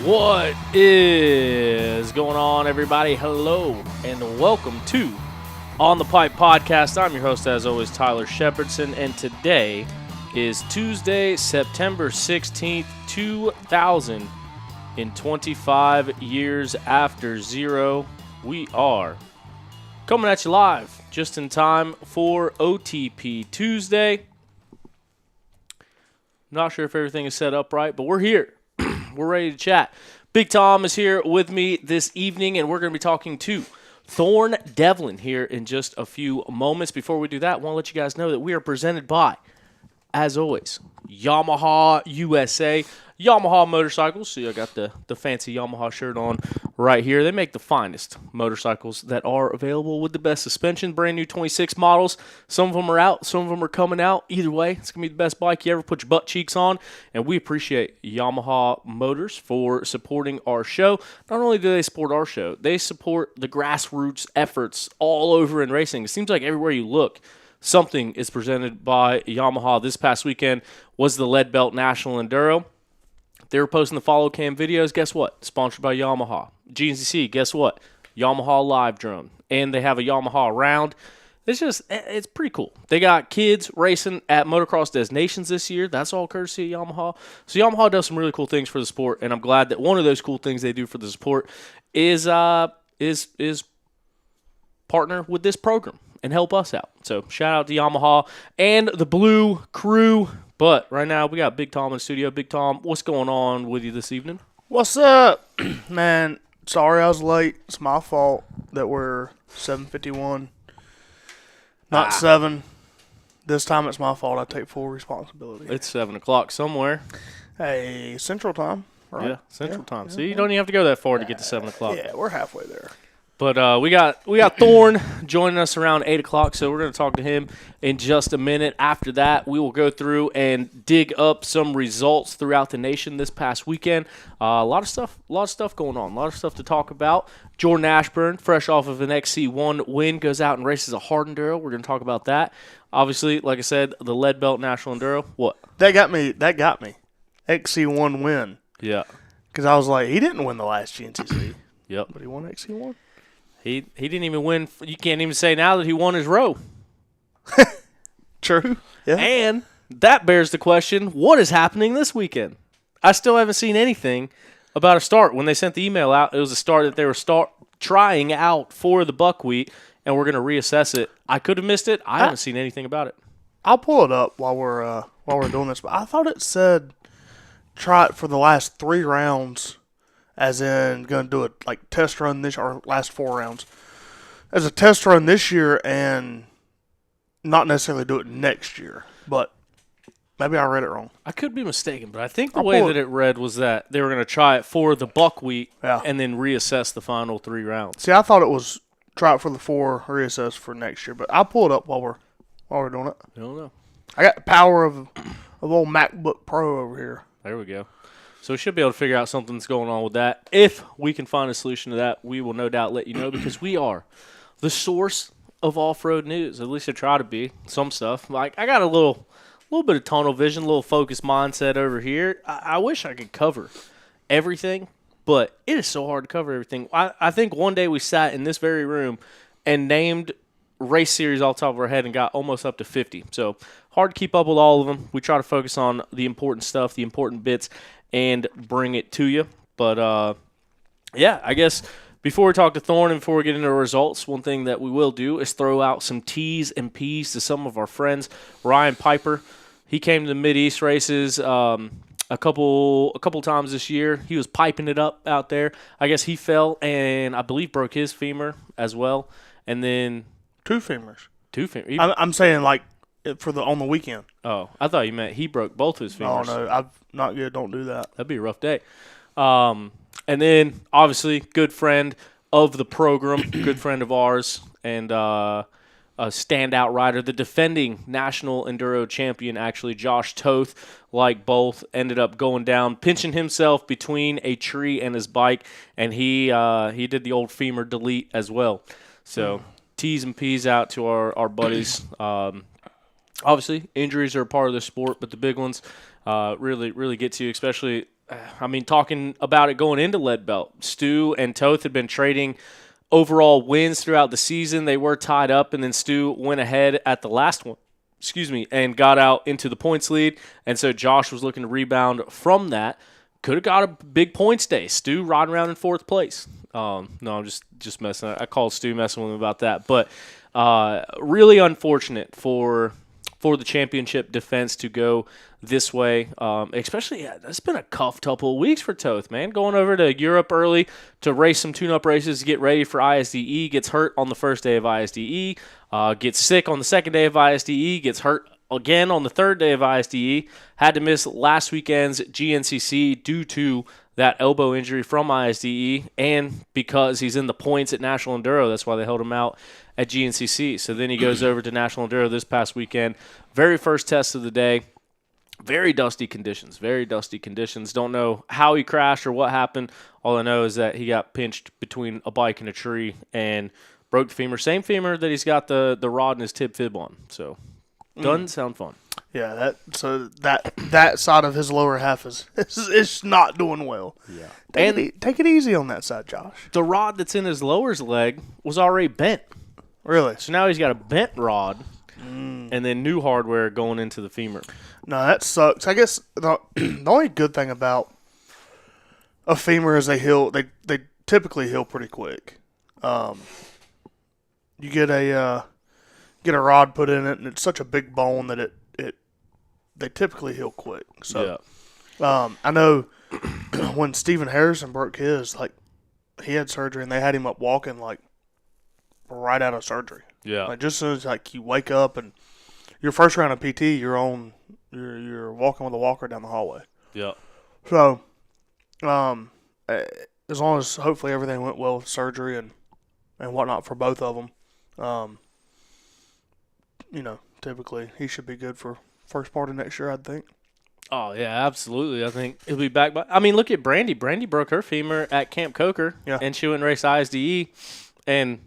What is going on, everybody? Hello, and welcome to On the Pipe Podcast. I'm your host, as always, Tyler Shepherdson, and today is Tuesday, September 16th, 2025 years after zero. We are coming at you live just in time for OTP Tuesday. Not sure if everything is set up right, but we're here. We're ready to chat. Big Tom is here with me this evening, and we're going to be talking to Thorn Devlin here in just a few moments. Before we do that, I want to let you guys know that we are presented by, as always, Yamaha USA. Yamaha motorcycles. See, I got the fancy Yamaha shirt on right here. They make the finest motorcycles that are available with the best suspension. Brand new 26 models. Some of them are out. Some of them are coming out. Either way, it's going to be the best bike you ever put your butt cheeks on. And we appreciate Yamaha Motors for supporting our show. Not only do they support our show, they support the grassroots efforts all over in racing. It seems like everywhere you look, something is presented by Yamaha. This past weekend was the Lead Belt National Enduro. They were posting the follow cam videos. Guess what? Sponsored by Yamaha. GNCC, guess what? Yamaha Live Drone. And they have a Yamaha round. It's pretty cool. They got kids racing at Motocross Destinations this year. That's all courtesy of Yamaha. So Yamaha does some really cool things for the sport, and I'm glad that one of those cool things they do for the sport is partner with this program and help us out. So shout out to Yamaha and the Blue Crew. But right now, we got Big Tom in the studio. Big Tom, what's going on with you this evening? What's up? Man, sorry I was late. It's my fault that we're 7:51, not 7. This time it's my fault. I take full responsibility. It's 7 o'clock somewhere. Hey, Central Time, right? Yeah, Central Time. See, you don't even have to go that far to get to 7 o'clock. Yeah, we're halfway there. But we got Thorn joining us around 8 o'clock, so we're going to talk to him in just a minute. After that, we will go through and dig up some results throughout the nation this past weekend. A lot of stuff going on, a lot of stuff to talk about. Jordan Ashburn, fresh off of an XC1 win, goes out and races a hard enduro. We're going to talk about that. Obviously, like I said, the Lead Belt National Enduro. What? That got me. XC1 win. Yeah. Because I was like, he didn't win the last GNCC. Yep. But he won XC1. He didn't even win. You can't even say now that he won his row. True. Yeah. And that bears the question, what is happening this weekend? I still haven't seen anything about a start. When they sent the email out, it was a start that they were trying out for the buckwheat, and we're going to reassess it. I could have missed it. I haven't seen anything about it. I'll pull it up while we're doing this. But I thought it said try it for the last 3 rounds. As in, going to do it like test run this or last 4 rounds. As a test run this year and not necessarily do it next year. But maybe I read it wrong. I could be mistaken, but I think the way that it read was that they were going to try it for the buckwheat and then reassess the final 3 rounds. See, I thought it was try it for the 4, reassess for next year. But I'll pull it up while we're doing it. I don't know. I got the power of old MacBook Pro over here. There we go. So we should be able to figure out something that's going on with that. If we can find a solution to that, we will no doubt let you know because we are the source of off-road news. At least I try to be. Some stuff. Like I got a little bit of tunnel vision, a little focused mindset over here. I wish I could cover everything, but it is so hard to cover everything. I think one day we sat in this very room and named race series off the top of our head and got almost up to 50. So hard to keep up with all of them. We try to focus on the important stuff, the important bits, and bring it to you. But, yeah, I guess before we talk to Thorn and before we get into the results, one thing that we will do is throw out some T's and P's to some of our friends. Ryan Piper, he came to the Mid-East races a couple times this year. He was piping it up out there. I guess he fell and I believe broke his femur as well. And then 2 femurs. 2 femurs. I'm saying like on the weekend. Oh, I thought you meant he broke both his femurs. Oh, no, I'm not good. Don't do that. That'd be a rough day. And then, obviously, good friend of the program, good friend of ours, and a standout rider, the defending national enduro champion, actually, Josh Toth, like both, ended up going down, pinching himself between a tree and his bike, and he did the old femur delete as well. So, T's and P's out to our buddies. Obviously, injuries are a part of the sport, but the big ones really get to you, especially I mean, talking about it going into Lead Belt, Stu and Toth had been trading overall wins throughout the season. They were tied up, and then Stu went ahead at the last one, and got out into the points lead. And so Josh was looking to rebound from that. Could have got a big points day. Stu riding around in fourth place. No, I'm just messing. I called Stu messing with him about that. But really unfortunate for the championship defense to go this way. Especially, it's been a tough couple of weeks for Toth, man. Going over to Europe early to race some tune-up races to get ready for ISDE. Gets hurt on the first day of ISDE. Gets sick on the second day of ISDE. Gets hurt again on the third day of ISDE. Had to miss last weekend's GNCC due to that elbow injury from ISDE, and because he's in the points at National Enduro. That's why they held him out at GNCC. So then he goes over to National Enduro this past weekend. Very first test of the day. Very dusty conditions. Don't know how he crashed or what happened. All I know is that he got pinched between a bike and a tree and broke the femur. Same femur that he's got the rod in his tib fib on. So doesn't sound fun. Yeah, that side of his lower half is not doing well. Yeah, take it easy on that side, Josh. The rod that's in his lower leg was already bent. Really? So now he's got a bent rod and then new hardware going into the femur. No, that sucks. I guess the only good thing about a femur is they typically heal pretty quick. You get a rod put in it, and it's such a big bone that they typically heal quick. So, yeah. I know when Stephen Harrison broke his, like, he had surgery, and they had him up walking, like, right out of surgery. Yeah. Like, just as soon as, like, you wake up and your first round of PT, you're walking with a walker down the hallway. Yeah. So, as long as hopefully everything went well with surgery and whatnot for both of them, typically he should be good for first part of next year, I'd think. Oh, yeah, absolutely. I think he'll be back. I mean, look at Brandy. Brandy broke her femur at Camp Coker, and she went and raced ISDE and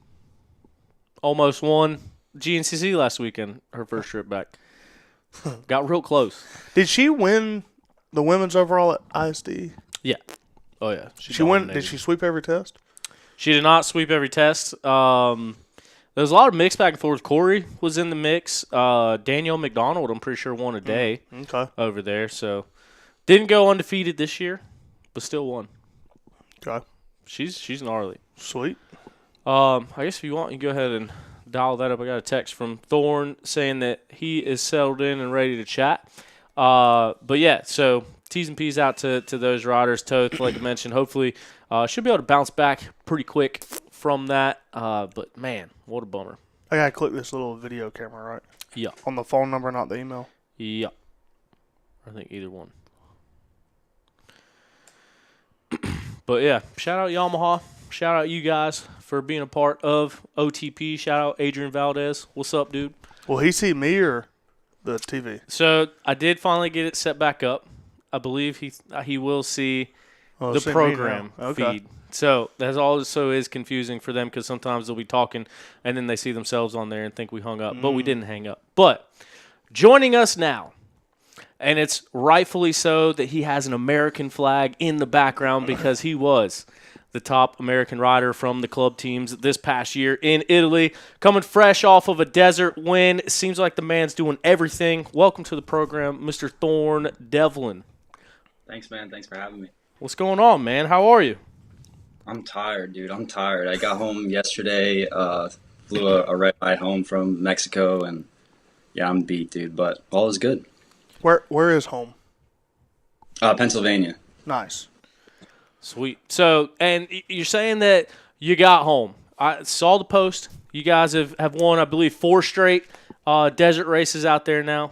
almost won GNCC last weekend, her first trip back. Got real close. Did she win the women's overall at ISDE? Yeah. Oh, yeah. She won. Did she sweep every test? She did not sweep every test. There was a lot of mix back and forth. Corey was in the mix. Danielle McDonald, I'm pretty sure, won a day over there. So didn't go undefeated this year, but still won. Okay. She's gnarly. Sweet. I guess if you want, you go ahead and dial that up. I got a text from Thorn saying that he is settled in and ready to chat. But yeah, so T's and P's out to those riders. Toth, like I mentioned, hopefully should be able to bounce back pretty quick from that. But man, what a bummer. I gotta click this little video camera, right? Yeah. On the phone number, not the email. Yeah. I think either one. But yeah, shout out Yamaha. Shout out you guys for being a part of OTP. Shout out Adrian Valdez. What's up, dude? Will he see me or the TV? So I did finally get it set back up. I believe he will see the see program okay. feed. So that also is confusing for them because sometimes they'll be talking and then they see themselves on there and think we hung up. But we didn't hang up. But joining us now, and it's rightfully so that he has an American flag in the background because he was the top American rider from the club teams this past year in Italy, coming fresh off of a desert win. It seems like the man's doing everything. Welcome to the program, Mr. Thorn Devlin. Thanks, man. Thanks for having me. What's going on, man? How are you? I'm tired, dude. I'm tired. I got home yesterday, flew a red eye home from Mexico, and yeah, I'm beat, dude, but all is good. Where is home? Pennsylvania. Nice. Sweet. So, and you're saying that you got home. I saw the post. You guys have won, I believe, 4 straight desert races out there now.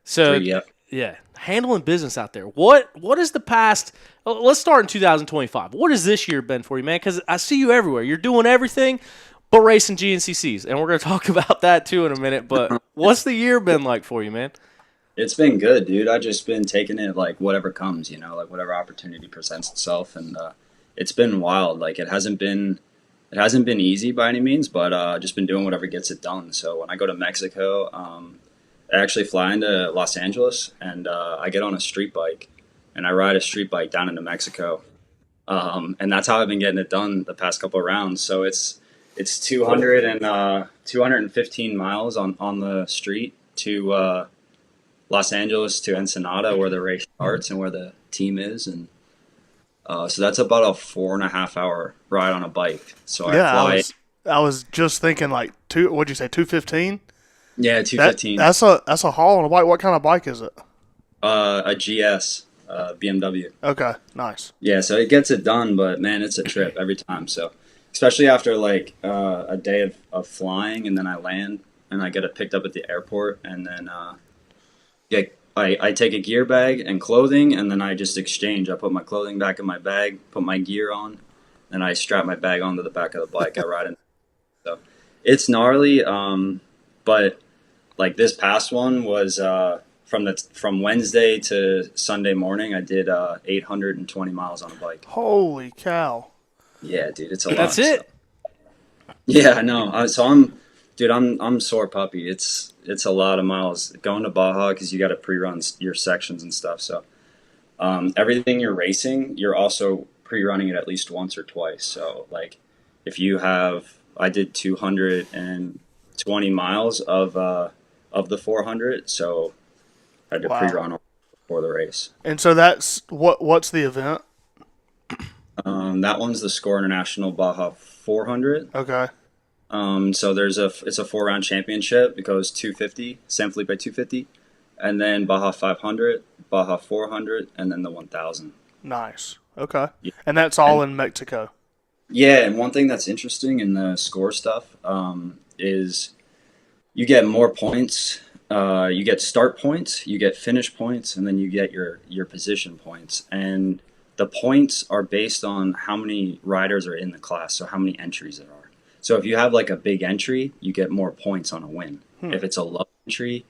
So, 3, yep. Yeah, handling business out there. What is the past? Let's start in 2025. What has this year been for you, man? Because I see you everywhere. You're doing everything but racing GNCCs, and we're going to talk about that too in a minute. But what's the year been like for you, man? It's been good, dude. I've just been taking it like whatever comes, like whatever opportunity presents itself, and it's been wild. Like it hasn't been easy by any means, but just been doing whatever gets it done. So when I go to Mexico, I actually fly into Los Angeles, and I get on a street bike, and I ride a street bike down into Mexico. And that's how I've been getting it done the past couple of rounds. So it's 215 miles on the street to Los Angeles to Ensenada, where the race starts and where the team is, and so that's about a 4.5 hour ride on a bike. So I Yeah, fly. I was just thinking like two. What'd you say? 215. Yeah, 215. That's a haul on a bike. What kind of bike is it? A GS BMW. Okay, nice. Yeah, so it gets it done, but man, it's a trip every time. So especially after like a day of flying, and then I land and I get it picked up at the airport, and then I take a gear bag and clothing, and then I just exchange. I put my clothing back in my bag, put my gear on, and I strap my bag onto the back of the bike. I ride in. So it's gnarly, but like this past one was from Wednesday to Sunday morning. I did 820 miles on a bike. Holy cow! Yeah, dude, it's a lot. That's it. Yeah, I know. Dude, I'm sore puppy. It's a lot of miles going to Baja because you got to pre-run your sections and stuff. So everything you're racing, you're also pre-running it at least once or twice. So like if you have, I did 220 miles of the 400, so I had to pre-run before the race. And so that's what's the event? That one's the Score International Baja 400. Okay. So it's a 4-round championship. It goes 250, San Felipe 250, and then Baja 500, Baja 400, and then the 1000. Nice. Okay. Yeah. And that's all in Mexico. Yeah, and one thing that's interesting in the score stuff is you get more points. You get start points, you get finish points, and then you get your position points. And the points are based on how many riders are in the class, so how many entries there are. So if you have like a big entry, you get more points on a win. If it's a low entry,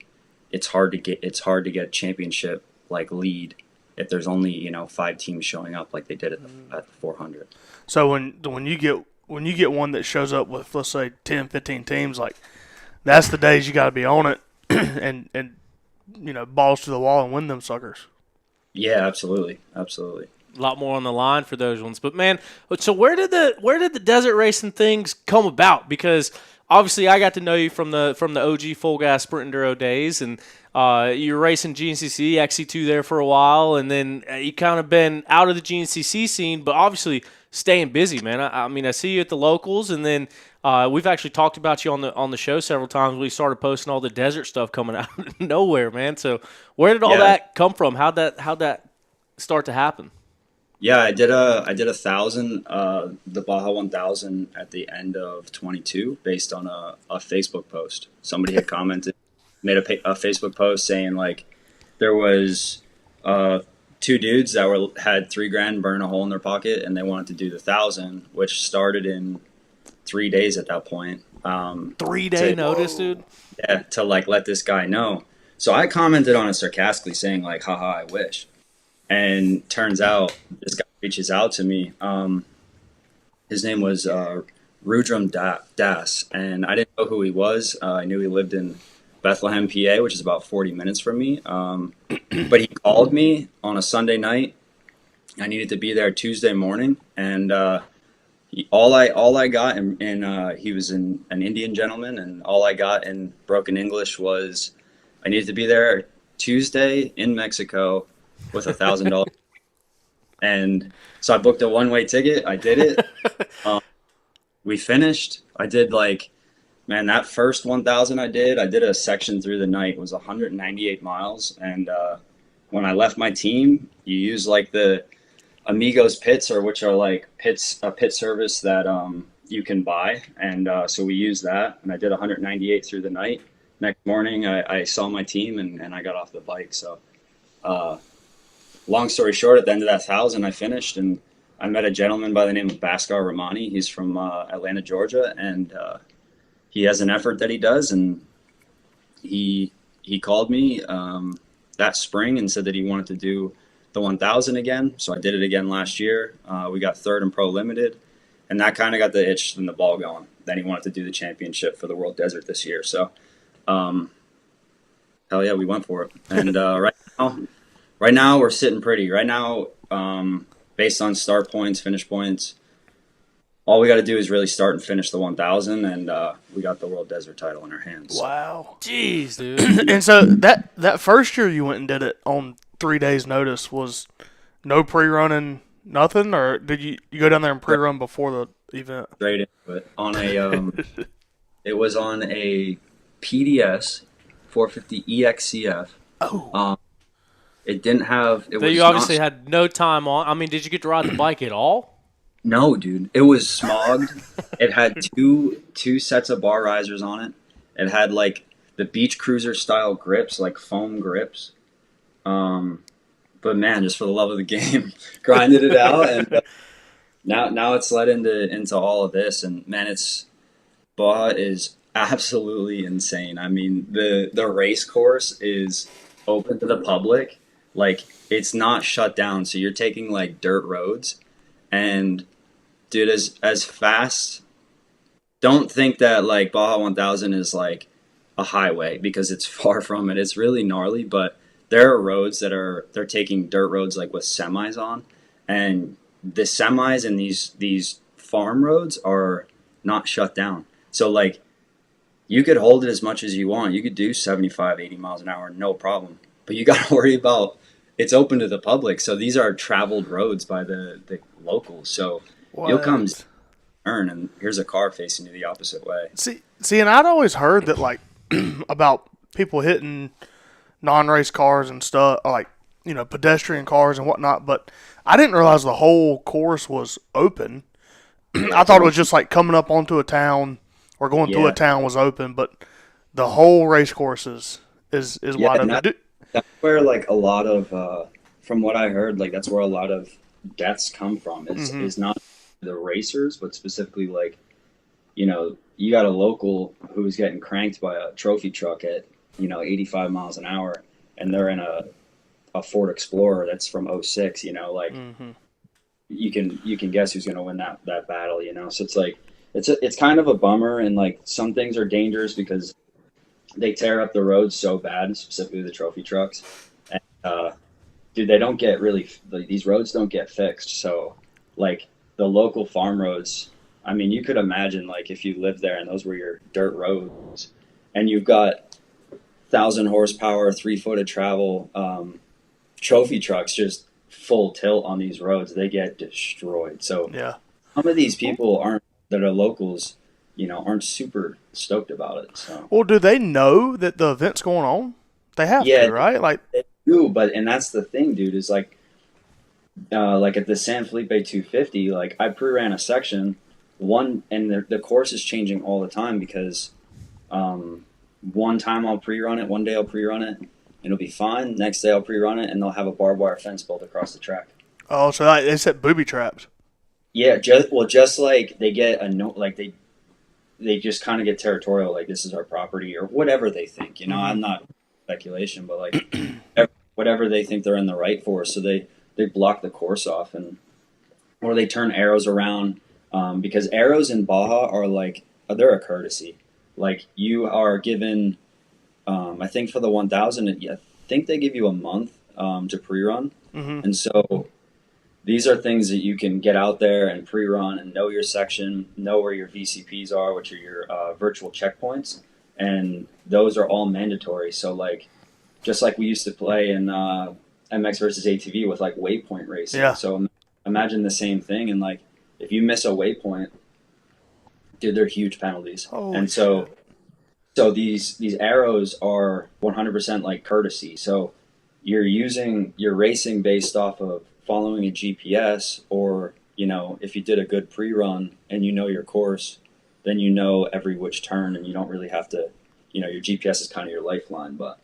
it's hard to get championship like lead if there's only 5 teams showing up like they did at the 400. So when you get one that shows up with, let's say, 10, 15 teams, like that's the days you got to be on it and balls to the wall and win them suckers. Yeah, absolutely. A lot more on the line for those ones. But man, so where did the desert racing things come about? Because obviously I got to know you from the OG Full Gas Sprint Enduro days, and you were racing GNCC XC2 there for a while, and then you kind of been out of the GNCC scene, but obviously staying busy, man. I mean, I see you at the locals, and then we've actually talked about you on the show several times. We started posting all the desert stuff coming out of nowhere, man. So where did all that come from? How'd that start to happen? Yeah, I did a 1,000, the Baja 1000 at the end of 22 based on a Facebook post. Somebody had commented, made a Facebook post saying like there was 2 dudes that had $3,000 burn a hole in their pocket, and they wanted to do the 1,000, which started in 3 days at that point. 3-day notice, dude. Yeah, to like let this guy know. So I commented on it sarcastically, saying like, "Haha, I wish." And turns out this guy reaches out to me. His name was Rudram Das, and I didn't know who he was. I knew he lived in Bethlehem, PA, which is about 40 minutes from me. But he called me on a Sunday night. I needed to be there Tuesday morning, and all I got, and he was an Indian gentleman, and all I got in broken English was I needed to be there Tuesday in Mexico with $1,000. And so I booked a one-way ticket. I did it. We finished. I did that first 1,000 I did a section through the night. It was 198 miles. And when I left my team, you use like the Amigos pits, which are like a pit service that you can buy. And so we used that, and I did 198 through the night. Next morning, I saw my team, and I got off the bike. So long story short, at the end of that 1,000, I finished, and I met a gentleman by the name of Bhaskar Ramani. He's from Atlanta, Georgia, and he has an effort that he does, and he called me that spring and said that he wanted to do the 1,000 again. So I did it again last year. We got third in Pro Limited, and that kind of got the itch and the ball going. Then he wanted to do the championship for the World Desert this year. So hell yeah, we went for it. And right now right now we're sitting pretty. Right now, based on start points, finish points, all we got to do is really start and finish the 1,000, and we got the World Desert title in our hands. So. Wow. Jeez, dude. And so that first year you went and did it on 3 days' notice was no pre-running, nothing, or did you go down there and pre-run before the event? Straight into it on a it was on a PDS 450 EXCF. Oh. It didn't have. It So was you obviously not, had no time on. I mean, did you get to ride the bike at all? no, dude. It was smogged. It had two sets of bar risers on it. It had like the beach cruiser style grips, like foam grips. But man, just for the love of the game, grinded it out, and now it's led into all of this. And man, Baja is absolutely insane. I mean, the race course is open to the public. Like, it's not shut down, so you're taking like dirt roads, and dude, as fast. Don't think that like Baja 1000 is like a highway, because it's far from it. It's really gnarly, but there are roads they're taking dirt roads like with semis on, and the semis and these farm roads are not shut down. So like, you could hold it as much as you want. You could do 75, 80 miles an hour, no problem. But you got to worry about, it's open to the public. So these are traveled roads by the locals. So you'll come turn, and here's a car facing you the opposite way. See, and I'd always heard that, like, about people hitting non-race cars and stuff, like, pedestrian cars and whatnot, but I didn't realize the whole course was open. I thought it was just like coming up onto a town or going through a town was open, but the whole race course is wide open. That's where like a lot of, from what I heard, like that's where a lot of deaths come from. Is not the racers, but specifically like, you got a local who's getting cranked by a trophy truck at 85 miles an hour, and they're in a Ford Explorer that's from '06. Like you can guess who's going to win that battle. So it's like it's kind of a bummer, and like some things are dangerous because they tear up the roads so bad, specifically the trophy trucks. And, dude, they don't get these roads don't get fixed. So, like, the local farm roads, I mean, you could imagine, like, if you lived there and those were your dirt roads, and you've got 1,000 horsepower, 3-foot travel trophy trucks just full tilt on these roads, they get destroyed. So, some of these people that are locals, aren't super stoked about it. So. Well, do they know that the event's going on? They have to, right? Like, they do, and that's the thing, dude, is like at the San Felipe 250, like I pre-ran a section, and the course is changing all the time because one time I'll pre-run it, one day I'll pre-run it, and it'll be fine. Next day I'll pre-run it, and they'll have a barbed wire fence built across the track. Oh, so they set booby traps. Yeah, just like they get they just kind of get territorial, like this is our property or whatever they think. I'm not speculation, but like whatever they think they're in the right for. So they block the course off, or they turn arrows around because arrows in Baja are like they're a courtesy. Like you are given, I think for the 1,000, I think they give you a month to pre-run, and so. These are things that you can get out there and pre-run and know your section, know where your VCPs are, which are your virtual checkpoints, and those are all mandatory. So, like, just like we used to play in MX versus ATV with, like, waypoint racing. Yeah. So imagine the same thing, and, like, if you miss a waypoint, dude, they're huge penalties. So these arrows are 100% like courtesy. So you're racing based off of following a GPS, or if you did a good pre-run and your course, then every which turn, and you don't really have to, your GPS is kind of your lifeline. But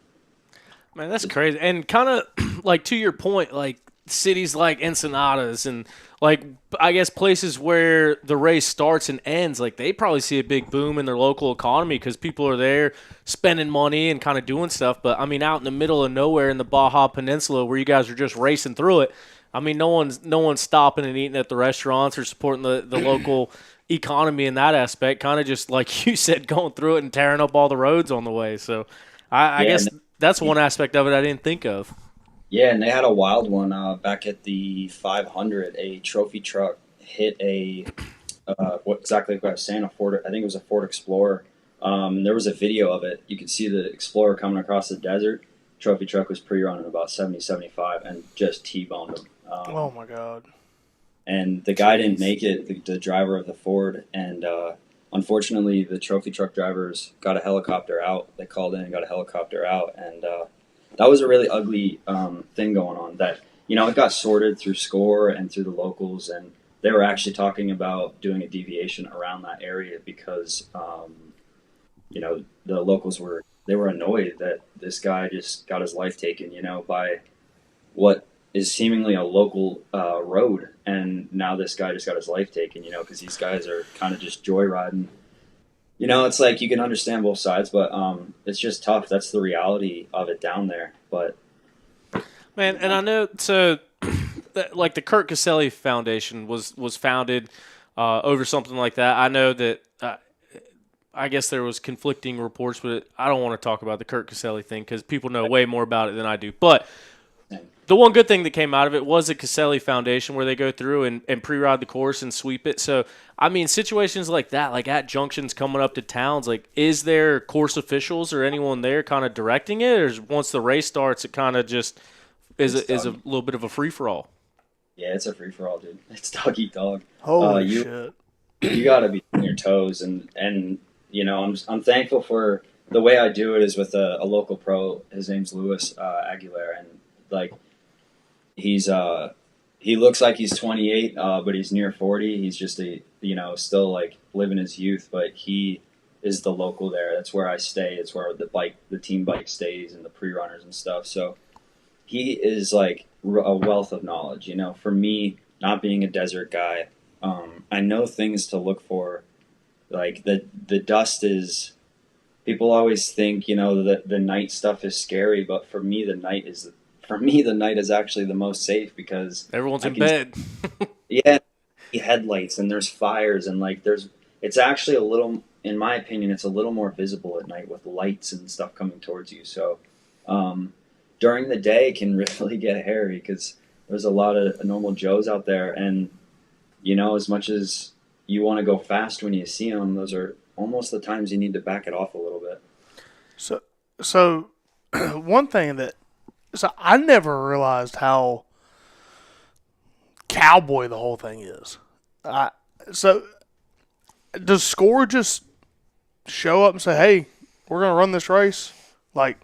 man, that's crazy. And kind of like to your point, like cities like Encinadas and like I guess places where the race starts and ends, like they probably see a big boom in their local economy because people are there spending money and kind of doing stuff. But I mean, out in the middle of nowhere in the Baja Peninsula where you guys are just racing through it, I mean, no one's stopping and eating at the restaurants or supporting the local economy in that aspect. Kind of just like you said, going through it and tearing up all the roads on the way. So I guess that's one aspect of it I didn't think of. Yeah, and they had a wild one back at the 500. A trophy truck hit what exactly what I was saying, a Ford. I think it was a Ford Explorer. There was a video of it. You could see the Explorer coming across the desert. Trophy truck was pre-running about 70, 75, and just T-boned him. Oh my God. And the guy didn't make it, the driver of the Ford. And unfortunately, the trophy truck drivers got a helicopter out. They called in and got a helicopter out. And that was a really ugly thing going on. That, it got sorted through SCORE and through the locals. And they were actually talking about doing a deviation around that area because, the locals they were annoyed that this guy just got his life taken, by what is seemingly a local road, and now this guy just got his life taken, because these guys are kind of just joyriding. It's like you can understand both sides, but it's just tough. That's the reality of it down there. But Man, and I know so. Like the Kurt Caselli Foundation was founded over something like that. I know that. I guess there was conflicting reports, but I don't want to talk about the Kurt Caselli thing because people know way more about it than I do. But the one good thing that came out of it was the Caselli Foundation, where they go through and pre-ride the course and sweep it. So, I mean, situations like that, like at junctions coming up to towns, like is there course officials or anyone there kind of directing it, or once the race starts, it kind of just is a little bit of a free for all? yeah, it's a free for all, dude. It's dog eat dog. Holy shit. You got to be on your toes, and I'm thankful for the way I do it is with a local pro. His name's Louis Aguilar, and like he looks like he's 28, but he's near 40. He's just still like living his youth, but he is the local there. That's where I stay. It's where the team bike stays and the pre-runners and stuff. So he is like a wealth of knowledge. For me, not being a desert guy, I know things to look for. Like the dust is. People always think that the night stuff is scary, but for me the night is actually the most safe because Everyone's in bed. yeah, headlights and there's fires and like it's actually a little, in my opinion, it's a little more visible at night with lights and stuff coming towards you. So during the day it can really get hairy because there's a lot of normal Joes out there, and as much as you want to go fast when you see them, those are almost the times you need to back it off a little bit. So one thing so I never realized how cowboy the whole thing is. So does SCORE just show up and say, "Hey, we're gonna run this race"? Like,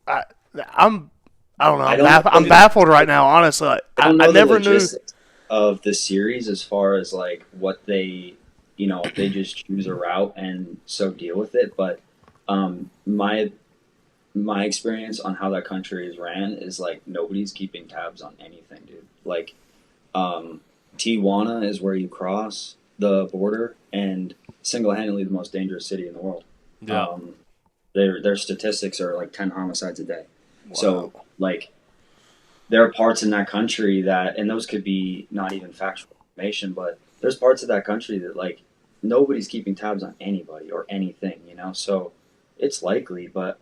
I'm I don't know. I'm baffled right now, honestly. I don't know I never the knew logistics of the series as far as like what they, if they just choose a route and so deal with it. But my experience on how that country is ran is like nobody's keeping tabs on anything, dude. Like Tijuana is where you cross the border and single-handedly the most dangerous city in the world. Yeah. Their statistics are like 10 homicides a day. Wow. So like there are parts in that country that, and those could be not even factual information, but there's parts of that country that like nobody's keeping tabs on anybody or anything, so it's likely, but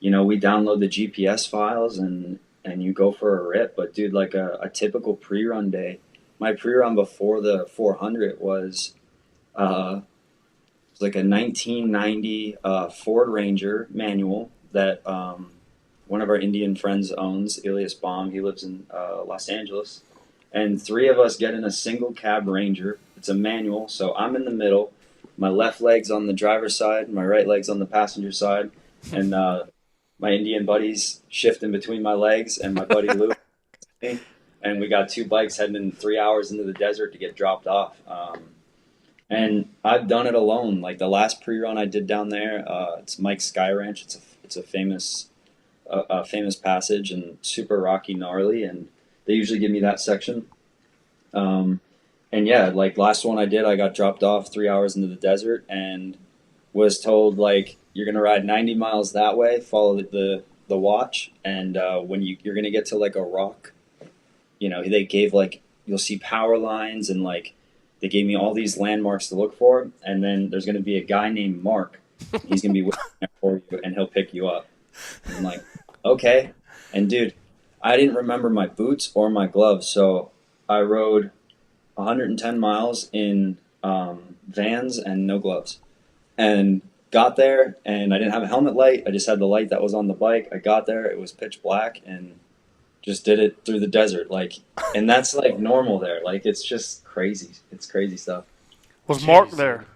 we download the GPS files and you go for a rip. But dude, like a typical pre-run day, my pre-run before the 400 was like a 1990 Ford Ranger manual that one of our Indian friends owns, Elias Baum. He lives in Los Angeles. And three of us get in a single cab Ranger. It's a manual, so I'm in the middle. My left leg's on the driver's side, my right leg's on the passenger side, and my Indian buddies shifting between my legs, and my buddy Lou. And we got two bikes heading in 3 hours into the desert to get dropped off. And I've done it alone. Like the last pre-run I did down there, it's Mike's Sky Ranch. It's a famous passage and super rocky, gnarly, and they usually give me that section. And yeah, like last one I did, I got dropped off 3 hours into the desert and was told like you're gonna ride 90 miles that way, follow the watch, and when you're gonna get to like a rock, they gave like you'll see power lines and like they gave me all these landmarks to look for, and then there's gonna be a guy named Mark. He's gonna be waiting there for you and he'll pick you up. And I'm like, okay. And dude, I didn't remember my boots or my gloves, so I rode 110 miles in Vans and no gloves, and got there, and I didn't have a helmet light. I just had the light that was on the bike. I got there, it was pitch black, and just did it through the desert, like, and that's like normal there. Like, it's just crazy. It's crazy stuff. Was Mark there?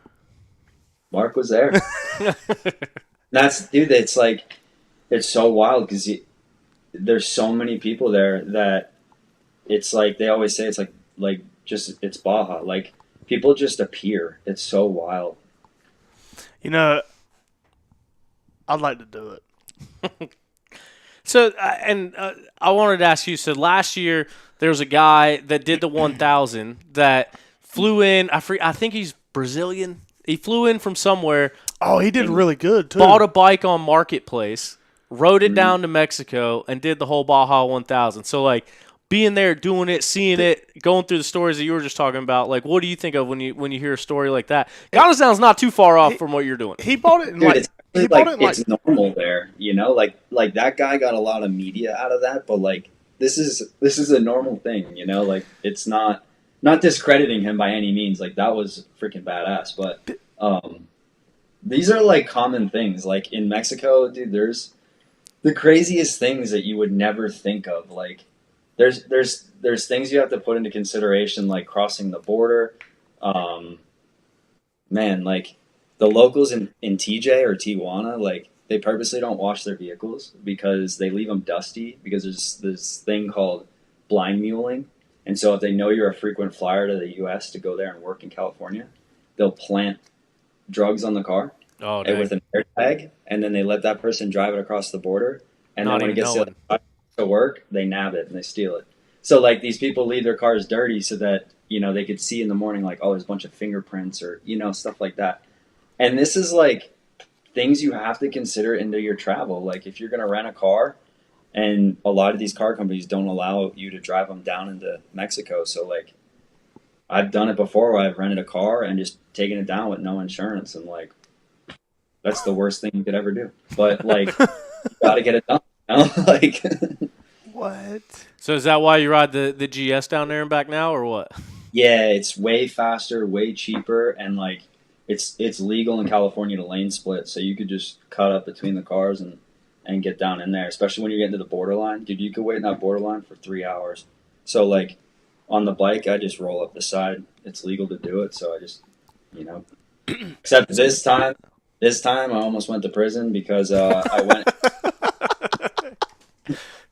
Mark was there. That's, dude. It's like, it's so wild because there's so many people there that it's like they always say it's like just it's Baja. Like, people just appear. It's so wild. You know, I'd like to do it. So, I wanted to ask you. So last year there was a guy that did the 1,000 that flew in. I think he's Brazilian. He flew in from somewhere. Oh, he did really good too. Bought a bike on Marketplace, rode it down to Mexico, and did the whole Baja 1,000. So like being there, doing it, seeing it, going through the stories that you were just talking about. Like, what do you think of when you hear a story like that? Ghana sounds not too far off from what you're doing. He bought it in Dude, it's like normal there, you know. Like that guy got a lot of media out of that, but like this is a normal thing, you know. Like, it's not discrediting him by any means. Like, that was freaking badass, but these are like common things. Like in Mexico, dude, there's the craziest things that you would never think of. Like, there's things you have to put into consideration, like crossing the border. Man, like the locals in TJ or Tijuana, like they purposely don't wash their vehicles because they leave them dusty because there's this thing called blind muling. And so if they know you're a frequent flyer to the U.S. to go there and work in California, they'll plant drugs on the car with an air tag, and then they let that person drive it across the border. And then when it gets to work, they nab it and they steal it. So like these people leave their cars dirty so that, you know, they could see in the morning like, oh, there's a bunch of fingerprints or, you know, stuff like that. And this is like things you have to consider into your travel. Like if you're going to rent a car, and a lot of these car companies don't allow you to drive them down into Mexico. So like I've done it before where I've rented a car and just taken it down with no insurance. And like, that's the worst thing you could ever do. But like, you got to get it done. You know? Like, what? So is that why you ride the GS down there and back now, or what? yeah, it's way faster, way cheaper. And like, it's legal in California to lane split. So you could just cut up between the cars and get down in there, especially when you're getting to the borderline. Dude, you could wait in that borderline for 3 hours. So, like, on the bike, I just roll up the side. It's legal to do it, so I just, you know. Except this time I almost went to prison because I went.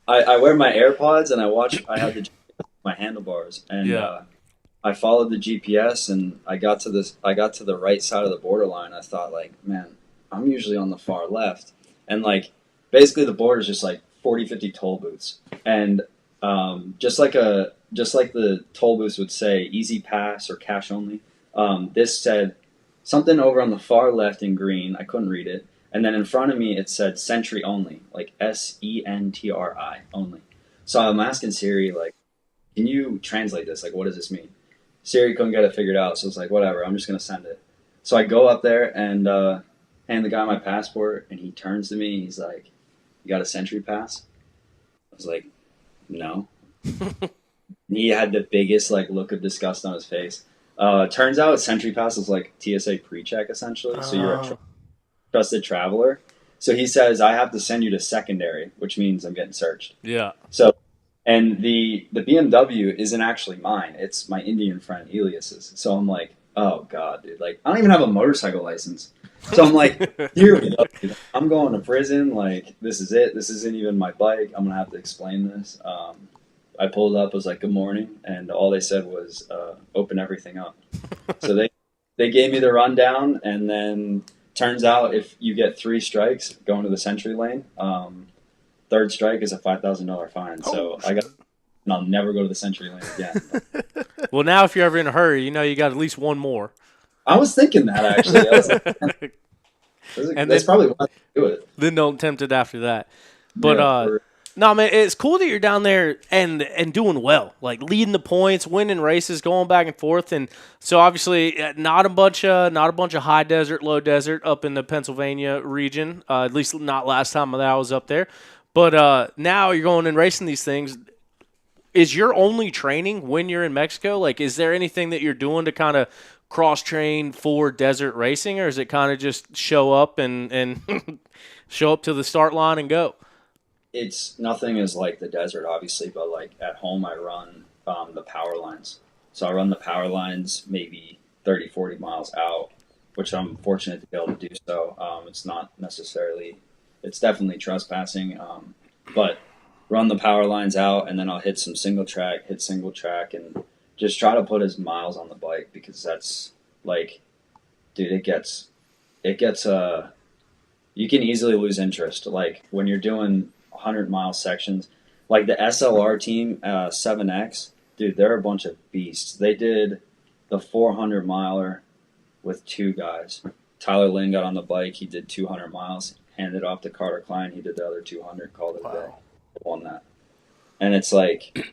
I wear my AirPods and I had my handlebars, and I followed the GPS and I got to the right side of the borderline. I thought, like, man, I'm usually on the far left, and like. Basically, the border is just like 40, 50 toll booths, and just like the toll booths would say, easy pass or cash only. This said something over on the far left in green. I couldn't read it, and then in front of me it said Sentry only, like SENTRI only. So I'm asking Siri, like, can you translate this? Like, what does this mean? Siri couldn't get it figured out, so it's like, whatever. I'm just gonna send it. So I go up there and hand the guy my passport, and he turns to me. And he's like, you got a Sentry pass? I was like, no. He had the biggest like look of disgust on his face. Turns out Sentry pass is like TSA pre-check essentially, so you're a trusted traveler. So he says I have to send you to secondary, which means I'm getting searched. Yeah. So, and the BMW isn't actually mine; it's my Indian friend Elias's. So I'm like, oh god, dude! Like I don't even have a motorcycle license. So I'm like, here we go. Dude. I'm going to prison. Like, this is it. This isn't even my bike. I'm going to have to explain this. I pulled up, was like, good morning. And all they said was, open everything up. So they gave me the rundown. And then turns out if you get 3 strikes going to the Sentry lane, third strike is a $5,000 fine. So and I'll never go to the Sentry lane again. Well, now if you're ever in a hurry, you know you got at least one more. I was thinking that, actually. I was like, that's probably why I do it. Then don't tempt it after that. But, no, man, it's cool that you're down there and doing well. Like, leading the points, winning races, going back and forth. And so, obviously, not a bunch of high desert, low desert up in the Pennsylvania region. At least not last time that I was up there. But now you're going and racing these things. Is your only training when you're in Mexico? Like, is there anything that you're doing to kind of cross train for desert racing, or is it kind of just show up and show up to the start line and go? It's nothing is like the desert, obviously, but like at home, I run the power lines. So I run the power lines maybe 30, 40 miles out, which I'm fortunate to be able to do so. It's not necessarily, it's definitely trespassing, but run the power lines out, and then I'll hit some hit single track, and just try to put as miles on the bike, because that's like, dude, it gets you can easily lose interest. Like when you're doing 100-mile sections, like the SLR team, 7X, dude, they're a bunch of beasts. They did the 400 miler with two guys. Tyler Lynn got on the bike. He did 200 miles, handed off to Carter Klein. He did the other 200, called it a day. Won that. And it's like,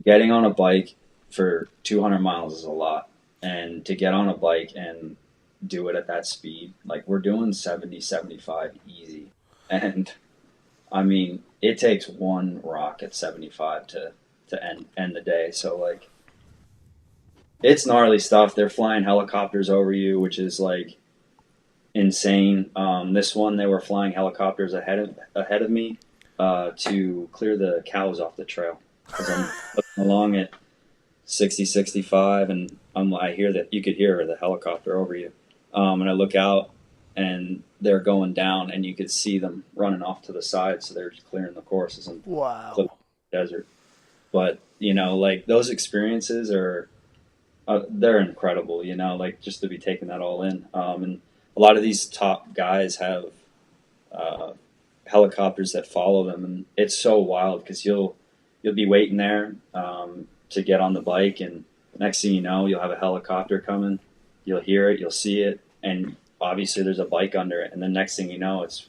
getting on a bike for 200 miles is a lot. And to get on a bike and do it at that speed, like we're doing 70, 75 easy. And I mean, it takes one rock at 75 to end the day. So like, it's gnarly stuff. They're flying helicopters over you, which is like insane. This one, they were flying helicopters ahead of me to clear the cows off the trail. Because I'm looking along at 60, 65, and I hear that you could hear the helicopter over you. And I look out, and they're going down, and you could see them running off to the side, so they're just clearing the courses and Wow. desert. But you know, like those experiences are they're incredible. You know, like just to be taking that all in. And a lot of these top guys have helicopters that follow them, and it's so wild because you'll be waiting there to get on the bike, and next thing you know, you'll have a helicopter coming. You'll hear it, you'll see it, and obviously there's a bike under it. And then next thing you know, it's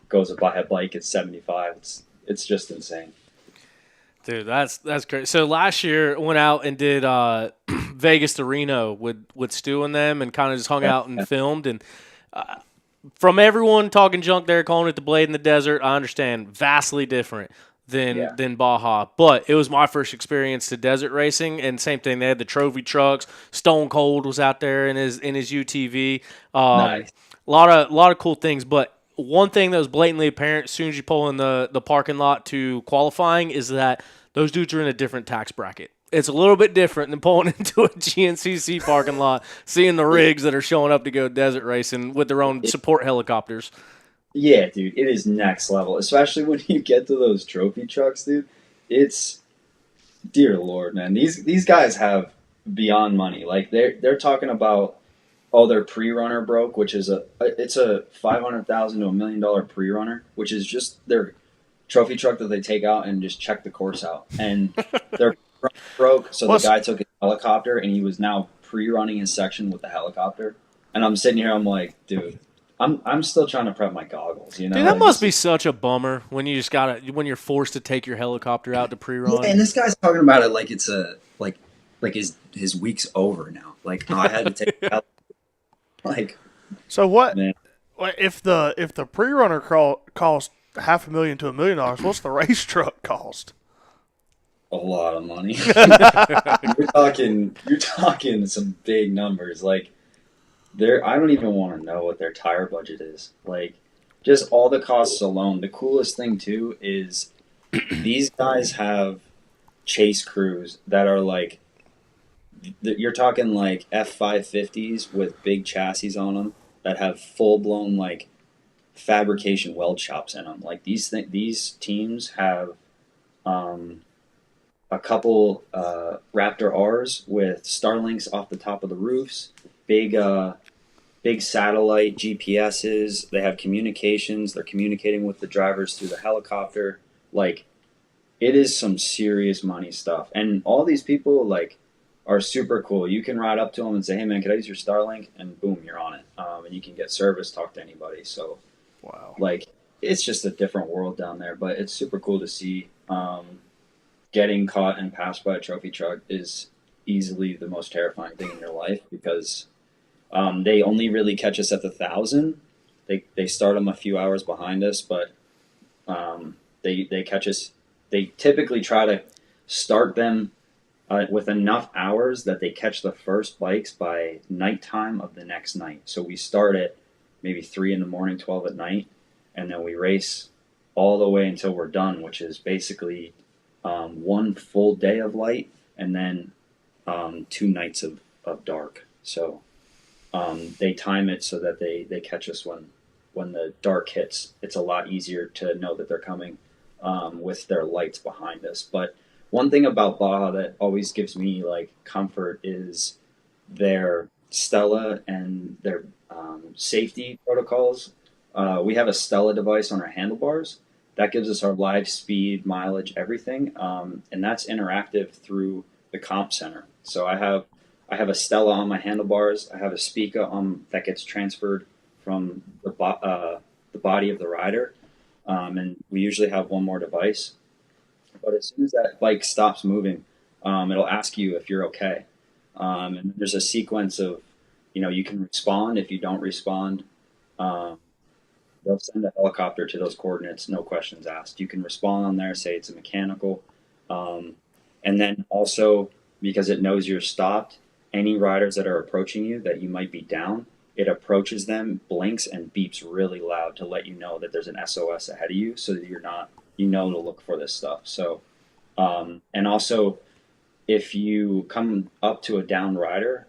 goes by a bike at 75. It's just insane. Dude, that's great. So last year went out and did Vegas to Reno with Stu and them, and kind of just hung out and filmed. And from everyone talking junk there, calling it the Blade in the Desert, I understand vastly different than Baja. But it was my first experience to desert racing, and same thing. They had the trophy trucks. Stone Cold was out there in his UTV. Nice. A lot of cool things, but one thing that was blatantly apparent as soon as you pull in the parking lot to qualifying is that those dudes are in a different tax bracket. It's a little bit different than pulling into a GNCC parking lot, seeing the rigs that are showing up to go desert racing with their own support helicopters. Yeah, dude, it is next level, especially when you get to those trophy trucks, dude. It's, dear Lord, man. These guys have beyond money. Like they're talking about, oh, their pre-runner broke, which is it's a $500,000 to $1 million pre-runner, which is just their trophy truck that they take out and just check the course out. And their broke, so the guy took his helicopter, and he was now pre-running his section with the helicopter. And I'm sitting here, I'm like, dude, I'm still trying to prep my goggles, you know. Dude, that must be such a bummer when you just when you're forced to take your helicopter out to pre-run. Yeah, and this guy's talking about it like it's a like his week's over now. Like, oh, I had to take it out. Like, So what? man, If the pre-runner cost $500,000 to $1 million, what's the race truck cost? a lot of money. You're talking some big numbers. Like, I don't even want to know what their tire budget is. Like, just all the costs alone. The coolest thing too is these guys have chase crews that are like, you're talking like F550s with big chassis on them that have full blown like fabrication weld shops in them. Like these teams have a couple Raptor R's with Starlinks off the top of the roofs, big satellite GPSs. They have communications. They're communicating with the drivers through the helicopter. Like, it is some serious money stuff. And all these people like are super cool. You can ride up to them and say, "Hey man, can I use your Starlink?" And boom, you're on it. And you can get service, talk to anybody. So, Wow. like, it's just a different world down there. But it's super cool to see. Getting caught and passed by a trophy truck is easily the most terrifying thing in your life, because they only really catch us at the 1,000. They start them a few hours behind us, but They catch us. They typically try to start them with enough hours that they catch the first bikes by nighttime of the next night. So we start at maybe 3 in the morning, 12 at night, and then we race all the way until we're done, which is basically one full day of light and then 2 nights of dark. So they time it so that they catch us when the dark hits. It's a lot easier to know that they're coming with their lights behind us. But one thing about Baja that always gives me like comfort is their Stella and their safety protocols. We have a Stella device on our handlebars that gives us our live speed, mileage, everything, and that's interactive through the comp center. So I have a Stella on my handlebars. I have a Spica on that gets transferred from the body of the rider, and we usually have one more device. But as soon as that bike stops moving, it'll ask you if you're okay. And there's a sequence of, you can respond. If you don't respond, they'll send a helicopter to those coordinates, no questions asked. You can respond on there, say it's a mechanical. And then also, because it knows you're stopped, any riders that are approaching you that you might be down, it approaches them, blinks, and beeps really loud to let you know that there's an SOS ahead of you so that you're not, to look for this stuff. So, and also, if you come up to a down rider,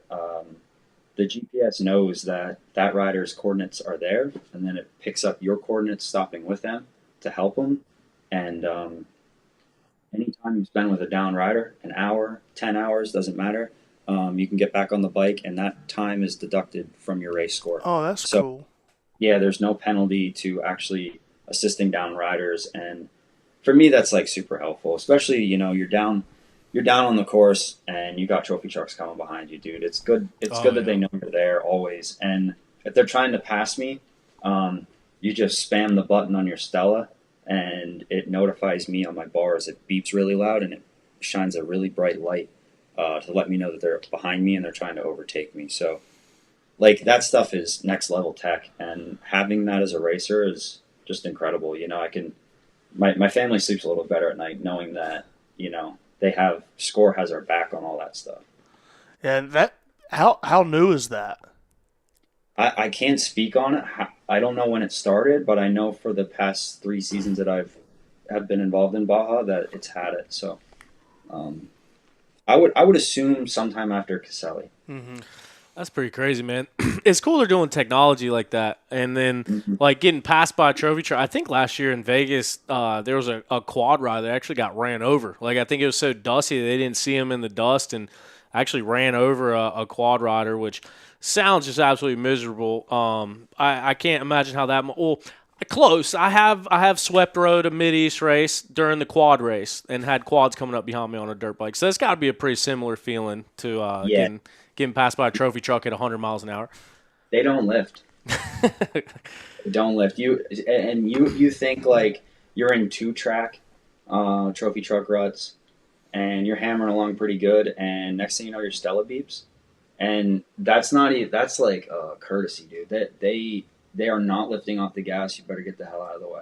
the GPS knows that that rider's coordinates are there, and then it picks up your coordinates stopping with them to help them. And anytime you spend with a down rider, an hour, 10 hours, doesn't matter, you can get back on the bike, and that time is deducted from your race score. Oh, that's cool. Yeah, there's no penalty to actually assisting down riders, and for me, that's like super helpful. Especially, you're down on the course, and you got trophy trucks coming behind you, dude. It's good. It's good that they know you're there always. And if they're trying to pass me, you just spam the button on your Stella, and it notifies me on my bars. It beeps really loud, and it shines a really bright light to let me know that they're behind me and they're trying to overtake me. So, like, that stuff is next level tech, and having that as a racer is just incredible. I can. My family sleeps a little better at night knowing that, they have SCORE has our back on all that stuff. And that how new is that? I can't speak on it. I don't know when it started, but I know for the past 3 seasons that have been involved in Baja that it's had it. So I would assume sometime after Caselli. Mm-hmm. That's pretty crazy, man. It's cool they're doing technology like that. And then, like, getting passed by a trophy truck. I think last year in Vegas, there was a quad rider that actually got ran over. Like, I think it was so dusty they didn't see him in the dust and actually ran over a quad rider, which sounds just absolutely miserable. I can't imagine how that – well, close. I have swept road a Mid-East race during the quad race and had quads coming up behind me on a dirt bike. So that's got to be a pretty similar feeling to getting passed by a trophy truck at 100 miles an hour. They don't lift. They don't lift. You think like you're in 2-track trophy truck ruts and you're hammering along pretty good, and next thing you know, your Stella beeps. And that's like courtesy, dude. They are not lifting off the gas. You better get the hell out of the way.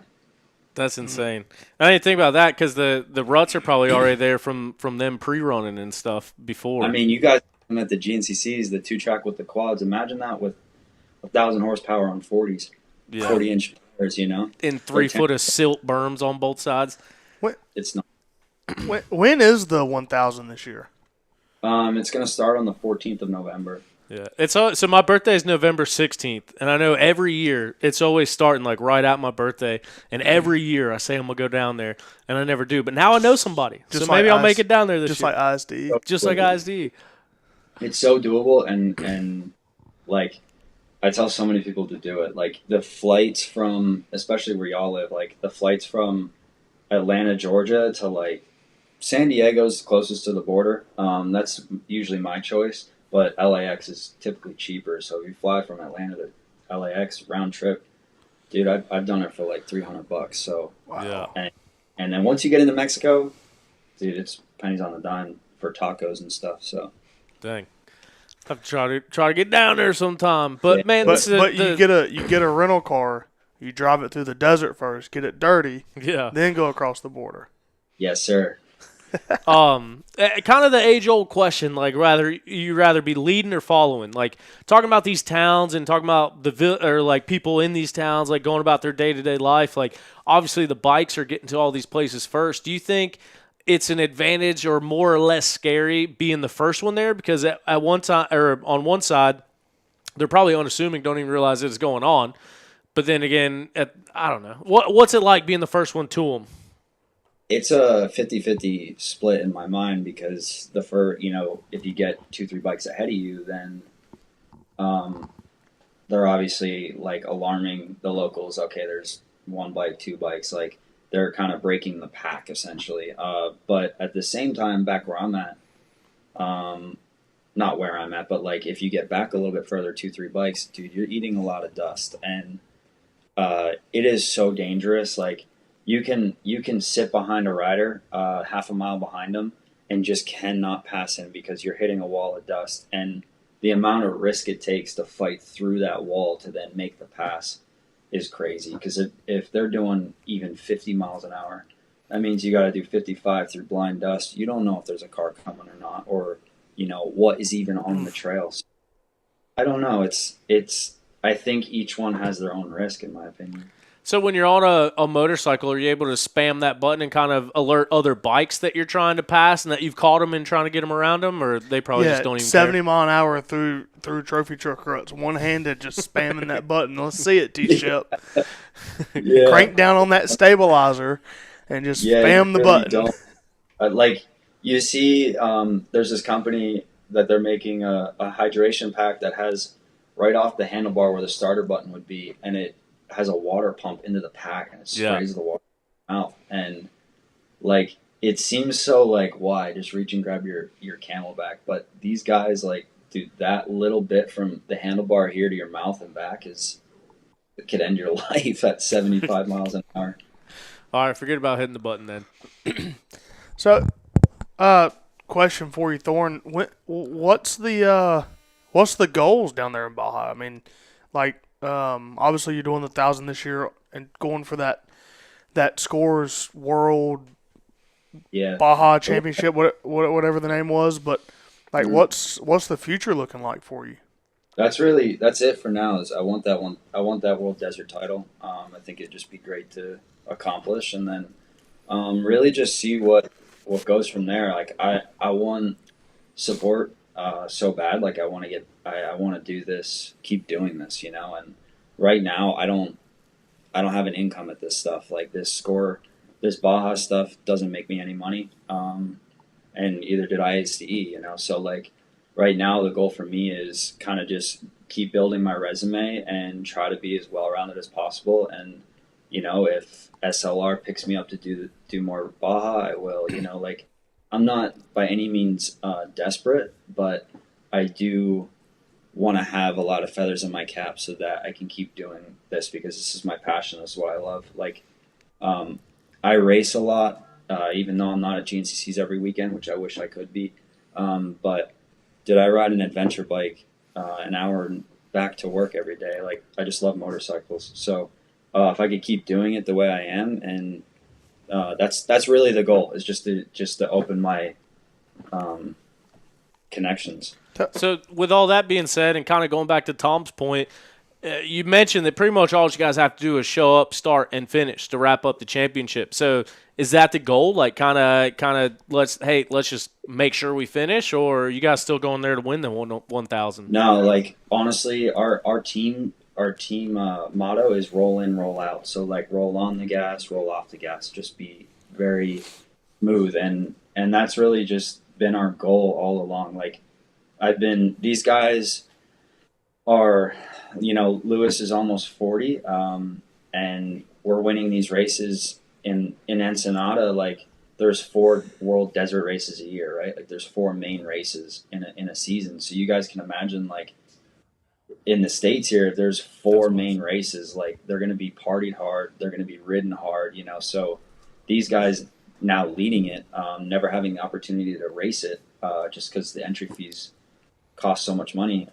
That's insane. I didn't think about that because the ruts are probably already there from them pre-running and stuff before. I mean, you guys at the GNCCs, the 2-track with the quads. Imagine that with 1,000 horsepower on 40s, 40-inch tires, In 3 foot of silt berms on both sides. It's not. When is the 1,000 this year? It's going to start on the 14th of November. Yeah, so my birthday is November 16th, and I know every year it's always starting like right at my birthday, and every year I say I'm gonna go down there, and I never do. But now I know somebody, so maybe I'll make it down there this year. Just like ISD. Just like ISD. It's so doable, and like I tell so many people to do it. Like the flights from, especially where y'all live, like the flights from Atlanta, Georgia to like San Diego's closest to the border. That's usually my choice. But LAX is typically cheaper, so if you fly from Atlanta to LAX round trip, dude, I've done it for like $300. So yeah, and then once you get into Mexico, dude, it's pennies on the dime for tacos and stuff. So dang, I have to try to get down there sometime. But man, you get a rental car You drive it through the desert first, get it dirty, Yeah. then go across the border. Yes, sir. Kind of the age-old question, like you rather be leading or following? Like talking about these towns and talking about or like people in these towns, like going about their day-to-day life. Like obviously the bikes are getting to all these places first. Do you think it's an advantage or more or less scary being the first one there? Because at one time or on one side, they're probably unassuming, don't even realize it's going on. But then again, I don't know. What's it like being the first one to them? It's a 50-50 split in my mind because if you get 2-3 bikes ahead of you, then they're obviously like alarming the locals. Okay, there's 1 bike, 2 bikes, like they're kind of breaking the pack essentially. But at the same time, back where I'm at, not where I'm at, but like if you get back a little bit further, 2-3 bikes, dude, you're eating a lot of dust, and it is so dangerous. Like you can sit behind a rider, half a mile behind them, and just cannot pass him because you're hitting a wall of dust. And the amount of risk it takes to fight through that wall to then make the pass is crazy. Because if they're doing even 50 miles an hour, that means you got to do 55 through blind dust. You don't know if there's a car coming or not, or what is even on the trail. So I don't know. It's. I think each one has their own risk, in my opinion. So when you're on a motorcycle, are you able to spam that button and kind of alert other bikes that you're trying to pass and that you've caught them and trying to get them around them, or they probably just don't even 70 care? mile an hour through trophy truck ruts, one-handed, just spamming that button. Let's see it, T-Ship. Yeah. Crank down on that stabilizer and just spam the button. Like you see, there's this company that they're making a hydration pack that has right off the handlebar where the starter button would be, and it has a water pump into the pack, and it sprays the water out. And like it seems so like, why just reach and grab your Camelback, but these guys, like, dude, that little bit from the handlebar here to your mouth and back it could end your life at 75 miles an hour. All right, forget about hitting the button then. So, question for you, Thorn. What's the goals down there in Baja? I mean, like, obviously you're doing the 1,000 this year and going for that Scores World Baja Championship, whatever the name was. But like, what's the future looking like for you? That's it for now. Is I want that one. I want that World Desert title. I think it'd just be great to accomplish, and then really just see what goes from there. Like I want support so bad. Like I want to do this, keep doing this, And right now I don't have an income at this stuff. Like this Baja stuff doesn't make me any money. And either did ISDE, So like right now the goal for me is kind of just keep building my resume and try to be as well rounded as possible. And if SLR picks me up to do more Baja, I will. Like I'm not by any means desperate, but I do want to have a lot of feathers in my cap so that I can keep doing this because this is my passion. This is what I love. Like, I race a lot, even though I'm not at GNCCs every weekend, which I wish I could be. But did I ride an adventure bike an hour back to work every day? Like, I just love motorcycles. So if I could keep doing it the way I am, and that's really the goal, is just to open my connections. So with all that being said, and kind of going back to Tom's point, you mentioned that pretty much all you guys have to do is show up, start, and finish to wrap up the championship. So is that the goal? Like kind of let's just make sure we finish, or are you guys still going there to win the 1,000? No, like honestly, our team motto is roll in, roll out. So like roll on the gas, roll off the gas. Just be very smooth, and that's really just been our goal all along. Like these guys are, Lewis is almost 40, and we're winning these races in Ensenada. Like there's 4 World Desert races a year, right? Like there's 4 main races in a season. So you guys can imagine, like in the States here, if there's 4 main races, like they're going to be partied hard. They're going to be ridden hard, So these guys now leading it, never having the opportunity to race it, just because the entry fees cost so much money.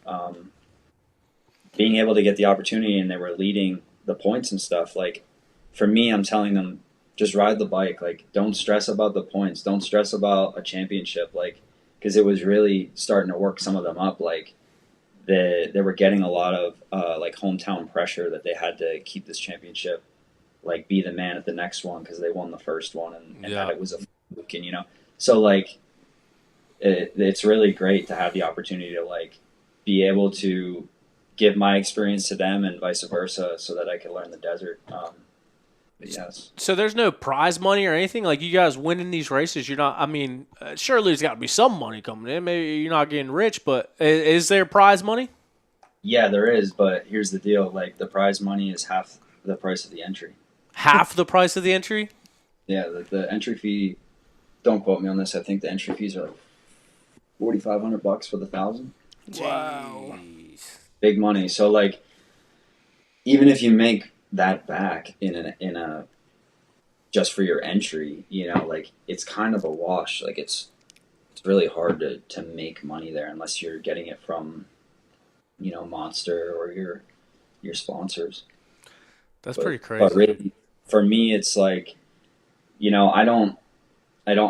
Being able to get the opportunity, and they were leading the points and stuff. Like for me, I'm telling them just ride the bike. Like don't stress about the points. Don't stress about a championship. Like because it was really starting to work some of them up. Like they were getting a lot of like hometown pressure that they had to keep this championship, like be the man at the next one because they won the first one and that it was a fluke, and so like it's really great to have the opportunity to like be able to give my experience to them and vice versa, so that I could learn the desert. But yes. So there's no prize money or anything? Like you guys winning these races, you're not, I mean, surely there's got to be some money coming in. Maybe you're not getting rich, but is there prize money? Yeah, there is, but here's the deal. Like the prize money is half the price of the entry. Half the price of the entry? Yeah, the entry fee, don't quote me on this. I think the entry fees are like $4,500 for the 1,000. Wow. Big money. So like, even if you make that back in a just for your entry, like it's kind of a wash. Like it's really hard to make money there unless you're getting it from, Monster or your sponsors. That's pretty crazy. But really, for me, it's like, I don't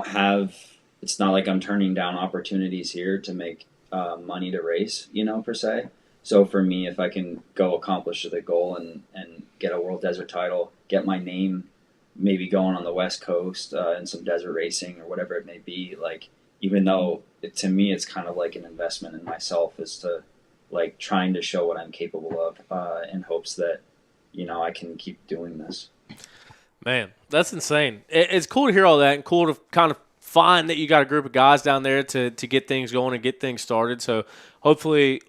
have. It's not like I'm turning down opportunities here to make money to race, per se. So for me, if I can go accomplish the goal and get a world desert title, get my name maybe going on the West Coast in some desert racing or whatever it may be, like even though to me it's kind of like an investment in myself, is to like trying to show what I'm capable of in hopes that I can keep doing this. Man, that's insane. It's cool to hear all that and cool to kind of find that you got a group of guys down there to get things going and get things started. So hopefully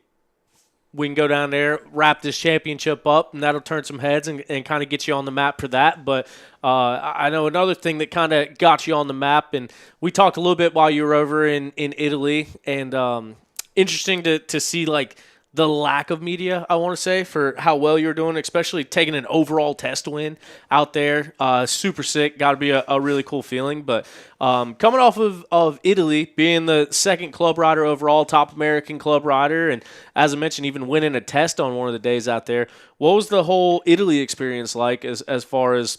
we can go down there, wrap this championship up, and that'll turn some heads and kind of get you on the map for that. But I know another thing that kind of got you on the map, and we talked a little bit while you were over in Italy, and interesting to see like the lack of media, I want to say, for how well you're doing, especially taking an overall test win out there. Super sick. Got to be a really cool feeling. But coming off of Italy, being the second club rider overall, top American club rider, and as I mentioned, even winning a test on one of the days out there, what was the whole Italy experience like as far as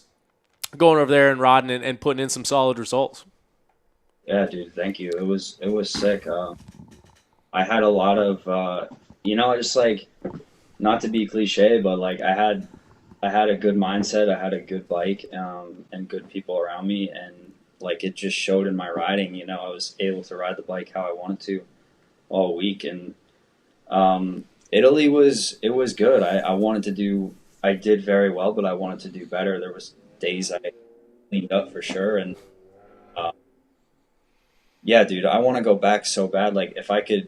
going over there and riding and putting in some solid results? Yeah, dude, thank you. It was sick. I had a lot of just like, not to be cliche, but like I had a good mindset. I had a good bike and good people around me, and like it just showed in my riding. I was able to ride the bike how I wanted to all week, and Italy was good. I did very well, but I wanted to do better. There was days I cleaned up for sure, and yeah, dude, I want to go back so bad. Like if I could,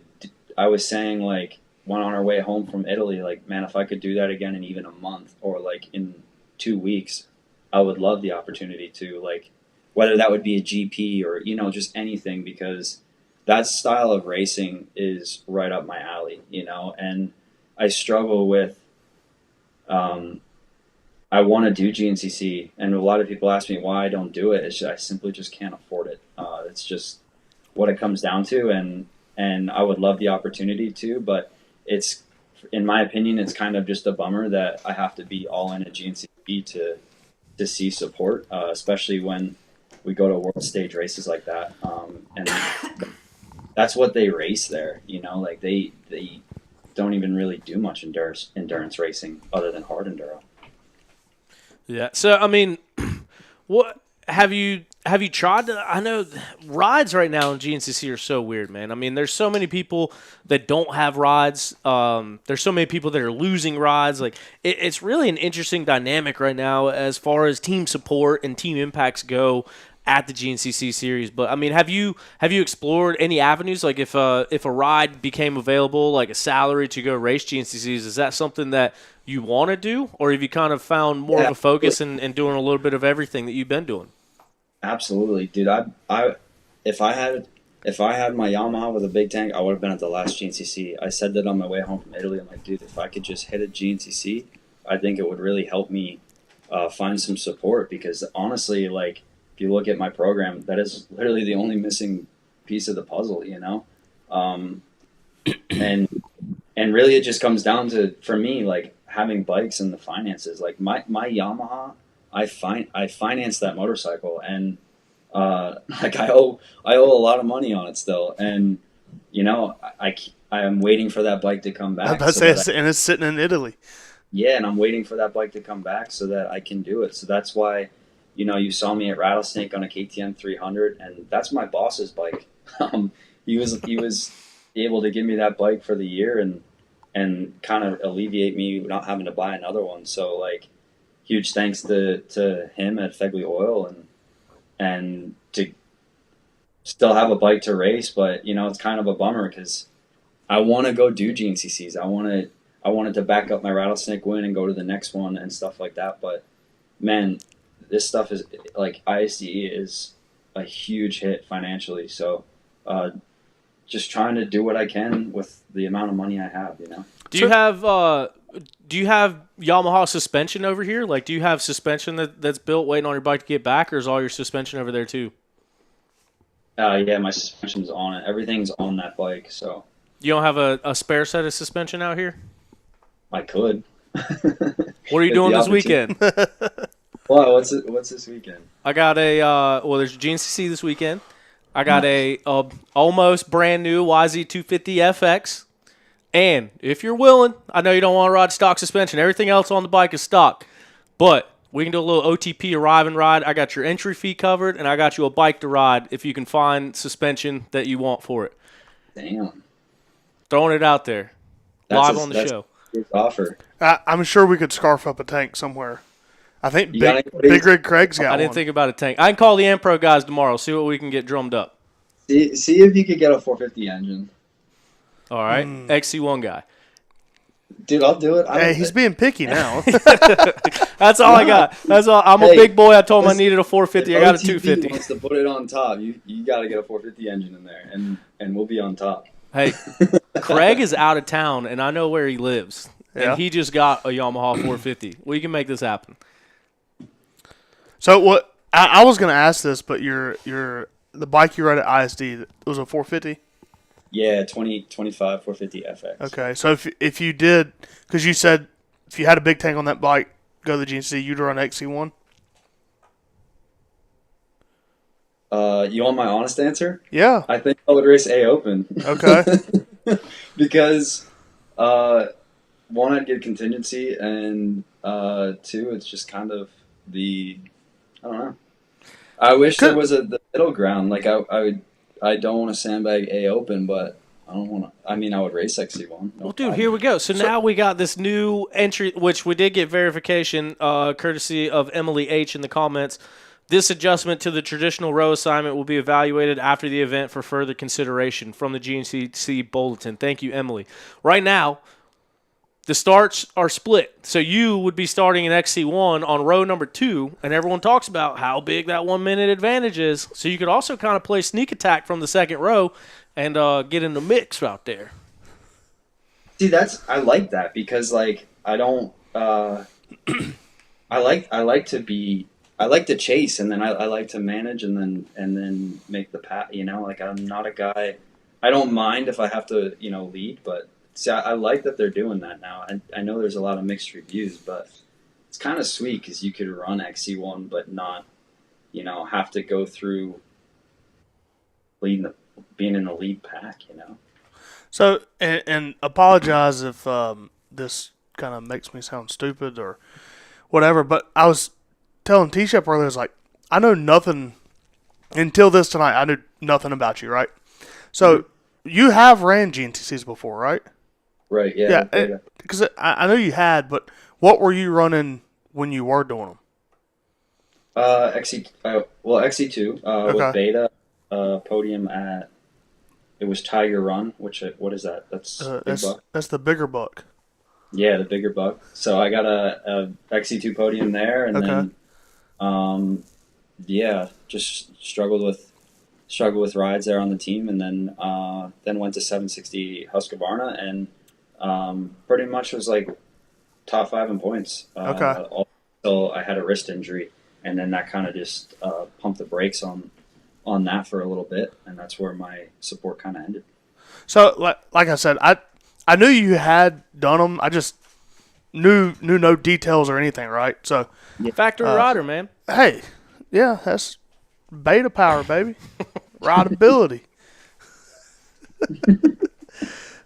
I was saying like, when on our way home from Italy, like, man, if I could do that again in even a month or like in 2 weeks, I would love the opportunity to, like, whether that would be a GP or, just anything, because that style of racing is right up my alley, and I struggle with, I want to do GNCC, and a lot of people ask me why I don't do it. It's just, I simply just can't afford it. It's just what it comes down to, and I would love the opportunity to, but it's, in my opinion, it's kind of just a bummer that I have to be all in at GNCC to see support, especially when we go to world stage races like that. And that's what they race there, like they don't even really do much endurance racing other than hard enduro. Yeah. So, I mean, what have you tried to, I know rides right now in GNCC are so weird, man. I mean, there's so many people that don't have rides. There's so many people that are losing rides. Like it's really an interesting dynamic right now as far as team support and team impacts go at the GNCC series. But I mean, have you explored any avenues? Like if a ride became available, like a salary to go race GNCCs, is that something that you want to do, or have you kind of found more of a focus in doing a little bit of everything that you've been doing? Absolutely, dude. If I had my Yamaha with a big tank, I would have been at the last GNCC. I said that on my way home from Italy. I'm like, dude, if I could just hit a GNCC, I think it would really help me find some support, because honestly, like, if you look at my program, that is literally the only missing piece of the puzzle, and really it just comes down to, for me, like, having bikes and the finances. Like my Yamaha, I financed that motorcycle, and like I owe a lot of money on it still, and I am waiting for that bike to come back. I was about to say, and it's sitting in Italy. Yeah, and I'm waiting for that bike to come back so that I can do it. So that's why, you saw me at Rattlesnake on a KTM 300, and that's my boss's bike. He was able to give me that bike for the year and kind of alleviate me not having to buy another one. So like, huge thanks to him at Fegley Oil and to still have a bike to race, but it's kind of a bummer because I want to go do GNCCs. I wanted to back up my Rattlesnake win and go to the next one and stuff like that. But man, this stuff is like ISDE is a huge hit financially. So just trying to do what I can with the amount of money I have. Do you have Yamaha suspension over here? Like, do you have suspension that's built waiting on your bike to get back, or is all your suspension over there too? Yeah, my suspension's on it. Everything's on that bike. So you don't have a spare set of suspension out here? I could. What are you doing this weekend? Well, what's this weekend? I got there's a GNCC this weekend. I got a almost brand new YZ250 FX. And if you're willing, I know you don't want to ride stock suspension. Everything else on the bike is stock. But we can do a little OTP arrive and ride. I got your entry fee covered, and I got you a bike to ride if you can find suspension that you want for it. Damn. Throwing it out there. Live on the show. Good offer. I'm sure we could scarf up a tank somewhere. I think Big Rig Craig's got one. I didn't think about a tank. I can call the Empro guys tomorrow, see what we can get drummed up. See if you could get a 450 engine. All right. XC1 guy. Dude, I'll do it. Hey, he's being picky now. That's all I got. That's all. I'm a big boy. I told him I needed a 450. I got a 250. Wants to put it on top. You got to get a 450 engine in there, and we'll be on top. Hey, Craig is out of town, and I know where he lives. Yeah. And he just got a Yamaha 450. We can make this happen. So what? I was going to ask this, but the bike you rode at ISD, it was a 450? Yeah, 2025 450 FX. Okay, so if you did, because you said if you had a big tank on that bike, go to the GNC, you'd run XC1? You want my honest answer? Yeah. I think I would race A Open. Okay. Because, one, I'd get contingency, and two, it's just kind of I don't know. I wish there was the middle ground. Like, I don't want to sandbag A Open, but I don't want to. I mean, I would race XC1. Well, dude, here we go. So now we got this new entry, which we did get verification, courtesy of Emily H. in the comments. This adjustment to the traditional row assignment will be evaluated after the event for further consideration from the GNCC Bulletin. Thank you, Emily. Right now, the starts are split. So you would be starting in XC1 on row number 2, and everyone talks about how big that 1 minute advantage is. So you could also kind of play sneak attack from the second row and get in the mix out there. See, I like that because like I don't I like to chase, and then I like to manage and then make the path. Like I'm not a guy. I don't mind if I have to lead, but see, I like that they're doing that now. I know there's a lot of mixed reviews, but it's kind of sweet because you could run XC1 but not have to go through being in the lead pack. So and apologize if this kind of makes me sound stupid or whatever, but I was telling T-Shep earlier, I was like, I know nothing until this tonight. I knew nothing about you, right? So you have ran GNCCs before, right? Right. Yeah. Yeah. Because I know you had, but what were you running when you were doing them? XC2 Okay. with Beta podium at it was Tiger Run. What is that? That's Big Buck. That's the bigger buck. Yeah, the bigger buck. So I got a XC2 podium there, and then just struggled with rides there on the team, and then went to 760 Husqvarna, and pretty much was like top 5 in points. Until I had a wrist injury, and then that kind of just pumped the brakes on that for a little bit, and that's where my support kind of ended. So, like I said, I knew you had done them. knew no details or anything, right? So Factory rider, man. hey, yeah, that's beta power, baby. Rideability.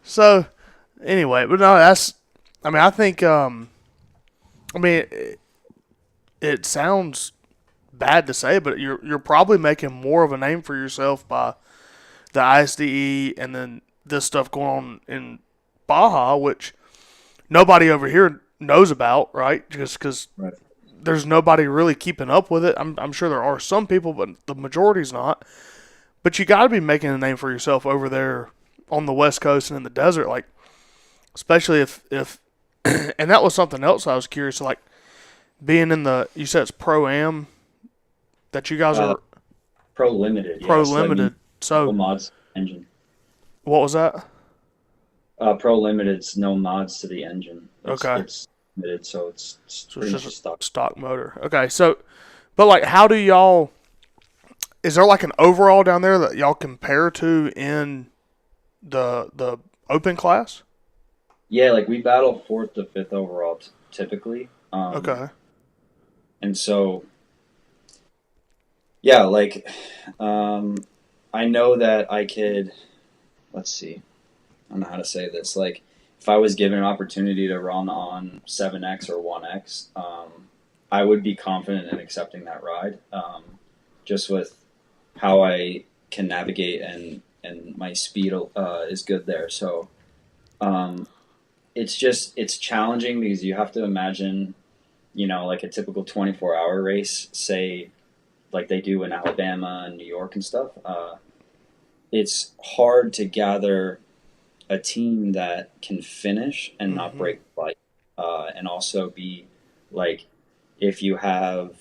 So anyway, but no, I think it sounds bad to say, but you're probably making more of a name for yourself by the ISDE and then this stuff going on in Baja, which nobody over here knows about, right? Just because Right. there's nobody really keeping up with it. I'm sure there are some people, but the majority's not. But you got to be making a name for yourself over there on the West Coast and in the desert, like especially if and that was something else I was curious, like being in you said it's Pro-Am that you guys are Pro limited. Yeah, Pro so that means Limited. no So mods to the engine. what was that? Pro limited's no mods to the engine. Okay. It's limited, so it's So pretty it's much a just stock. a stock motor. Okay, so but like how do y'all is there like an overall down there that y'all compare to in the open class? Yeah, like we battle fourth to fifth overall typically. Okay. And so, yeah, like I know that I could. Let's see. I don't know how to say this. Like, if I was given an opportunity to run on 7X or 1X, I would be confident in accepting that ride. Just with how I can navigate and my speed is good there. So it's challenging because you have to imagine, like a typical 24-hour race, say like they do in Alabama and New York and stuff. It's hard to gather a team that can finish and not break the bike, and also be like, if you have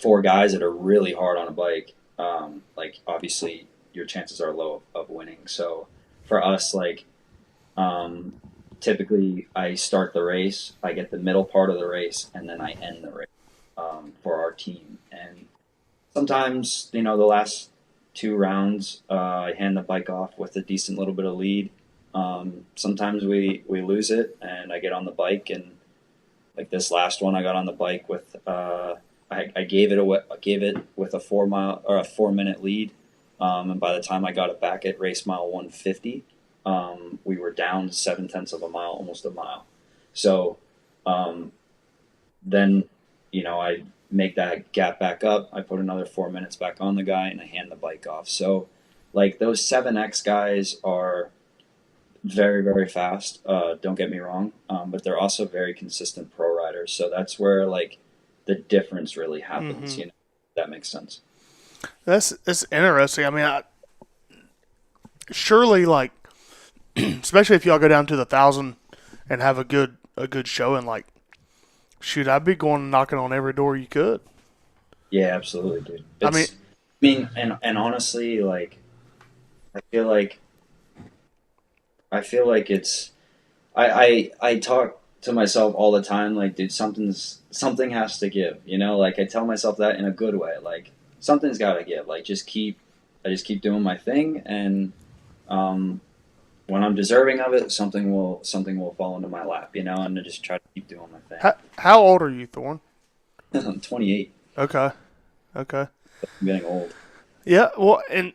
4 guys that are really hard on a bike, like obviously your chances are low of winning. So for us, like typically I start the race, I get the middle part of the race, and then I end the race for our team. And sometimes, the last 2 rounds, I hand the bike off with a decent little bit of lead. Sometimes we lose it, and I get on the bike, and like this last one, I got on the bike with I gave it with a 4-minute lead, and by the time I got it back at race mile 150, we were down 0.7 of a mile, almost a mile. So then I make that gap back up. I put another 4 minutes back on the guy, and I hand the bike off. So like those 7X guys are very, very fast. Don't get me wrong, but they're also very consistent pro riders. So that's where like the difference really happens. If that makes sense. That's interesting. I mean, surely like especially if y'all go down to the 1,000 and have a good showing, like shoot, I'd be going knocking on every door you could. Yeah, absolutely, dude. I mean, and honestly, like I feel like it's I talk to myself all the time, like, dude, something has to give, like I tell myself that in a good way, like something's got to give, like I just keep doing my thing, and when I'm deserving of it, something will fall into my lap, and I just try to keep doing my thing. how old are you, Thorn? I'm 28. Okay. I'm getting old. Yeah, well, and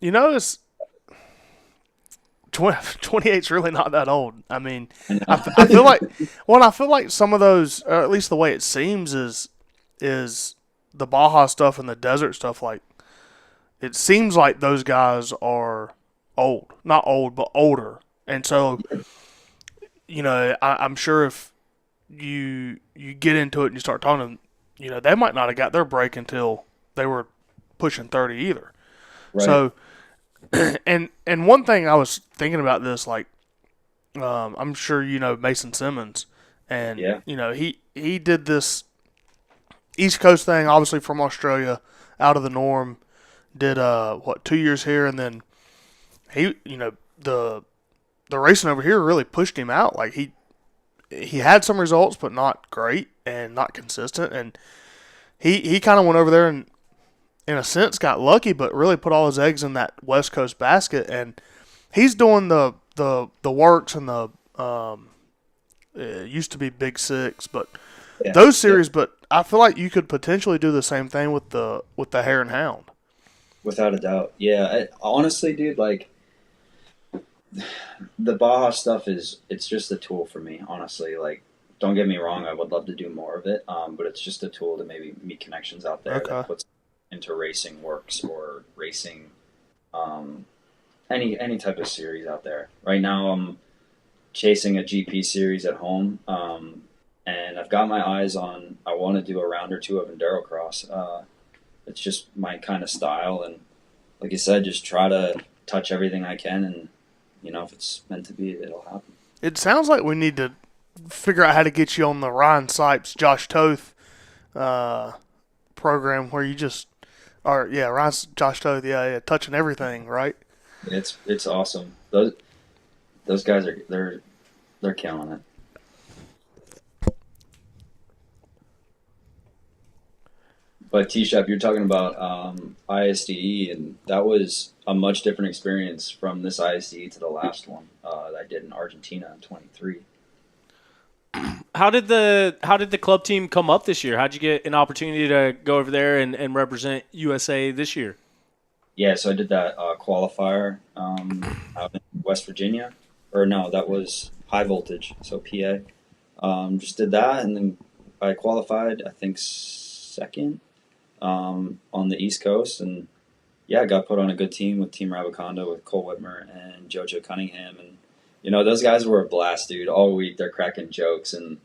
it's 28's really not that old. I mean, I feel like, I feel like some of those, or at least the way it seems, is the Baja stuff and the desert stuff. Like, it seems like those guys are old, not old, but older. And so, I'm sure if you get into it and you start talking to them, they might not have got their break until they were pushing 30 either. Right. So, and one thing I was thinking about this, like, I'm sure Mason Simmons, and yeah. He did this East Coast thing, obviously from Australia, out of the norm. Did 2 years here, and then he the racing over here really pushed him out. Like he had some results, but not great and not consistent, and he kind of went over there and, in a sense, got lucky, but really put all his eggs in that West Coast basket. And he's doing the works and the It used to be Big Six, but Yeah, those series. But I feel like you could potentially do the same thing with the Hare and Hound. without a doubt. Yeah, honestly, dude, like the Baja stuff it's just a tool for me. Honestly, like don't get me wrong, I would love to do more of it, but it's just a tool to maybe meet connections out there Okay. that puts into racing works or racing um, any type of series out there. Right now, I'm chasing a GP series at home, and I've got my eyes on. I want to do a round or two of enduro cross. It's just my kind of style, and like I said, just try to touch everything I can, and if it's meant to be, it'll happen. It sounds like we need to figure out how to get you on the Ryan Sipes, Josh Toth program where you just are. Yeah, Josh Toth. Yeah, touching everything, right? It's awesome. Those guys are they're killing it. But T-Shep, you're talking about ISDE, and that was a much different experience from this ISDE to the last one that I did in Argentina in 23. How did the club team come up this year? How'd you get an opportunity to go over there and represent USA this year? Yeah, so I did that qualifier out in West Virginia. Or no, that was high voltage, so PA. Just did that, and then I qualified, I think, second on the East Coast. And, yeah, I got put on a good team with Team Rabaconda with Cole Whitmer and JoJo Cunningham. And, those guys were a blast, dude. All week they're cracking jokes and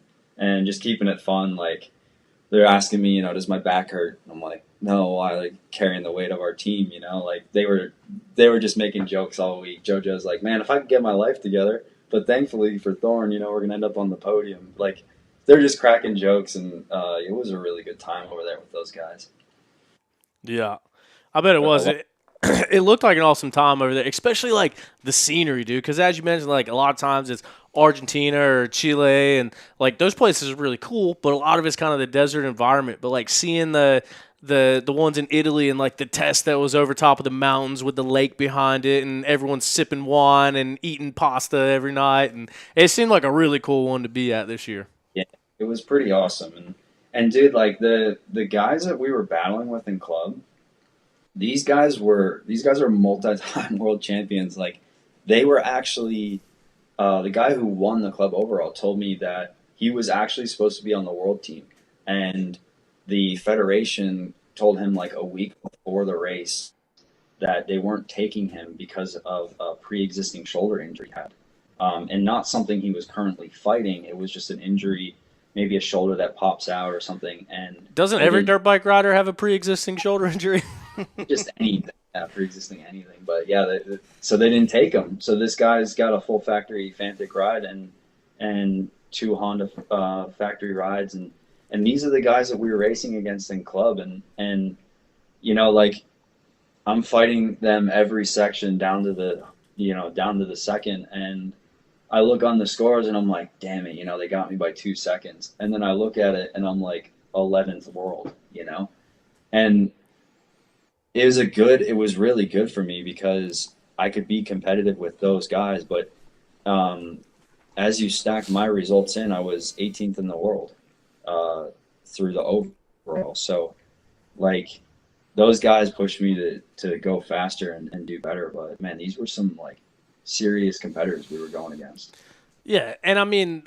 just keeping it fun. Like, they're asking me, does my back hurt? I'm like, no, I like carrying the weight of our team, Like they were just making jokes all week. JoJo's like, man, if I could get my life together, but thankfully for Thorn, we're gonna end up on the podium. Like they're just cracking jokes, and it was a really good time over there with those guys. Yeah, I bet it was. It looked like an awesome time over there, especially like the scenery, dude. Because as you mentioned, like a lot of times it's Argentina or Chile, and like those places are really cool, but a lot of it's kind of the desert environment. But like seeing the ones in Italy and like the test that was over top of the mountains with the lake behind it, and everyone's sipping wine and eating pasta every night, and it seemed like a really cool one to be at this year. Yeah, it was pretty awesome, and dude, like the guys that we were battling with in club. These guys are multi-time world champions. Like they were actually the guy who won the club overall told me that he was actually supposed to be on the world team, and the federation told him like a week before the race that they weren't taking him because of a pre-existing shoulder injury he had, and not something he was currently fighting. It was just an injury, maybe a shoulder that pops out or something. And doesn't every dirt bike rider have a pre-existing shoulder injury? Just anything, pre-existing anything. But yeah, so they didn't take him. So this guy's got a full factory Fantic ride and 2 Honda factory rides, and these are the guys that we were racing against in club, and like I'm fighting them every section down to the second, and I look on the scores and I'm like, damn it, they got me by 2 seconds, and then I look at it and I'm like 11th world, and it was really good for me because I could be competitive with those guys. But as you stack my results in, I was 18th in the world through the overall. So, like, those guys pushed me to go faster and do better. But, man, these were some, like, serious competitors we were going against. Yeah, and I mean,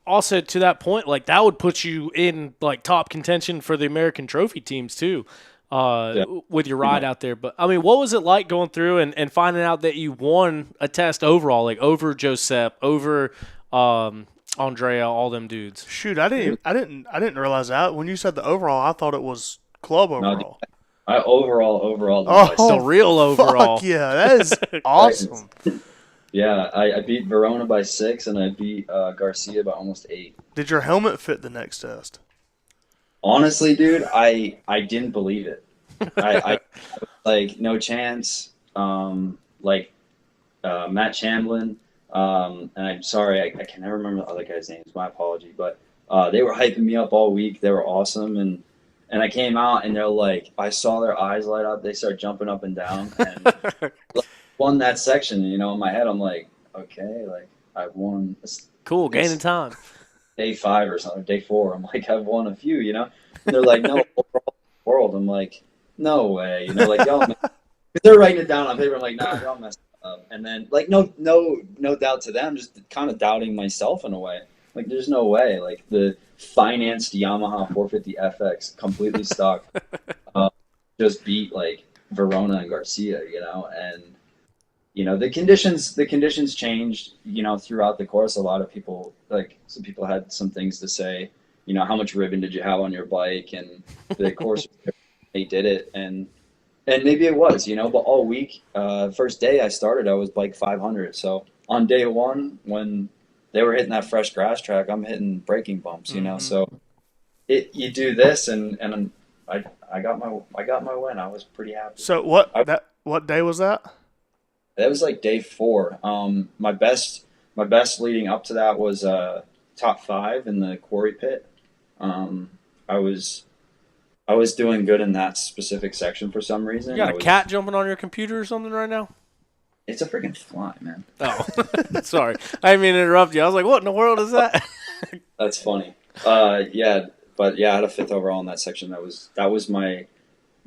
also to that point, like, that would put you in, like, top contention for the American Trophy teams, too. With your ride out there. But I mean, what was it like going through and finding out that you won a test overall, like over Josep, over Andrea, all them dudes? Shoot, I didn't realize that. When you said the overall, I thought it was club overall. No, I overall. The real overall. Fuck yeah, that is awesome. Yeah, I beat Verona by 6, and I beat Garcia by almost 8. Did your helmet fit the next test? Honestly, dude, I didn't believe it. I like no chance. Matt Chamblin, and I'm sorry, I can never remember the other guy's names. My apology, but they were hyping me up all week. They were awesome, and I came out and they're like, I saw their eyes light up. They start jumping up and down, and won that section. In my head, I'm like, okay, like I won. Cool, gaining time. day 5 or something, day 4. I'm like, I've won a few, you know. And they're like, no, overall world. I'm like, no way, you know, like y'all. They're writing it down on paper. I'm like, nah, y'all messed up. And then like, no doubt to them, just kind of doubting myself in a way. Like, there's no way. Like the financed Yamaha 450 FX, completely stock, uh, just beat like Verona and Garcia, you know, and you know the conditions changed, you know, throughout the course. A lot of people, like some people had some things to say, you know, how much ribbon did you have on your bike, and the course they did it, and maybe it was, you know, but all week, first day I started, I was bike 500. So on day 1, when they were hitting that fresh grass track, I'm hitting braking bumps, you know. So you do this, and I got my win. I was pretty happy. So what day was that? That was like day 4. My best leading up to that was top 5 in the quarry pit. Um, I was I was doing good in that specific section for some reason. You got a cat jumping on your computer or something right now? It's a freaking fly, man. Oh, sorry. I didn't mean to interrupt you. I was like, what in the world is that? That's funny. Yeah, but yeah, I had a 5th overall in that section. That was my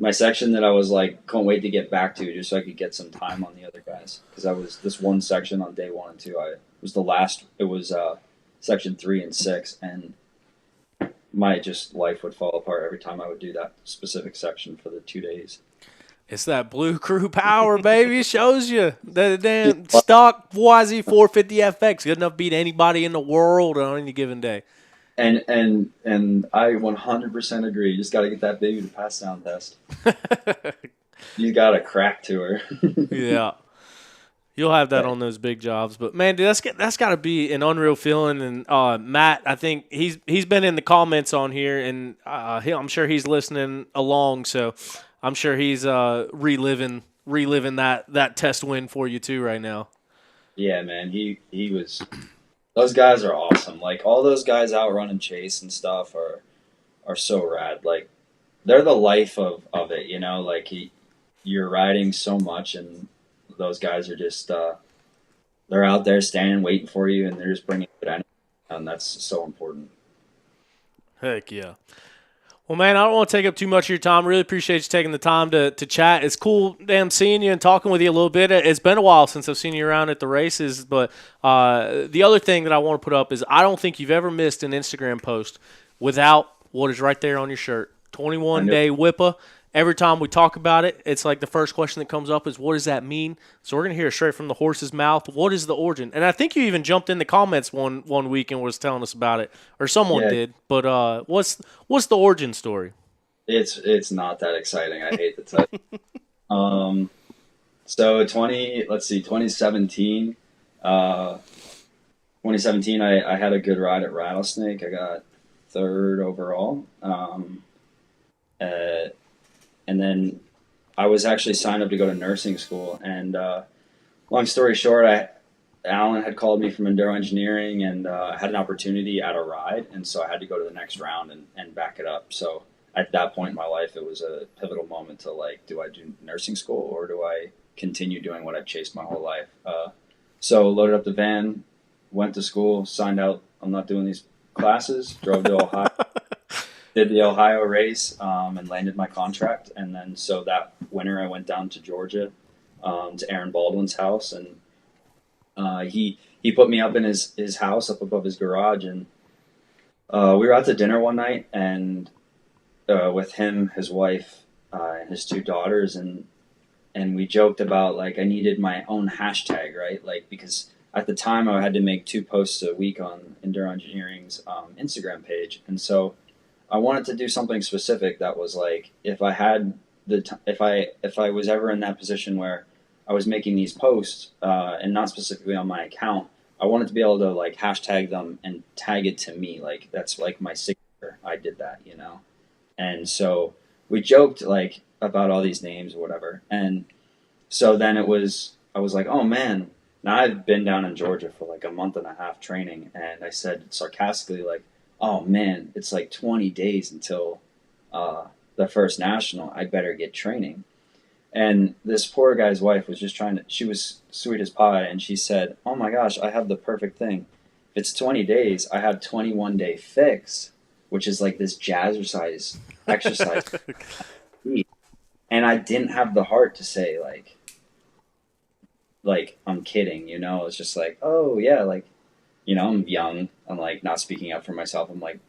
section that I was like, can't wait to get back to, just so I could get some time on the other guys. Because I was this one section on day 1 and 2. I was the last. It was section 3 and 6, and my just life would fall apart every time I would do that specific section for the 2 days. It's that Blue Crew power, baby. It shows you the damn stock YZ 450 FX good enough to beat anybody in the world on any given day. And I 100% agree. You just got to get that baby to pass sound test. You got to crack to her. Yeah. You'll have that on those big jobs, but man, dude, that's got to be an unreal feeling. And Matt, I think he's been in the comments on here, and I'm sure he's listening along. So I'm sure he's reliving that test win for you too right now. Yeah, man, he was. Those guys are awesome. Like all those guys out running Chase and stuff are so rad. Like they're the life of it, you know. Like you're riding so much, and those guys are just they're out there standing waiting for you, and they're just bringing it in, and that's so important. Heck yeah. Well, man, I don't want to take up too much of your time. Really appreciate you taking the time to chat. It's cool, damn, seeing you and talking with you a little bit. It's been a while since I've seen you around at the races, but the other thing that I want to put up is I don't think you've ever missed an Instagram post without what is right there on your shirt. 21-day WIPA. Every time we talk about it, it's like the first question that comes up is, what does that mean? So we're going to hear it straight from the horse's mouth. What is the origin? And I think you even jumped in the comments one week and was telling us about it, or someone did. But what's the origin story? It's not that exciting. I hate to tell you. So 2017. 2017, I had a good ride at Rattlesnake. I got 3rd overall. And then I was actually signed up to go to nursing school. And long story short, Alan had called me from Enduro Engineering, and had an opportunity at a ride, and so I had to go to the next round and back it up. So at that point in my life, it was a pivotal moment to like, do I do nursing school or do I continue doing what I've chased my whole life? So loaded up the van, went to school, signed out. I'm not doing these classes, drove to Ohio. Did the Ohio race and landed my contract. And then so that winter I went down to Georgia to Aaron Baldwin's house. And he put me up in his house up above his garage. And we were out to dinner one night and with him, his wife, and his 2 daughters. And we joked about like I needed my own hashtag, right? Like because at the time I had to make 2 posts a week on Enduro Engineering's Instagram page. And so I wanted to do something specific that was like, if I had if I was ever in that position where I was making these posts and not specifically on my account, I wanted to be able to like hashtag them and tag it to me. Like that's like my signature. I did that, you know. And so we joked like about all these names or whatever. And so then I was like, oh man, now I've been down in Georgia for like a month and a half training, and I said sarcastically like, oh man, it's like 20 days until the first national. I better get training. And this poor guy's wife was just she was sweet as pie, and she said, oh my gosh, I have the perfect thing. it's 20 days, I have 21-day fix, which is like this jazzercise exercise. And I didn't have the heart to say like I'm kidding, you know. It's just like, oh yeah, like, you know, I'm young. I'm like not speaking up for myself. I'm like,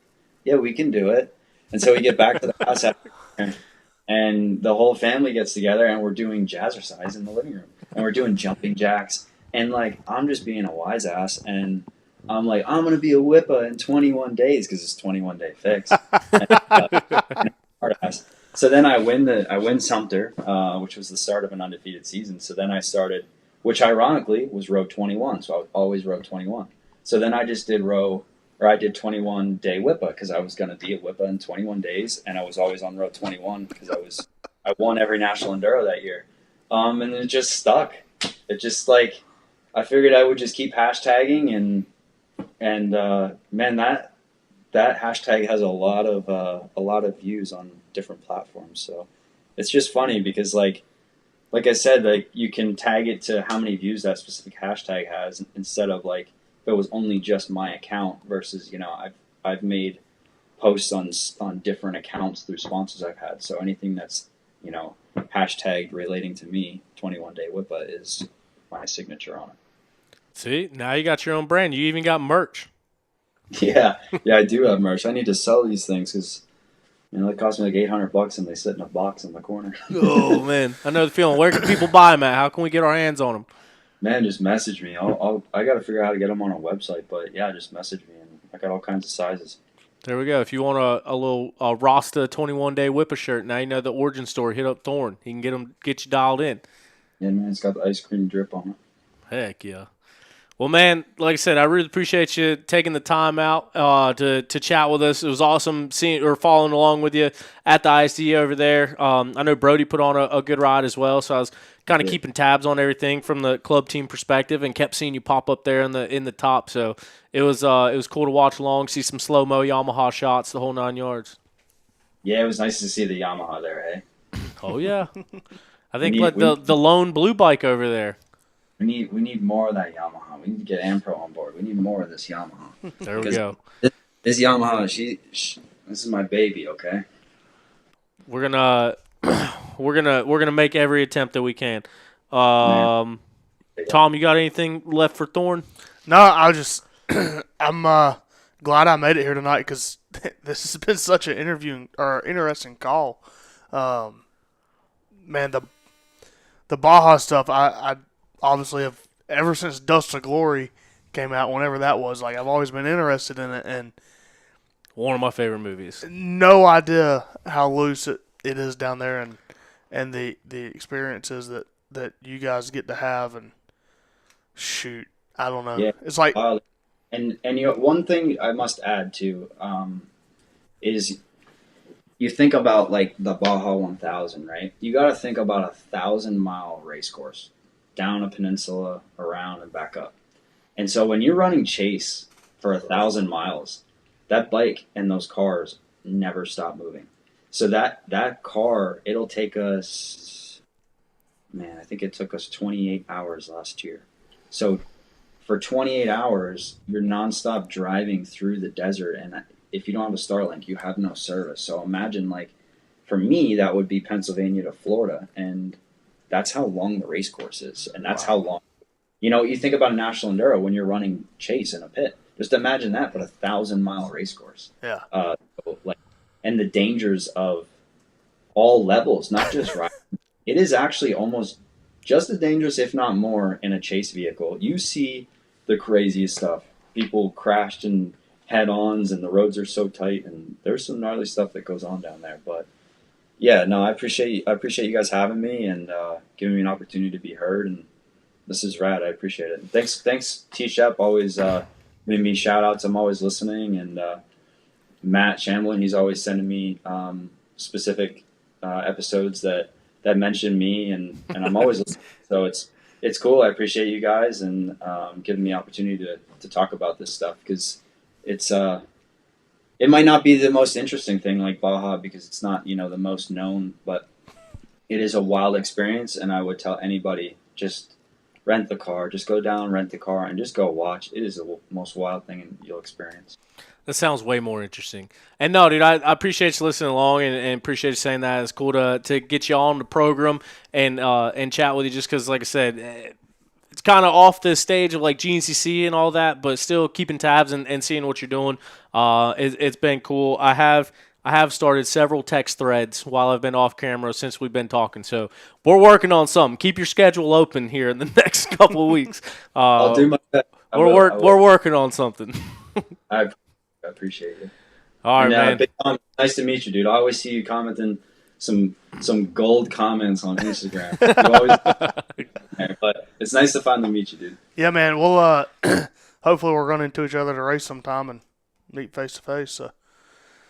yeah, we can do it. And so we get back to the house after, and the whole family gets together and we're doing jazzercise in the living room and we're doing jumping jacks. And like, I'm just being a wise ass. And I'm like, I'm going to be a whipper in 21 days because it's 21-day fix. And hard ass. So then I win Sumter, which was the start of an undefeated season. So then I started, which ironically was row 21. So I was always row 21. So then I just did I did 21-day whippa because I was going to be a whippa in 21 days, and I was always on row 21 because I won every national enduro that year, and it just stuck. It just like I figured I would just keep hashtagging, and man, that hashtag has a lot of views on different platforms. So it's just funny because like I said, like you can tag it to how many views that specific hashtag has instead of like if it was only just my account versus, you know, I've made posts on different accounts through sponsors I've had. So anything that's, you know, hashtagged relating to me, 21-day whippa is my signature on it. See, now you got your own brand. You even got merch. Yeah, I do have merch. I need to sell these things because, you know, they cost me like $800 and they sit in a box in the corner. Oh man, I know the feeling. Where can people buy them at? How can we get our hands on them? Man, just message me. I got to figure out how to get them on a website, but yeah, just message me, and I got all kinds of sizes. There we go. If you want a little Rasta 21-day whipper shirt, now you know the origin story. Hit up Thorn. He can get you dialed in. Yeah, man, it's got the ice cream drip on it. Heck yeah. Well, man, like I said, I really appreciate you taking the time out to chat with us. It was awesome seeing or following along with you at the ISD over there. I know Brody put on a good ride as well, so I was kind of keeping tabs on everything from the club team perspective, and kept seeing you pop up there in the top. So it was cool to watch along, see some slow mo Yamaha shots, the whole 9 yards. Yeah, it was nice to see the Yamaha there, hey. Oh yeah, I think the lone blue bike over there. We need more of that Yamaha. We need to get Ampro on board. We need more of this Yamaha. There we go. This Yamaha, this is my baby. Okay. We're gonna make every attempt that we can. Tom, you got anything left for Thorn? No, I'm glad I made it here tonight because this has been such an interesting call. Man, the Baja stuff, I obviously have ever since Dust to Glory came out, whenever that was. Like I've always been interested in it, and one of my favorite movies. No idea how loose it is down there, and the experiences that you guys get to have, and shoot, I don't know. Yeah. It's like and you know, one thing I must add too is you think about like the Baja 1000, right? You got to think about 1,000-mile race course down a peninsula, around and back up. And so when you're running chase for 1,000 miles, that bike and those cars never stop moving. So that car, it'll take us, man, I think it took us 28 hours last year. So for 28 hours, you're nonstop driving through the desert, and if you don't have a Starlink, you have no service. So imagine, like, for me, that would be Pennsylvania to Florida, and that's how long the race course is, and that's how long. You know, you think about a national enduro when you're running chase in a pit. Just imagine that, but 1,000-mile race course. Yeah. And the dangers of all levels, not just riding. It is actually almost just as dangerous, if not more, in a chase vehicle. You see the craziest stuff. People crashed in head-ons, and the roads are so tight, and there's some gnarly stuff that goes on down there. But yeah, no, I appreciate you guys having me and giving me an opportunity to be heard. And this is rad. I appreciate it. Thanks, T-Shep, always giving me shout-outs. I'm always listening, and Matt Shamblin, he's always sending me specific episodes that mention me, and I'm always listening. So it's cool. I appreciate you guys and giving me the opportunity to talk about this stuff, because it might not be the most interesting thing like Baja, because it's not, you know, the most known, but it is a wild experience, and I would tell anybody, just rent the car, just go down, rent the car, and just go watch. It is the most wild thing you'll experience. That sounds way more interesting. And no, dude, I appreciate you listening along and appreciate you saying that. It's cool to get you on the program and chat with you just because, like I said, it's kind of off the stage of like GNCC and all that, but still keeping tabs and seeing what you're doing. It's been cool. I have started several text threads while I've been off camera since we've been talking. So we're working on something. Keep your schedule open here in the next couple of weeks. I'll do my best. We're working on something. I appreciate it. All right, man. Big Tom, nice to meet you, dude. I always see you commenting some gold comments on Instagram. But it's nice to finally meet you, dude. Yeah, man. We'll hopefully we'll run into each other at a race sometime and meet face to face. So.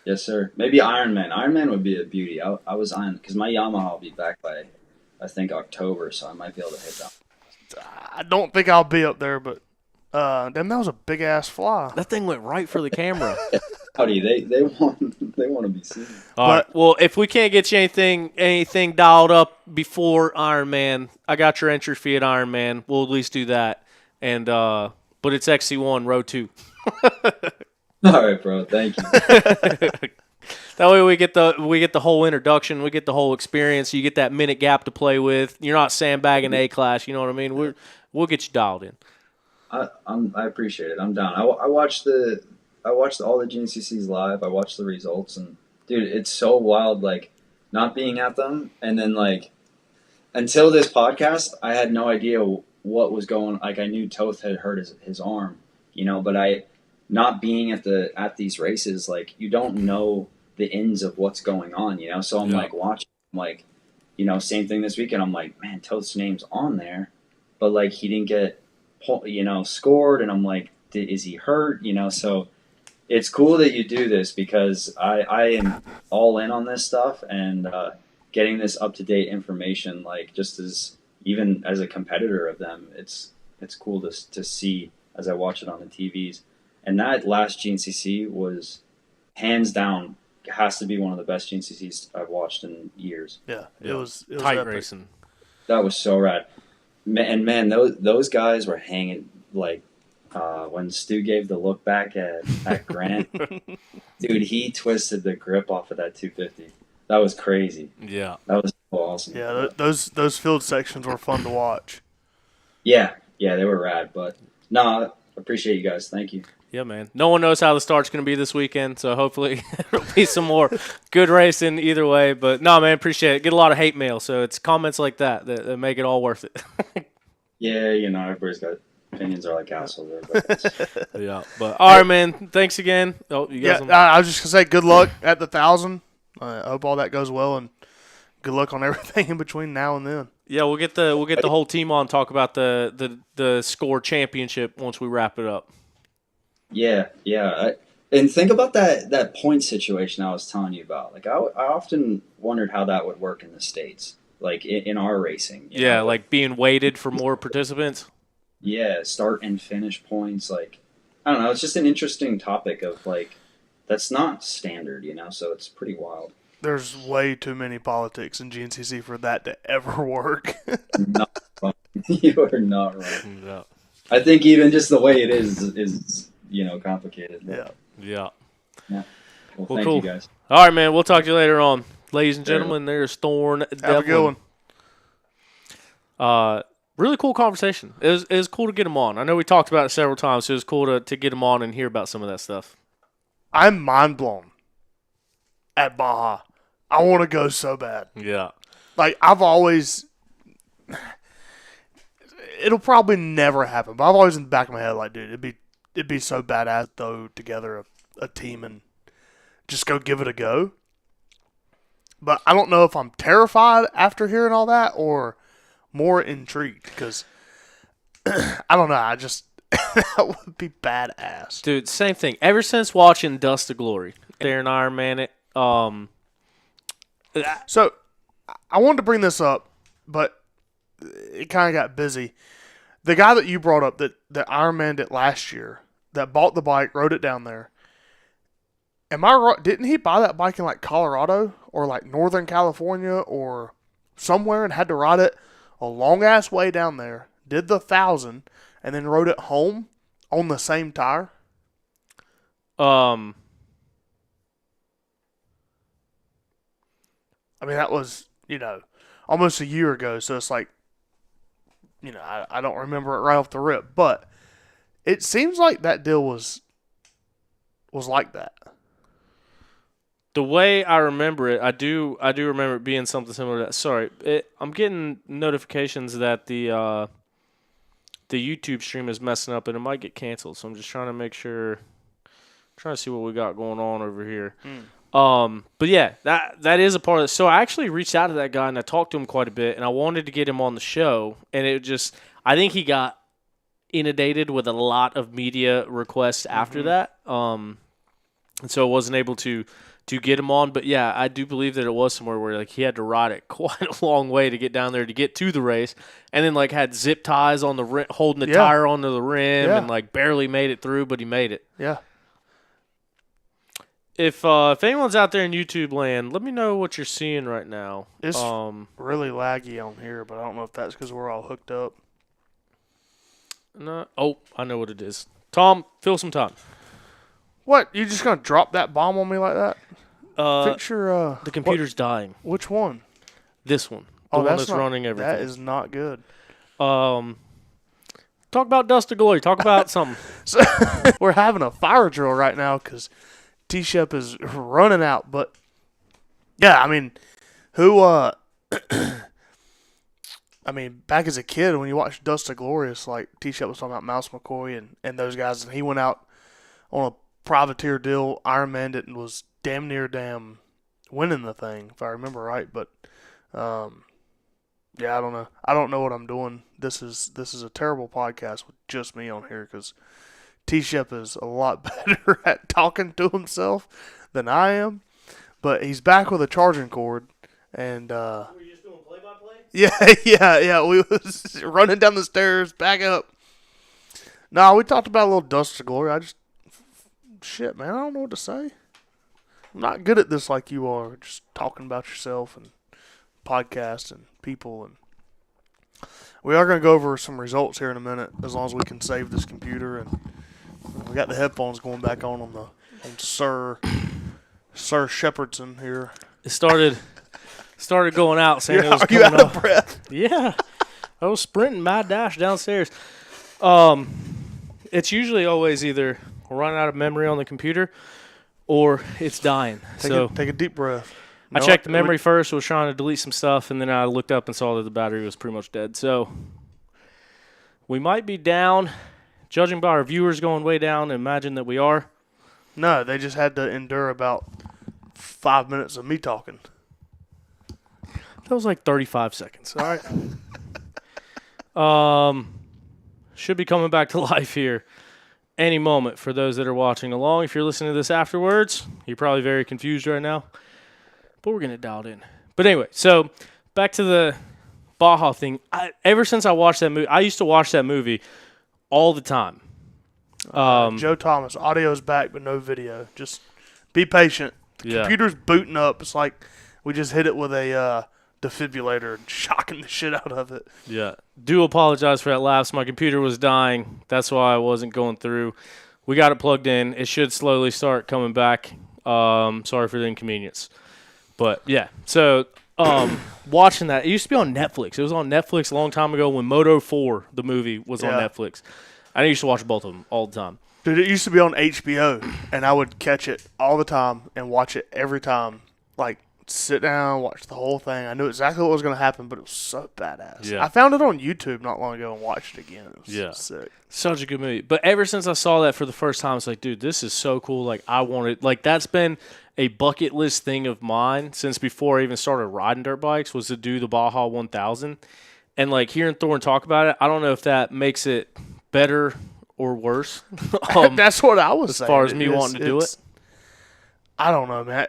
Yes, sir. Maybe Ironman. Ironman would be a beauty. I was on because my Yamaha will be back by I think October, so I might be able to hit that. I don't think I'll be up there, but damn, that was a big ass fly. That thing went right for the camera. Howdy, they want to be seen. All right. Well, if we can't get you anything dialed up before Ironman, I got your entry fee at Ironman. We'll at least do that. And but it's XC1 row 2. All right, bro. Thank you. That way we get the whole introduction, we get the whole experience. You get that minute gap to play with. You're not sandbagging A class. You know what I mean? We'll get you dialed in. I appreciate it. I'm down. I watched all the GNCCs live. I watched the results, and dude, it's so wild. Like not being at them, and then like until this podcast, I had no idea what was going. Like I knew Toth had hurt his arm, but not being at these races, like you don't know the ins of what's going on, So I'm like watching, like, same thing this weekend. I'm like, man, Toth's name's on there, but like he didn't get, scored, and I'm like, is he hurt? So it's cool that you do this because I am all in on this stuff and getting this up to date information, like just even as a competitor of them, it's cool to see as I watch it on the TVs. And that last GNCC was hands down has to be one of the best GNCCs I've watched in years. Yeah, it was tight epic. racing. That was so rad. And man, those guys were hanging like when Stu gave the look back at Grant. Dude, he twisted the grip off of that 250. That was crazy. Yeah, that was so awesome. Yeah, those field sections were fun to watch. Yeah, they were rad. But no, I appreciate you guys. Thank you. Yeah, man. No one knows how the start's going to be this weekend, so hopefully there'll be some more good racing either way. But, no, man, appreciate it. Get a lot of hate mail, so it's comments like that make it all worth it. Yeah, everybody's got opinions are like assholes. Yeah, but all right, man. Thanks again. Oh, you guys I was just going to say good luck at the 1,000. I hope all that goes well, and good luck on everything in between now and then. Yeah, we'll get the whole team on, talk about the score championship once we wrap it up. Yeah. And think about that point situation I was telling you about. Like I often wondered how that would work in the States, like in our racing. Yeah, like being weighted for more participants. Yeah, start and finish points. Like, I don't know. It's just an interesting topic of like, that's not standard, so it's pretty wild. There's way too many politics in GNCC for that to ever work. Not wrong. You are not wrong. Yeah. I think even just the way it is complicated. Yeah. Well, thank cool. you guys. All right, man. We'll talk to you later on. Ladies and gentlemen, there's Thorn Devlin. Have a good one. Really cool conversation. It was cool to get him on. I know we talked about it several times, so it was cool to get him on and hear about some of that stuff. I'm mind blown at Baja. I want to go so bad. Yeah. Like, I've always... It'll probably never happen, but I've always in the back of my head like, dude, it'd be so badass to throw together a team and just go give it a go. But I don't know if I'm terrified after hearing all that or more intrigued because I don't know. I just that would be badass, dude. Same thing. Ever since watching Dust to Glory, there in Iron Man, it. So I wanted to bring this up, but it kind of got busy. The guy that you brought up that Iron Man'd it last year, that bought the bike, rode it down there. Am I right? Didn't he buy that bike in like Colorado or like Northern California or somewhere and had to ride it a long ass way down there? did the 1,000 and then rode it home on the same tire? I mean, that was, almost a year ago, so it's like, I don't remember it right off the rip, but it seems like that deal was like that. The way I remember it, I do remember it being something similar to that. Sorry, I'm getting notifications that the YouTube stream is messing up and it might get canceled, so I'm just trying to make sure, trying to see what we got going on over here. But yeah, that is a part of it. So I actually reached out to that guy and I talked to him quite a bit, and I wanted to get him on the show, and I think he got inundated with a lot of media requests after that, and so I wasn't able to get him on. But yeah, I do believe that it was somewhere where like he had to ride it quite a long way to get down there to get to the race, and then like had zip ties on the rim, holding the tire onto the rim, and like barely made it through, but he made it. Yeah. If anyone's out there in YouTube land, let me know what you're seeing right now. It's really laggy on here, but I don't know if that's because we're all hooked up. No. Oh, I know what it is. Tom, fill some time. What? You just gonna drop that bomb on me like that? Fix your the computer's dying. Which one? This one. The one that's running everything. That is not good. Talk about Dust to Glory. Talk about something. So, we're having a fire drill right now because T-Shep is running out. But yeah, I mean, back as a kid, when you watched Dust to Glory, it's like T-Shep was talking about Mouse McCoy and those guys, and he went out on a privateer deal, Ironman'd it, and was damn winning the thing, if I remember right. But yeah, I don't know. I don't know what I'm doing. This is a terrible podcast with just me on here because T-Shep is a lot better at talking to himself than I am. But he's back with a charging cord, and were you just doing play-by-play? Yeah. We was running down the stairs, back up. No, we talked about a little Dust to Glory. Shit, man, I don't know what to say. I'm not good at this like you are, just talking about yourself and podcasts and people. And we are going to go over some results here in a minute, as long as we can save this computer. And we got the headphones going back on Sir Shepherdson here. It started going out, saying it was Are coming you out up. of breath? Yeah, I was sprinting my dash downstairs. It's usually always either we're running out of memory on the computer or it's dying. Take a deep breath. I checked the memory first, was trying to delete some stuff, and then I looked up and saw that the battery was pretty much dead. So we might be down. Judging by our viewers going way down, imagine that we are. No, they just had to endure about 5 minutes of me talking. That was like 35 seconds. All right. Should be coming back to life here any moment for those that are watching along. If you're listening to this afterwards, you're probably very confused right now. But we're going to dial it in. But anyway, so back to the Baja thing. Ever since I watched that movie, I used to watch that movie all the time. Joe Thomas, audio's back but no video. Just be patient. The computer's booting up. It's like we just hit it with a defibrillator and shocking the shit out of it. Yeah. Do apologize for that lapse. My computer was dying. That's why I wasn't going through. We got it plugged in. It should slowly start coming back. Sorry for the inconvenience. But, yeah. So, watching that. It used to be on Netflix. It was on Netflix a long time ago when Moto 4, the movie, was on Netflix. I used to watch both of them all the time. Dude, it used to be on HBO, and I would catch it all the time and watch it every time. Like, sit down, watch the whole thing. I knew exactly what was going to happen, but it was so badass. Yeah. I found it on YouTube not long ago and watched it again. It was sick. Such a good movie. But ever since I saw that for the first time, it's like, dude, this is so cool. Like, I wanted, like, that's been a bucket list thing of mine since before I even started riding dirt bikes, was to do the Baja 1000. And, like, hearing Thorn talk about it, I don't know if that makes it better or worse. That's what I was saying. As far as me wanting to do it. I don't know, man.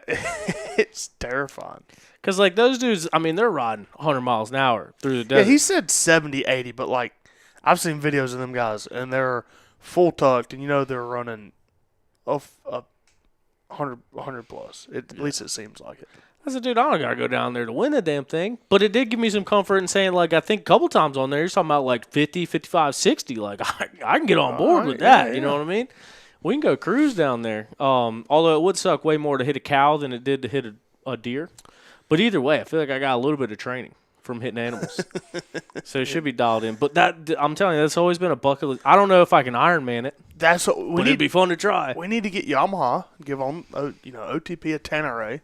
It's terrifying. Because, like, those dudes, I mean, they're riding 100 miles an hour through the desert. Yeah, he said 70, 80, but, like, I've seen videos of them guys, and they're full tucked, and you know they're running a 100 plus. At least it seems like it. I said, dude, I don't got to go down there to win the damn thing. But it did give me some comfort in saying, like, I think a couple times on there, you're talking about, like, 50, 55, 60. Like, I can get on board with that. Yeah. You know what I mean? We can go cruise down there. Although it would suck way more to hit a cow than it did to hit a deer. But either way, I feel like I got a little bit of training from hitting animals. So it should be dialed in. But I'm telling you, that's always been a bucket list. I don't know if I can Ironman it. That's what we But it'd be fun to try. We need to get Yamaha, give on OTP a Tanneray,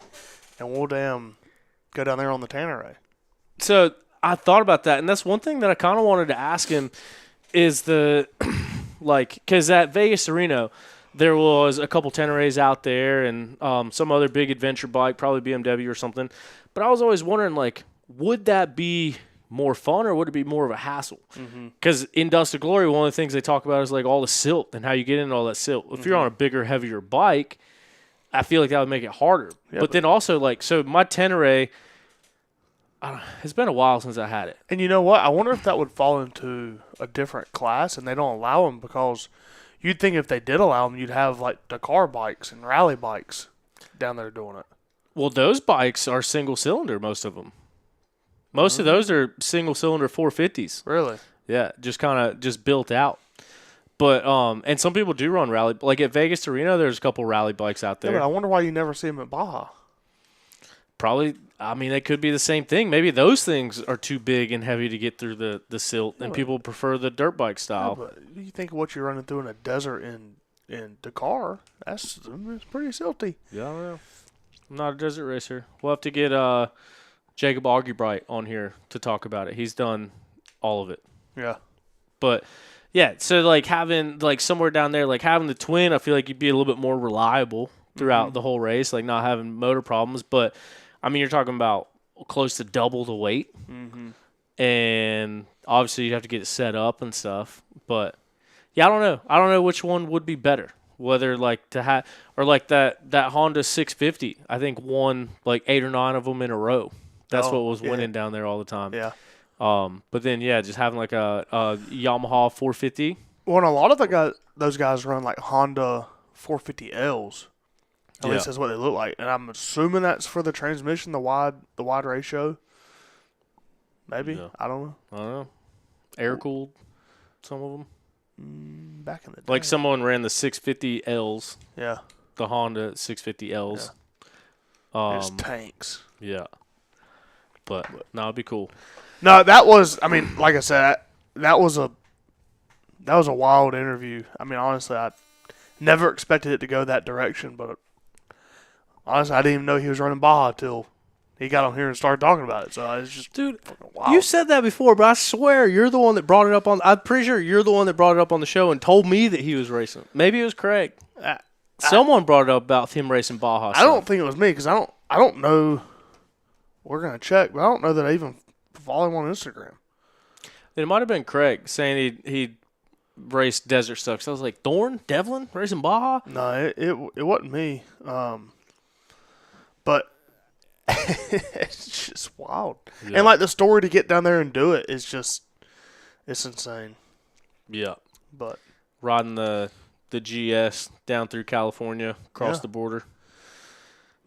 and we'll go down there on the Tanneray. So I thought about that, and that's one thing that I kind of wanted to ask him is because at Vegas to Reno, there was a couple Tennerays out there and some other big adventure bike, probably BMW or something. But I was always wondering, like, would that be more fun or would it be more of a hassle? Because in Dust of Glory, one of the things they talk about is like all the silt and how you get into all that silt. If you're on a bigger, heavier bike, I feel like that would make it harder. Yeah, but then also, like, so my Tenere, it's been a while since I had it. And you know what? I wonder if that would fall into a different class, and they don't allow them because you'd think if they did allow them, you'd have like Dakar bikes and rally bikes down there doing it. Well, those bikes are single cylinder, most of them. Most of those are single cylinder 450s. Really? Yeah, just built out. But and some people do run rally. Like at Vegas to Reno, there's a couple rally bikes out there. Yeah, but I wonder why you never see them at Baja. Probably, I mean, they could be the same thing. Maybe those things are too big and heavy to get through the silt, and people prefer the dirt bike style. Yeah, but you think of what you're running through in a desert in Dakar, it's pretty silty. Yeah, I don't know. I'm not a desert racer. We'll have to get Jacob Augubright on here to talk about it. He's done all of it. Yeah. But yeah, so like having like somewhere down there, like having the twin, I feel like you'd be a little bit more reliable throughout the whole race, like not having motor problems. But I mean, you're talking about close to double the weight, and obviously you'd have to get it set up and stuff. But yeah, I don't know. I don't know which one would be better. Whether like to have or like that Honda 650, I think won like 8 or 9 of them in a row. That's what was winning down there all the time. Yeah. But then just having like a Yamaha 450. Well, and a lot of those guys run like Honda 450Ls. At least that's what they look like, and I'm assuming that's for the transmission, the wide ratio. Maybe I don't know. Air cooled, some of them. Back in the day, Like someone ran the 650Ls. Yeah. The Honda 650Ls. There's tanks. Yeah. But no, it'd be cool. No, that was. I mean, like I said, that was a wild interview. I mean, honestly, I never expected it to go that direction, but honestly, I didn't even know he was running Baja till he got on here and started talking about it. So it's just, dude, wow. You said that before, but I swear you're the one that brought it up on. I'm pretty sure you're the one that brought it up on the show and told me that he was racing. Maybe it was Craig. Someone brought it up about him racing Baja. I don't think it was me because I don't know. We're gonna check, but I don't know that I even follow him on Instagram. It might have been Craig saying he raced desert stuff. So I was like, Thorn Devlin racing Baja? No, it wasn't me. But it's just wild. Yeah. And like the story to get down there and do it is just, it's insane. Yeah. But riding the GS down through California, across the border,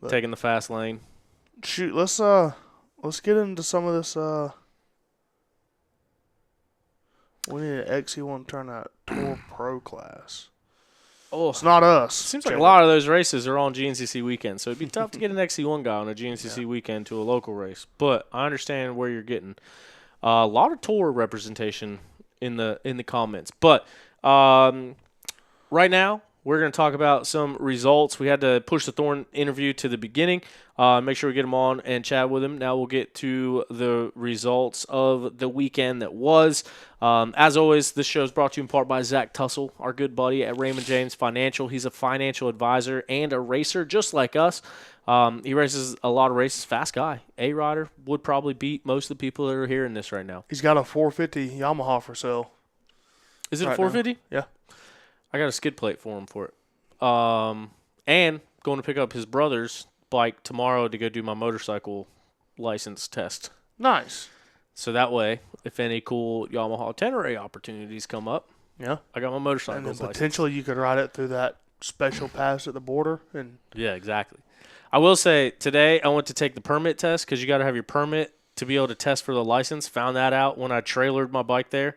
taking the fast lane. Shoot, let's get into some of this. We need an XE1 turnout Tour Pro class. Oh, it's not us. Seems like a lot of those races are on GNCC weekend, so it'd be tough to get an XE1 guy on a GNCC weekend to a local race. But I understand where you're getting a lot of Tour representation in the comments. But right now, we're going to talk about some results. We had to push the Thorn interview to the beginning. Make sure we get him on and chat with him. Now we'll get to the results of the weekend that was. As always, this show is brought to you in part by Zach Tussle, our good buddy at Raymond James Financial. He's a financial advisor and a racer just like us. He races a lot of races. Fast guy. A-Rider would probably beat most of the people that are hearing this right now. He's got a 450 Yamaha for sale. Is it a 450? Yeah. I got a skid plate for him for it. And going to pick up his brother's bike tomorrow to go do my motorcycle license test. Nice. So that way, if any cool Yamaha Tenere opportunities come up, I got my motorcycle and then license. potentially you could ride it through that special pass at the border. And yeah, exactly. I will say today I went to take the permit test because you got to have your permit to be able to test for the license. Found that out when I trailered my bike there.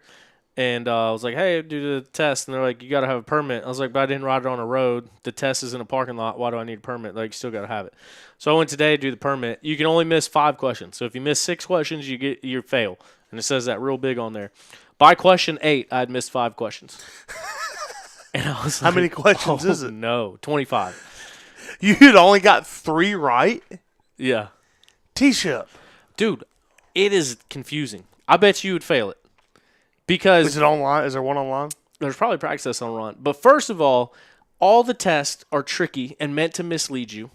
And I was like, hey, do the test. And they're like, you got to have a permit. I was like, but I didn't ride it on a road. The test is in a parking lot. Why do I need a permit? Like, you still got to have it. So I went today to do the permit. You can only miss 5 questions. So if you miss 6 questions, you fail. And it says that real big on there. By question 8, I had missed 5 questions. And I was How like, many questions is it? No, 25. You'd only got 3 right? Yeah. T-Ship. Dude, it is confusing. I bet you would fail it. Because Is it online? Is there one online? there's probably practice tests on. But first of all the tests are tricky and meant to mislead you.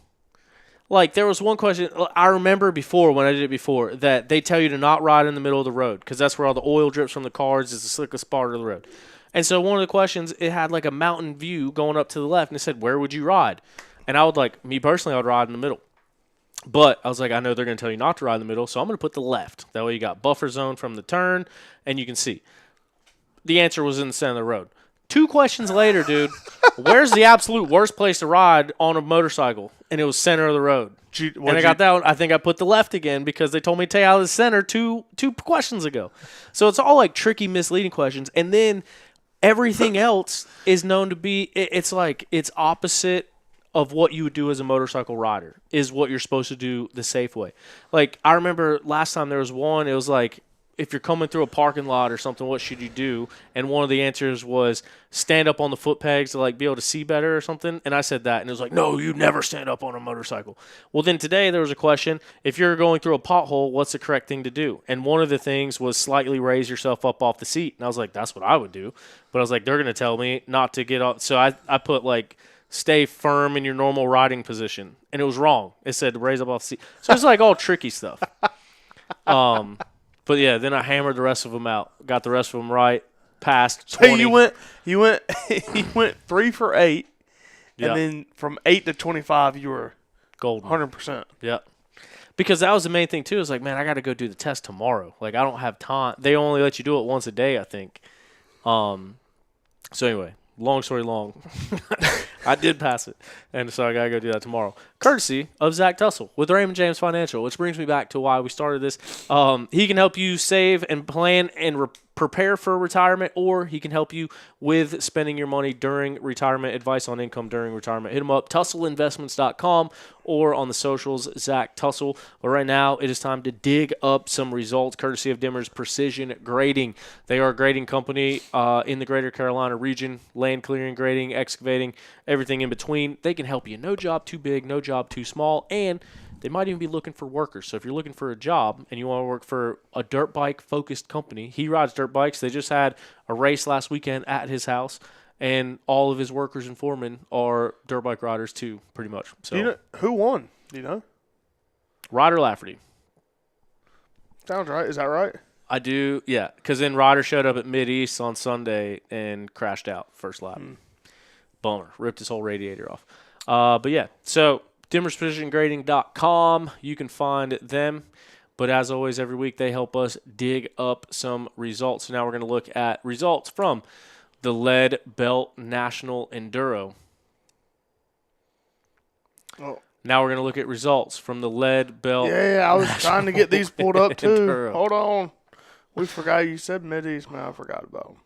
Like, there was one question I remember before when I did it before that they tell you to not ride in the middle of the road because that's where all the oil drips from the cars. Is the slickest part of the road. And so one of the questions, it had like a mountain view going up to the left, and it said, where would you ride? And I would me personally, I would ride in the middle. But I was like, I know they're going to tell you not to ride in the middle, so I'm going to put the left. That way you got buffer zone from the turn, and you can see. The answer was in the center of the road. 2 questions later, dude, where's the absolute worst place to ride on a motorcycle? And it was center of the road. And I got that one. I think I put the left again because they told me to take out of the center two questions ago. So it's all like tricky, misleading questions. And then everything else is known to be, it's opposite of what you would do as a motorcycle rider is what you're supposed to do the safe way. Like, I remember last time there was one, it was like, if you're coming through a parking lot or something, what should you do? And one of the answers was stand up on the foot pegs to be able to see better or something. And I said that, and it was like, no, you never stand up on a motorcycle. Well, then today there was a question, if you're going through a pothole, what's the correct thing to do? And one of the things was slightly raise yourself up off the seat. And I was like, that's what I would do. But I was like, they're going to tell me not to get up. So I put stay firm in your normal riding position. And it was wrong. It said raise up off the seat. So it's all tricky stuff. But yeah, then I hammered the rest of them out. Got the rest of them right. Passed 20. Hey, you went 3 for 8, Yep. and then from 8 to 25, you were Golden. 100%. Yeah. Because that was the main thing too. Is man, I got to go do the test tomorrow. I don't have time. They only let you do it once a day, I think. So anyway, long story long. I did pass it, and so I got to go do that tomorrow. Courtesy of Zach Tussle with Raymond James Financial, which brings me back to why we started this. He can help you save and plan and prepare for retirement, or he can help you with spending your money during retirement, advice on income during retirement. Hit him up, TussleInvestments.com, or on the socials, Zach Tussle. But right now, it is time to dig up some results, courtesy of Dimmer's Precision Grading. They are a grading company in the Greater Carolina region, land clearing, grading, excavating, everything in between. They can help you. No job too big, no job too small, and they might even be looking for workers. So if you're looking for a job and you want to work for a dirt bike focused company, he rides dirt bikes. They just had a race last weekend at his house, and all of his workers and foremen are dirt bike riders too, pretty much. So who won? Do you know? Ryder Lafferty. Sounds right. Is that right? I do, yeah. Because then Ryder showed up at Mid-East on Sunday and crashed out first lap. Bummer. Ripped his whole radiator off. But yeah, so DimmersPrecisionGrading.com. You can find them. But as always, every week they help us dig up some results. So now we're going to look at results from the Lead Belt National Enduro. Oh. Now we're going to look at results from the Lead Belt. Yeah, I was trying to get these pulled up too. Enduro. Hold on. We forgot you said Mid-East, man. I forgot about them.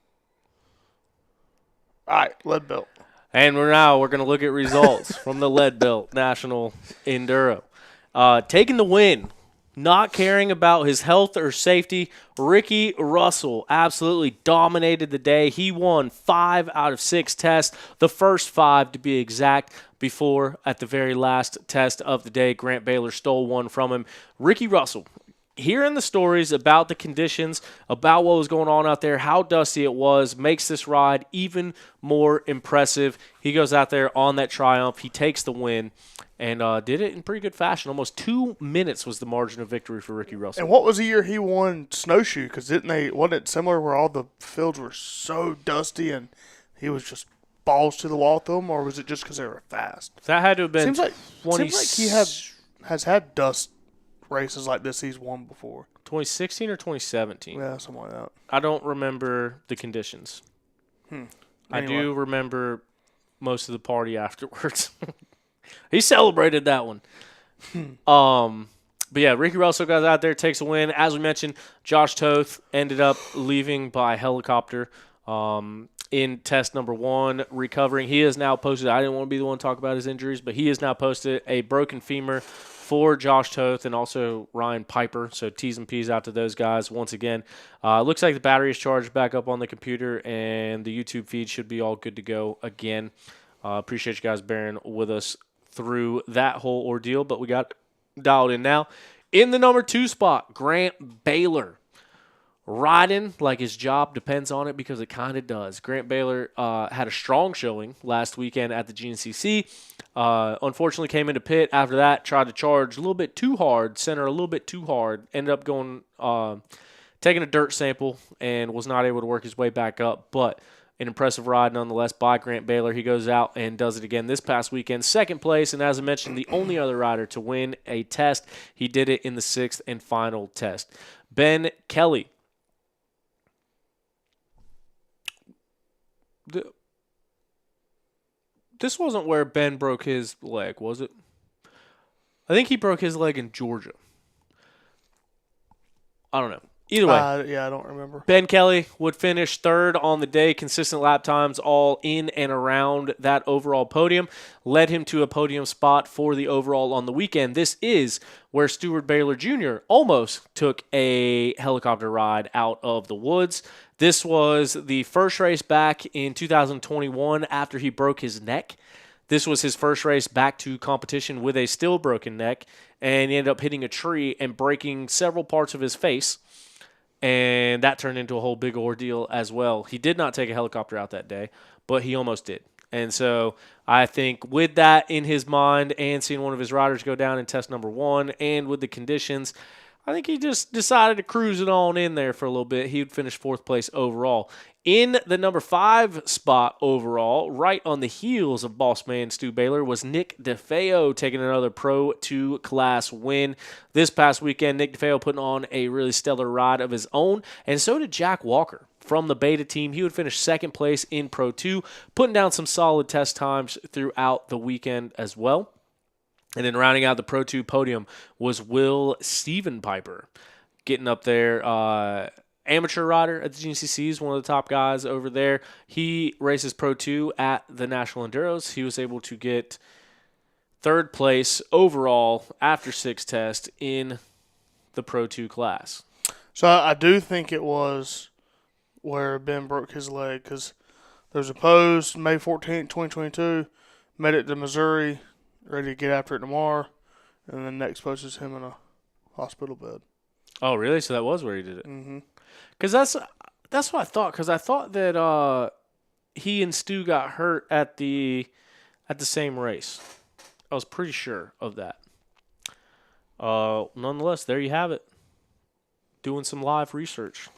All right, Lead Belt. And we're going to look at results from the Lead Belt National Enduro. Taking the win, not caring about his health or safety, Ricky Russell absolutely dominated the day. He won 5 out of 6 tests, the first 5 to be exact, before at the very last test of the day, Grant Baylor stole one from him. Ricky Russell, hearing the stories about the conditions, about what was going on out there, how dusty it was, makes this ride even more impressive. He goes out there on that Triumph. He takes the win and did it in pretty good fashion. Almost 2 minutes was the margin of victory for Ricky Russell. And what was the year he won snowshoe? Because wasn't it similar where all the fields were so dusty and he was just balls to the wall with them, or was it just because they were fast? That had to have been seems like he has had dust races like this he's won before. 2016 or 2017? Yeah, something like that. I don't remember the conditions. Anyway. I do remember most of the party afterwards. He celebrated that one. But yeah, Ricky Russell goes out there, takes a win. As we mentioned, Josh Toth ended up leaving by helicopter in test number 1, recovering. He has now posted, I didn't want to be the one to talk about his injuries, but he has now posted a broken femur for Josh Toth and also Ryan Piper. So T's and P's out to those guys once again. Looks like the battery is charged back up on the computer, and the YouTube feed should be all good to go again. Appreciate you guys bearing with us through that whole ordeal, but we got dialed in now. In the number 2 spot, Grant Baylor. Riding like his job depends on it, because it kind of does. Grant Baylor had a strong showing last weekend at the GNCC. Unfortunately came into pit after that, tried to charge a little bit too hard, center a little bit too hard, ended up going taking a dirt sample and was not able to work his way back up, but an impressive ride nonetheless by Grant Baylor. He goes out and does it again this past weekend. Second place, and as I mentioned, the only other rider to win a test. He did it in the 6th and final test. Ben Kelly. This wasn't where Ben broke his leg, was it? I think he broke his leg in Georgia. I don't know. Either way. Yeah, I don't remember. Ben Kelly would finish 3rd on the day. Consistent lap times all in and around that overall podium. Led him to a podium spot for the overall on the weekend. This is where Stuart Baylor Jr. almost took a helicopter ride out of the woods. This was the first race back in 2021 after he broke his neck. This was his first race back to competition with a still broken neck, and he ended up hitting a tree and breaking several parts of his face. And that turned into a whole big ordeal as well. He did not take a helicopter out that day, but he almost did. And so I think with that in his mind and seeing one of his riders go down in test number 1 and with the conditions, I think he just decided to cruise it on in there for a little bit. He would finish 4th place overall. In the number 5 spot overall, right on the heels of boss man Stu Baylor, was Nick DeFeo taking another Pro 2 class win. This past weekend, Nick DeFeo putting on a really stellar ride of his own, and so did Jack Walker from the Beta team. He would finish 2nd place in Pro 2, putting down some solid test times throughout the weekend as well. And then rounding out the Pro 2 podium was Will Stevenpiper, getting up there. Amateur rider at the GNCC is one of the top guys over there. He races Pro 2 at the National Enduros. He was able to get 3rd place overall after 6 tests in the Pro 2 class. So I do think it was where Ben broke his leg, because there was a post May 14th, 2022, made it to Missouri, ready to get after it tomorrow, and then next post is him in a hospital bed. Oh, really? So that was where he did it? Mm-hmm. Because that's what I thought. Because I thought that he and Stu got hurt at the same race. I was pretty sure of that. Nonetheless, there you have it. Doing some live research.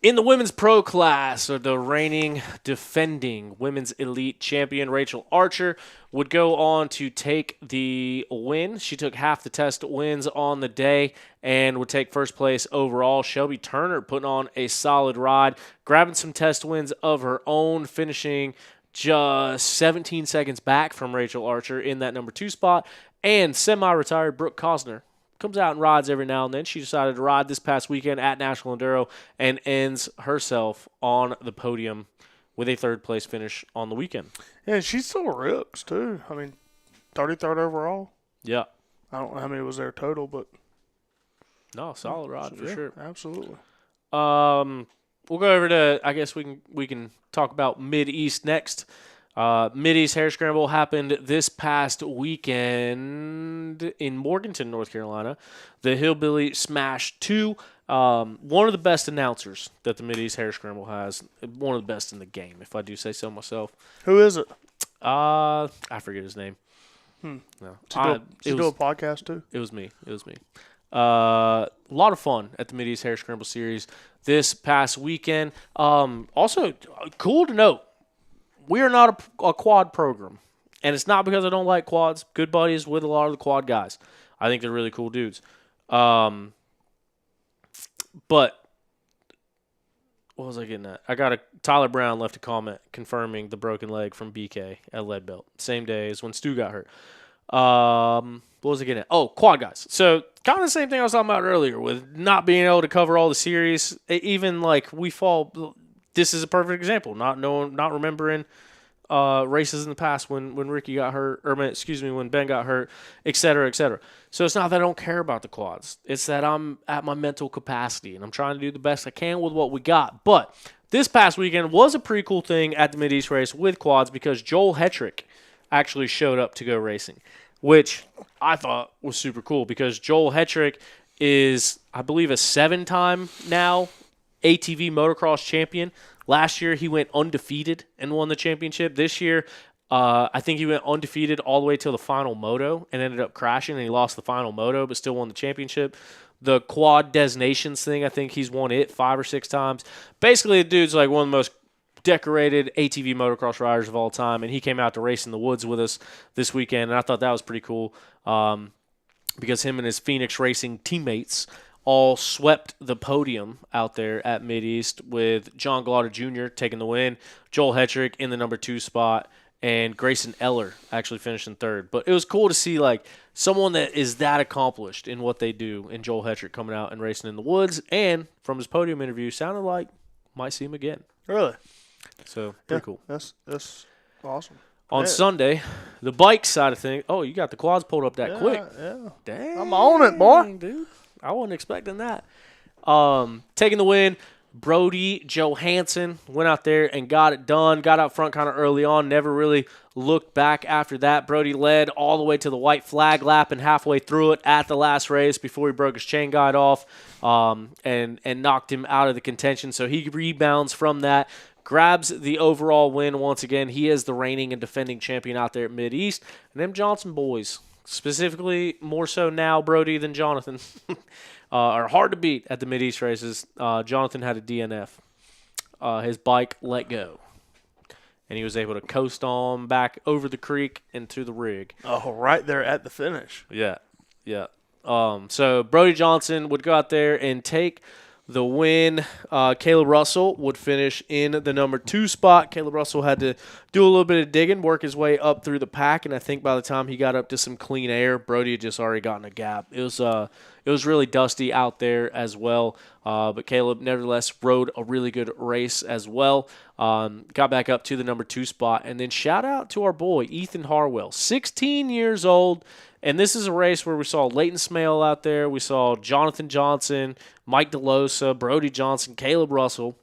In the women's pro class, the reigning, defending women's elite champion Rachel Archer would go on to take the win. She took half the test wins on the day and would take 1st place overall. Shelby Turner putting on a solid ride, grabbing some test wins of her own, finishing just 17 seconds back from Rachel Archer in that number 2 spot. And semi-retired Brooke Cosner comes out and rides every now and then. She decided to ride this past weekend at National Enduro and ends herself on the podium with a 3rd place finish on the weekend. Yeah, she still rips, too. I mean, 33rd overall. Yeah. I don't know how many was there total, but... No, solid ride for sure. Absolutely. We'll go over to, I guess we can talk about Mid-East next. Mid-East Hare Scramble happened this past weekend in Morganton, North Carolina. The Hillbilly Smash 2, one of the best announcers that the Mid-East Hare Scramble has. One of the best in the game, if I do say so myself. Who is it? I forget his name. No. It Did you do a podcast, too? It was me. A lot of fun at the Mid-East Hare Scramble Series this past weekend. Also, cool to note, we are not a quad program, and it's not because I don't like quads. Good buddies with a lot of the quad guys. I think they're really cool dudes. But what was I getting at? Tyler Brown left a comment confirming the broken leg from BK at Lead Belt. Same day as when Stu got hurt. What was I getting at? Oh, quad guys. So kind of the same thing I was talking about earlier with not being able to cover all the series. Even like we fall. This is a perfect example. Not remembering races in the past when Ricky got hurt, or when Ben got hurt, et cetera, et cetera. So it's not that I don't care about the quads. It's that I'm at my mental capacity, and I'm trying to do the best I can with what we got. But this past weekend was a pretty cool thing at the Mid-East race with quads because Joel Hetrick actually showed up to go racing, which I thought was super cool because Joel Hetrick is, I believe, a 7-time now ATV motocross champion. Last year, he went undefeated and won the championship. This year, I think he went undefeated all the way till the final moto and ended up crashing, and he lost the final moto but still won the championship. The Quad Des Nations thing, I think he's won it 5 or 6 times. Basically, the dude's like one of the most decorated ATV motocross riders of all time, and he came out to race in the woods with us this weekend, and I thought that was pretty cool because him and his Phoenix Racing teammates all swept the podium out there at Mid-East with John Glauder Jr. taking the win, Joel Hetrick in the number 2 spot, and Grayson Eller actually finished in 3rd. But it was cool to see like someone that is that accomplished in what they do, and Joel Hetrick coming out and racing in the woods, and from his podium interview, sounded like might see him again. Really? So pretty cool. That's awesome. On Sunday, the bike side of things. Oh, you got the quads pulled up that quick. Yeah. Dang, I'm on it, boy. Dude. I wasn't expecting that. Taking the win, Brody Johansson went out there and got it done. Got out front kind of early on. Never really looked back after that. Brody led all the way to the white flag lap and halfway through it at the last race before he broke his chain guide off and knocked him out of the contention. So he rebounds from that. Grabs the overall win once again. He is the reigning and defending champion out there at Mid-East. And them Johnson boys, specifically more so now Brody than Jonathan, are hard to beat at the Mid-East races. Jonathan had a DNF. His bike let go, and he was able to coast on back over the creek and to the rig. Oh, right there at the finish. Yeah. So Brody Johnson would go out there and take the win. Caleb Russell would finish in the number 2 spot. Caleb Russell had to do a little bit of digging, work his way up through the pack, and I think by the time he got up to some clean air, Brody had just already gotten a gap. It was really dusty out there as well, but Caleb nevertheless rode a really good race as well. Got back up to the number 2 spot, and then shout out to our boy Ethan Harwell, 16 years old. And this is a race where we saw Leighton Smale out there. We saw Jonathan Johnson, Mike DeLosa, Brody Johnson, Caleb Russell,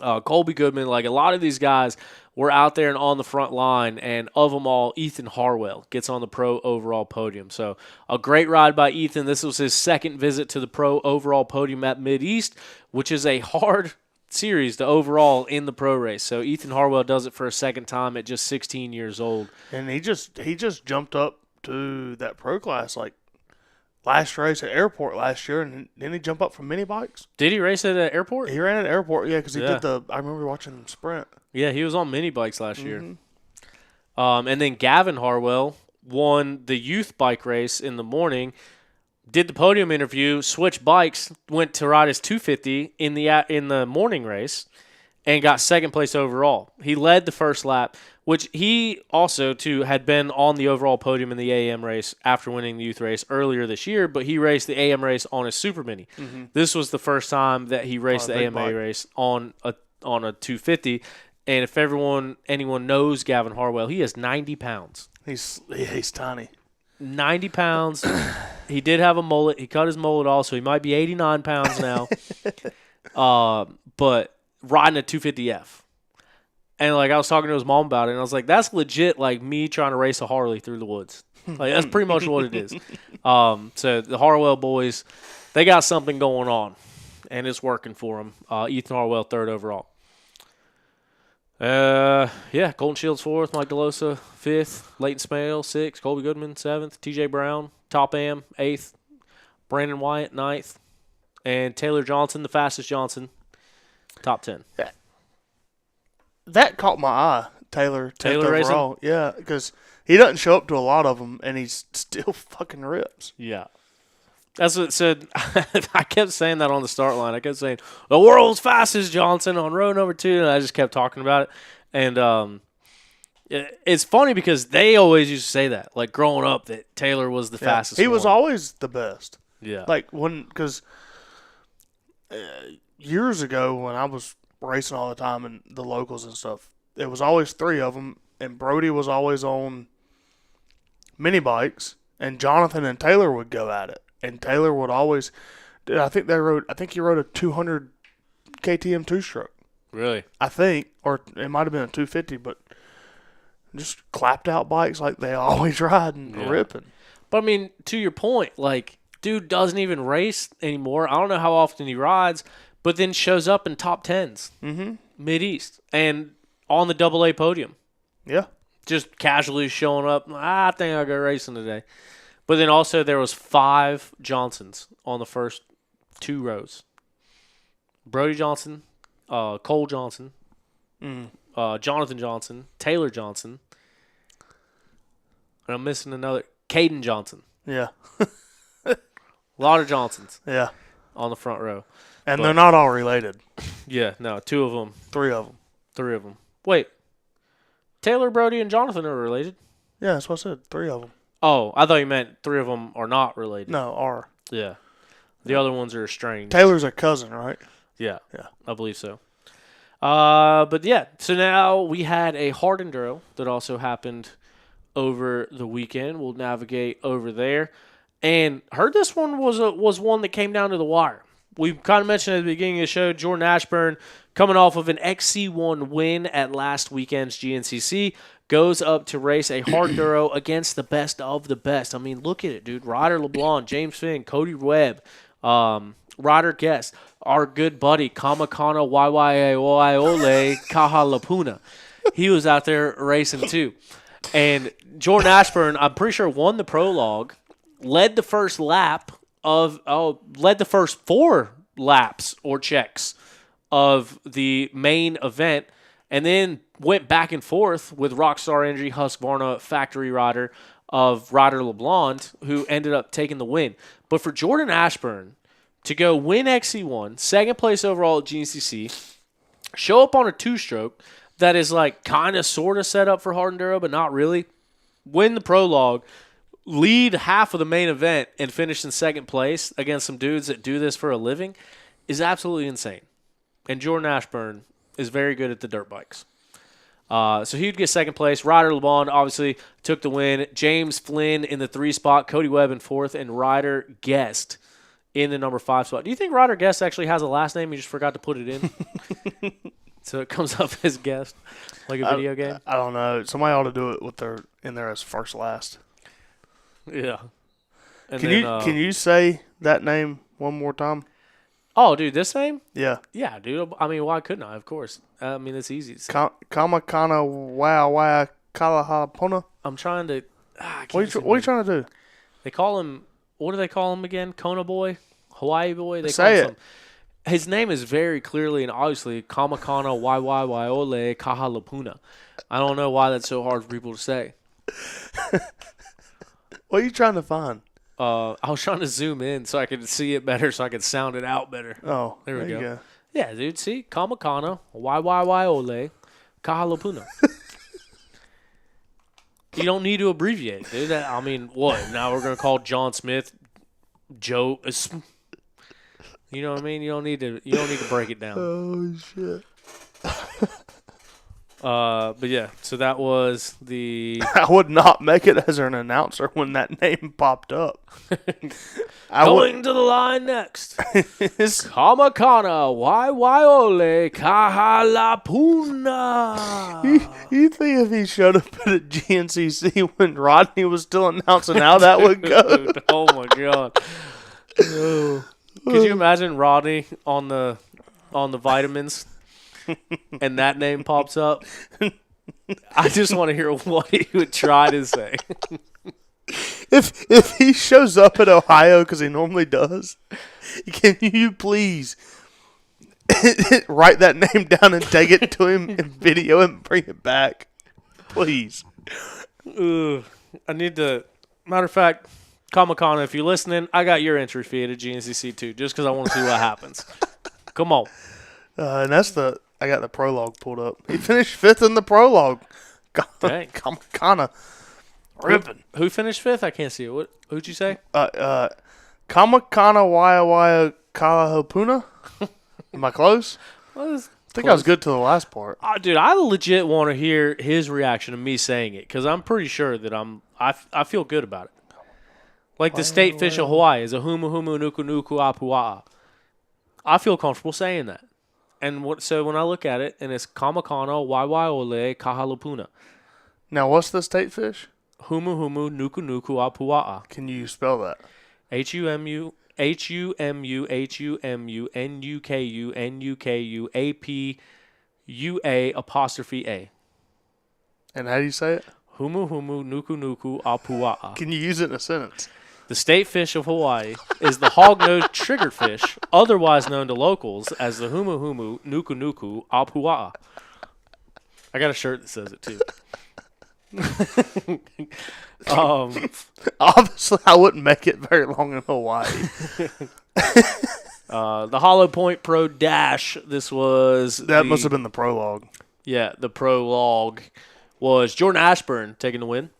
Colby Goodman. Like a lot of these guys were out there and on the front line. And of them all, Ethan Harwell gets on the pro overall podium. So a great ride by Ethan. This was his 2nd visit to the pro overall podium at Mid-East, which is a hard series to overall in the pro race. So Ethan Harwell does it for a 2nd time at just 16 years old. And he just jumped up to that pro class like last race at airport last year, and didn't he jump up from mini bikes? Did he race at an airport? He ran at airport, yeah, because he did I remember watching him sprint. Yeah, he was on mini bikes last year. And then Gavin Harwell won the youth bike race in the morning, did the podium interview, switched bikes, went to ride his 250 in the morning race, and got 2nd place overall. He led the first lap, which he also, too, had been on the overall podium in the AM race after winning the youth race earlier this year, but he raced the AM race on his Super Mini. This was the first time that he raced the AMA race on a 250. And if anyone knows Gavin Harwell, he is 90 pounds. He's tiny. 90 pounds. He did have a mullet. He cut his mullet off, so he might be 89 pounds now. But riding a 250F. And, like, I was talking to his mom about it, and I was like, that's legit, like, me trying to race a Harley through the woods. Like, that's pretty much what it is. So the Harwell boys, they got something going on, and it's working for them. Ethan Harwell, 3rd overall. Colton Shields 4th, Mike DeLosa 5th, Leighton Smale 6th, Colby Goodman 7th, TJ Brown, Top Am 8th, Brandon Wyatt 9th, and Taylor Johnson, the fastest Johnson, top 10. That caught my eye, Taylor overall. racing? Yeah, because he doesn't show up to a lot of them, and he still fucking rips. Yeah. That's what it said. I kept saying that on the start line. I kept saying, the world's fastest Johnson on row number 2, and I just kept talking about it. And it's funny because they always used to say that, like growing up, that Taylor was the fastest He was one. always the best. Yeah. Like, because years ago when I was racing all the time in the locals and stuff, there was always 3 of them, and Brody was always on mini bikes, and Jonathan and Taylor would go at it. And Taylor would always, dude, I think he rode a 200 KTM 2-stroke. Really? I think, or it might have been a 250, but just clapped out bikes like they always ride and ripping. But, I mean, to your point, like, dude doesn't even race anymore. I don't know how often he rides, but then shows up in top 10s, Mid-East, and on the AA podium. Yeah. Just casually showing up. I think I'll go racing today. But then also there was 5 Johnsons on the first 2 rows. Brody Johnson, Cole Johnson, Jonathan Johnson, Taylor Johnson, and I'm missing another, Caden Johnson. Yeah. A lot of Johnsons Yeah. on the front row. And they're not all related. Yeah, no, 2 of them. 3 of them. 3 of them. Wait, Taylor, Brody, and Jonathan are related? Yeah, that's what I said. 3 of them. Oh, I thought you meant 3 of them are not related. No, are. Yeah. The other ones are estranged. Taylor's a cousin, right? Yeah. Yeah. I believe so. But yeah, so now we had a hard enduro that also happened over the weekend. We'll navigate over there. And heard this one was one that came down to the wire. We kind of mentioned at the beginning of the show, Jordan Ashburn coming off of an XC1 win at last weekend's GNCC, goes up to race a hard enduro against the best of the best. I mean, look at it, dude. Ryder LeBlanc, James Finn, Cody Webb, Ryder Guest, our good buddy, Kamakana Waiwaiole Kahalapuna. He was out there racing too. And Jordan Ashburn, I'm pretty sure, won the prologue, led the first led the first 4 laps or checks of the main event, and then went back and forth with Rockstar Energy Husqvarna factory rider of Ryder LeBlanc, who ended up taking the win. But for Jordan Ashburn to go win XC1, second place overall at GNCC, show up on a 2-stroke that is like kind of sort of set up for hard enduro, but not really, win the prologue, lead half of the main event, and finish in second place against some dudes that do this for a living is absolutely insane. And Jordan Ashburn is very good at the dirt bikes. So he'd get second place. Ryder LeBlanc obviously took the win. James Flynn in the 3 spot. Cody Webb in 4th. And Ryder Guest in the number 5 spot. Do you think Ryder Guest actually has a last name? He just forgot to put it in? So it comes up as Guest, like a video game? I don't know. Somebody ought to do it with their in there as first last. Yeah. And can you say that name one more time? Oh, dude, this name? Yeah. Yeah, dude. I mean, why couldn't I? Of course. I mean, it's easy. Kamakana Wow Kalahapona. I'm trying to. What are you trying to do? They call him. What do they call him again? Kona Boy, Hawaii Boy. They Say call it. His name is very clearly and obviously Kamakana Waiwaiole Kahalapuna. I don't know why that's so hard for people to say. What are you trying to find? I was trying to zoom in so I could see it better, so I could sound it out better. Oh, there we you go. Yeah, dude. See, Kamakana Waiwaiole Kahalapuna. You don't need to abbreviate, dude. I mean, what? Now we're gonna call John Smith Joe. You know what I mean? You don't need to break it down. Oh shit. But yeah, so that was the. I would not make it as an announcer when that name popped up. Going to the line next. Kamakana Waiwaiole Kahalapuna. You think if he showed up at a GNCC when Rodney was still announcing how that would go? Oh my god. Could you imagine Rodney on the vitamins and that name pops up? I just want to hear what he would try to say. If he shows up at Ohio, because he normally does, can you please write that name down and take it to him and video it and bring it back? Please. I need to. Matter of fact, Kamakana, if you're listening, I got your entry fee at a GNCC too, just because I want to see what happens. Come on. And I got the prologue pulled up. He finished 5th in the prologue. Dang. Kamakana. Ripping. Who finished 5th? I can't see it. Who'd you say? Kamakana Waiawaya Kalahopuna. Am I close? I think I was good to the last part. Dude, I legit want to hear his reaction to me saying it because I'm pretty sure that I feel good about it. Like the state fish of Hawaii is a humu humu nuku nuku apua'a. I feel comfortable saying that. And so when I look at it, and it's Kamakana Waiwaiole Kahalupuna. Now, what's the state fish? Humu humu nuku nuku apua'a. Can you spell that? HUMU NUKU apostrophe A. And how do you say it? Humu humu nuku nuku apua'a. Can you use it in a sentence? The state fish of Hawaii is the hog-nosed triggerfish, otherwise known to locals as the humu humu nuku nuku apua'a. I got a shirt that says it too. Obviously, I wouldn't make it very long in Hawaii. The Hollow Point Pro Dash. This was Must have been the prologue. Yeah, the prologue was Jordan Ashburn taking the win.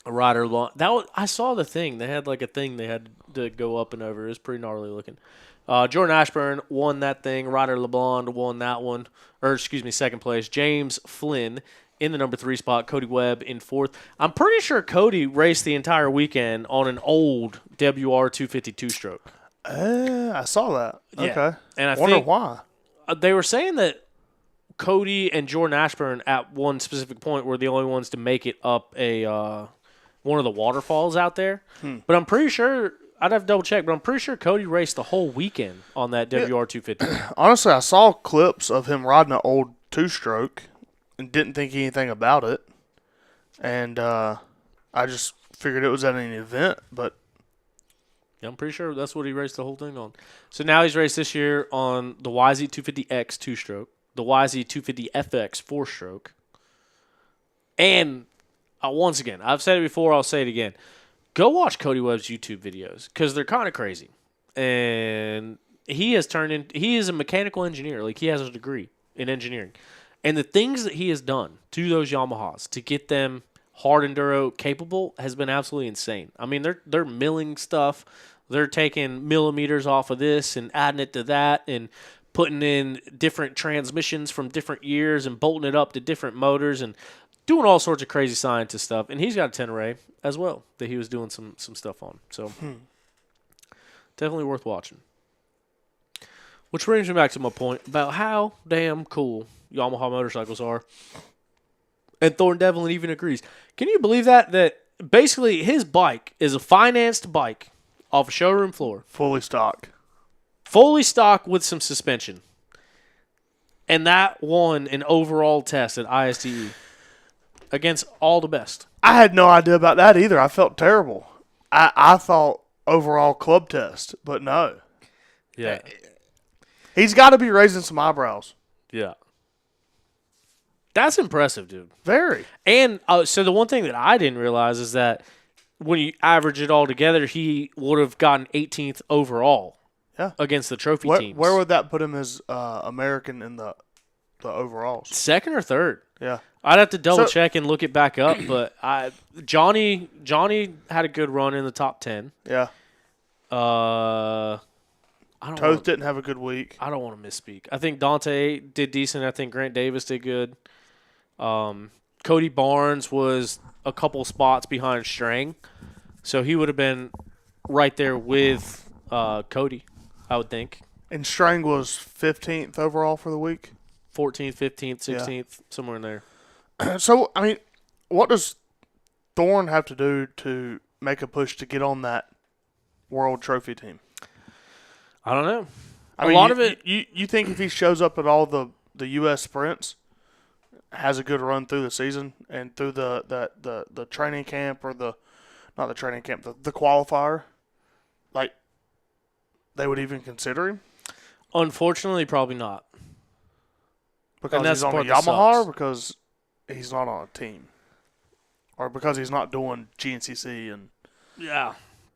A rider long. I saw the thing. They had like a thing they had to go up and over. It was pretty gnarly looking. Jordan Ashburn won that thing. Ryder LeBlond won that one. Second place. James Flynn in the number 3 spot. Cody Webb in 4th. I'm pretty sure Cody raced the entire weekend on an old WR 252 stroke. I saw that. Yeah. Okay. And I wonder think why. They were saying that Cody and Jordan Ashburn at one specific point were the only ones to make it up one of the waterfalls out there. But I'm pretty sure, I'd have to double check, but I'm pretty sure Cody raced the whole weekend on that WR 250. Honestly, I saw clips of him riding an old 2-stroke and didn't think anything about it. And I just figured it was at an event, but Yeah, I'm pretty sure that's what he raced the whole thing on. So now he's raced this year on the YZ 250X 2-stroke, the YZ 250FX 4-stroke, and once again, I've said it before, I'll say it again. Go watch Cody Webb's YouTube videos because they're kind of crazy. And he is a mechanical engineer. Like, he has a degree in engineering. And the things that he has done to those Yamahas to get them hard enduro capable has been absolutely insane. I mean, they're milling stuff. They're taking millimeters off of this and adding it to that and putting in different transmissions from different years and bolting it up to different motors and doing all sorts of crazy scientist stuff. And he's got a Tenere as well that he was doing some stuff on. So definitely worth watching. Which brings me back to my point about how damn cool Yamaha motorcycles are. And Thorn Devlin even agrees. Can you believe that? That basically his bike is a financed bike off a showroom floor. fully stock. Fully stock with some suspension. And that won an overall test at ISTE against all the best. I had no idea about that either. I felt terrible. I thought overall club test, but no. Yeah. He's got to be raising some eyebrows. Yeah. That's impressive, dude. Very. And so the one thing that I didn't realize is that when you average it all together, he would have gotten 18th overall against the trophy teams. Where would that put him as American in the overalls? Second or third? Yeah. I'd have to double check and look it back up, but Johnny had a good run in the top 10. Yeah. Toth didn't have a good week. I don't want to misspeak. I think Dante did decent. I think Grant Davis did good. Cody Barnes was a couple spots behind Strang, so he would have been right there with Cody, I would think. And Strang was 15th overall for the week? 14th, 15th, 16th, somewhere in there. So, I mean, what does Thorn have to do to make a push to get on that World Trophy team? I don't know. A lot of it. You think if he shows up at all the U.S. sprints, has a good run through the season and through the training camp or not the training camp, the qualifier, like they would even consider him? Unfortunately, probably not. Because he's on a Yamaha, or because he's not on a team, or because he's not doing GNCC and. Yeah.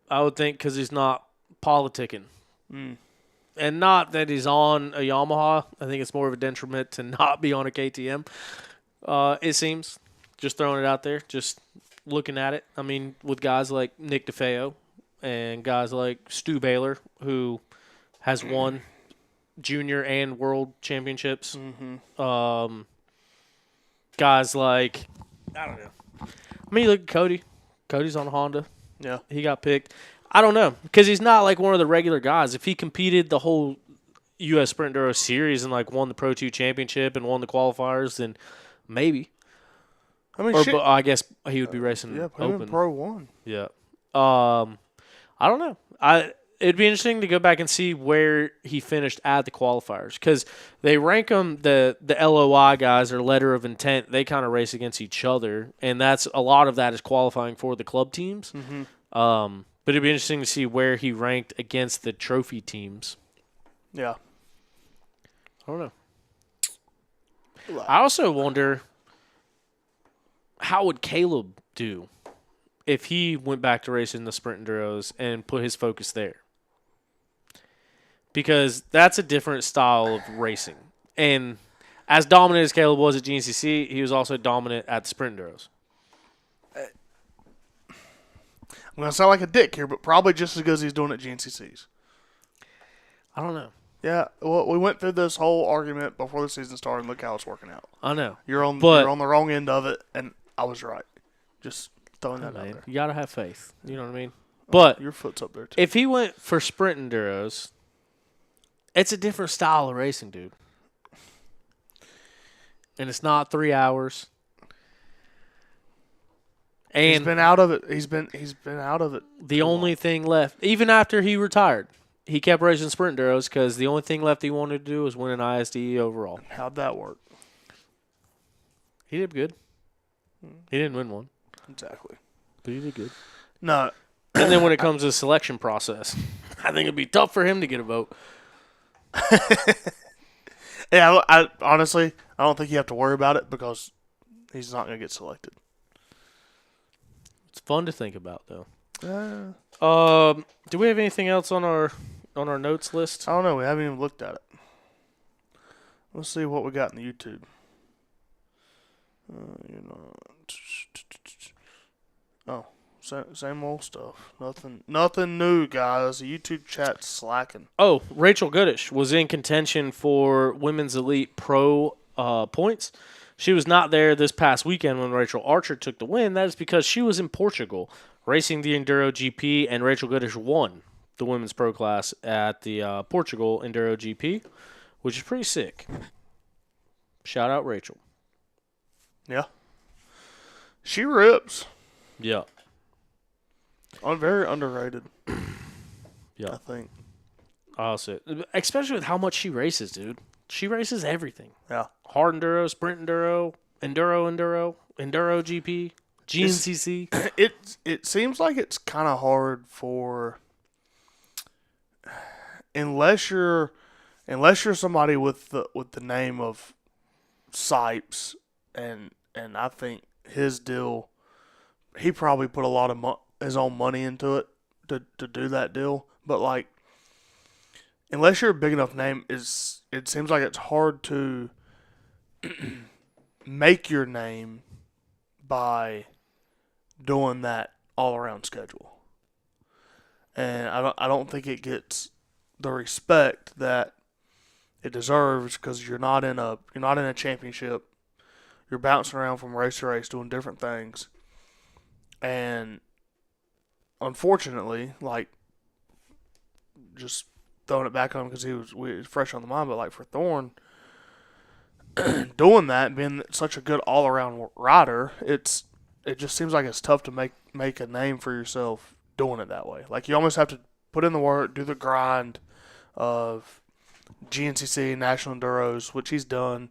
I would think because he's not politicking. Mm. And not that he's on a Yamaha. I think it's more of a detriment to not be on a KTM. It seems. Just throwing it out there. Just looking at it. I mean, with guys like Nick DeFeo and guys like Stu Baylor, who has won junior and world championships. Mm-hmm. Guys like, I don't know. I mean, look at Cody. Cody's on a Honda. Yeah. He got picked. I don't know, because he's not like one of the regular guys. If he competed the whole U.S. Sprint Enduro series and like won the Pro 2 championship and won the qualifiers, then maybe. I mean, But I guess he would be racing put him open. in Pro 1. Yeah. I don't know. It'd be interesting to go back and see where he finished at the qualifiers, because they rank them, the LOI guys, or letter of intent, they kind of race against each other, and that's a lot of that is qualifying for the club teams. Mm-hmm. But it'd be interesting to see where he ranked against the trophy teams. Yeah. I don't know. I also wonder, how would Caleb do if he went back to racing the Sprint Enduros and put his focus there? Because that's a different style of racing. And as dominant as Caleb was at GNCC, he was also dominant at the Sprint Enduros. I'm going to sound like a dick here, but probably just as good as he's doing at GNCCs. I don't know. Yeah, well, we went through this whole argument before the season started, and look how it's working out. I know. You're on the wrong end of it, and I was right. Just throwing that out there. You got to have faith. You know what I mean? But your foot's up there, too. if he went for Sprint Enduros, it's a different style of racing, dude. And it's not 3 hours. And he's been out of it. He's been out of it. The only thing left, even after he retired, he kept racing Sprint Enduros because the only thing left he wanted to do was win an ISDE overall. How'd that work? He did good. He didn't win one. Exactly. But he did good. No. And then when it comes to the selection process, I think it'd be tough for him to get a vote. Yeah, I honestly, I don't think you have to worry about it because he's not going to get selected. It's fun to think about, though. Do we have anything else on our notes list? I don't know. We haven't even looked at it. Let's see what we got in the YouTube. Oh, same old stuff. Nothing new, guys. The YouTube chat's slacking. Oh, Rachel Goodish was in contention for Women's Elite Pro points. She was not there this past weekend when Rachel Archer took the win. That is because she was in Portugal racing the Enduro GP, and Rachel Goodish won the Women's Pro class at the Portugal Enduro GP, which is pretty sick. Shout out Rachel. Yeah. She rips. Yeah. Very underrated. Yeah. I think. Also, especially with how much she races, dude. She races everything. Yeah. Hard Enduro, Sprint Enduro, Enduro GP, GNCC. It seems like it's kind of hard for unless you're somebody with the name of Sipes, and I think his deal, he probably put a lot of his own money into it to do that deal, but like unless you're a big enough name, it seems like it's hard to make your name by doing that all around schedule. And I don't think it gets the respect that it deserves because you're not in a championship. You're bouncing around from race to race doing different things. And unfortunately, like just throwing it back on him because he was fresh on the mind, but like for Thorn, doing that, being such a good all around rider, it just seems like it's tough to make a name for yourself doing it that way. Like you almost have to put in the work, do the grind of GNCC, National Enduros, which he's done,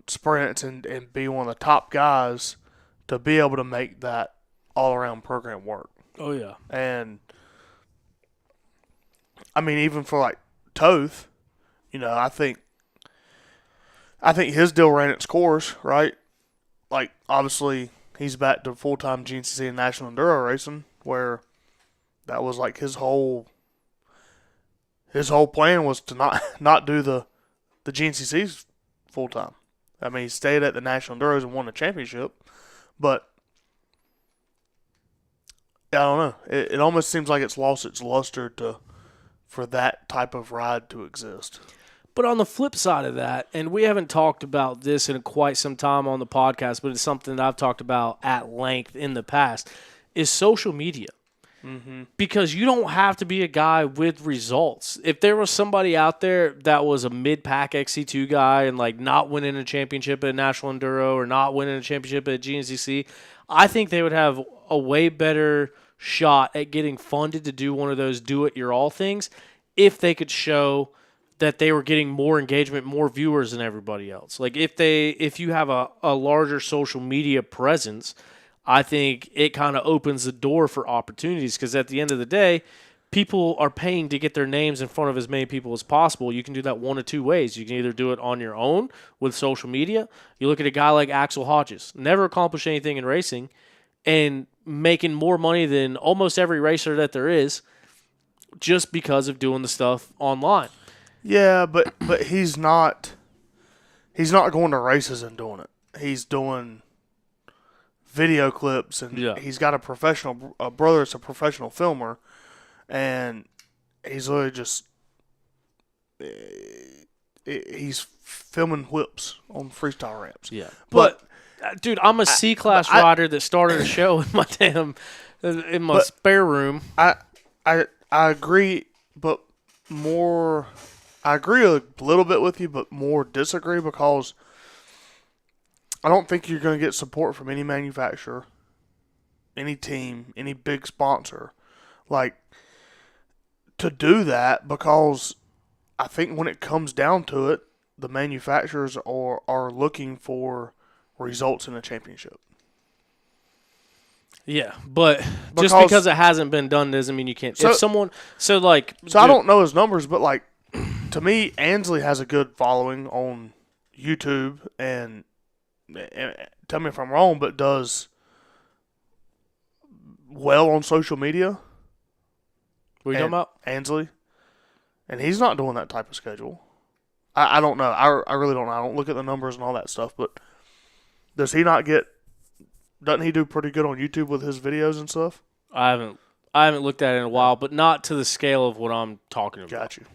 sprints, and be one of the top guys to be able to make that all around program work. Oh yeah. And I mean, even for like Toth, I think his deal ran its course, right? Like obviously he's back to full-time GNCC and National Enduro racing, where That was like his whole plan was to not do the GNCCs full time. I mean, he stayed at the National Enduros and won the championship, but I don't know. It almost seems like it's lost its luster for that type of ride to exist. But on the flip side of that, and we haven't talked about this in quite some time on the podcast, but it's something that I've talked about at length in the past, is social media. Mm-hmm. Because you don't have to be a guy with results. If there was somebody out there that was a mid-pack XC2 guy and like not winning a championship at National Enduro or not winning a championship at GNCC, I think they would have a way better shot at getting funded to do one of those do-it-your-all things if they could show that they were getting more engagement, more viewers than everybody else. Like if you have a larger social media presence, I think it kind of opens the door for opportunities, because at the end of the day, people are paying to get their names in front of as many people as possible. You can do that one of two ways. You can either do it on your own with social media. You look at a guy like Axel Hodges, never accomplished anything in racing and making more money than almost every racer that there is just because of doing the stuff online. Yeah, but he's not going to races and doing it. He's doing video clips, and he's got a brother that's a professional filmer, and he's literally just he's filming whips on freestyle ramps. Yeah, but dude, I'm a C-class rider that started a show in my spare room. I agree, but more. I agree a little bit with you, but more disagree, because I don't think you're going to get support from any manufacturer, any team, any big sponsor, like, to do that, because I think when it comes down to it, the manufacturers are looking for results in a championship. Yeah, but just because it hasn't been done doesn't mean you can't. So I don't know his numbers, but like, to me, Ansley has a good following on YouTube, and tell me if I'm wrong, but does well on social media. What are you talking about? Ansley. And he's not doing that type of schedule. I don't know. I really don't know. I don't look at the numbers and all that stuff, but doesn't he do pretty good on YouTube with his videos and stuff? I haven't looked at it in a while, but not to the scale of what I'm talking about. Got you.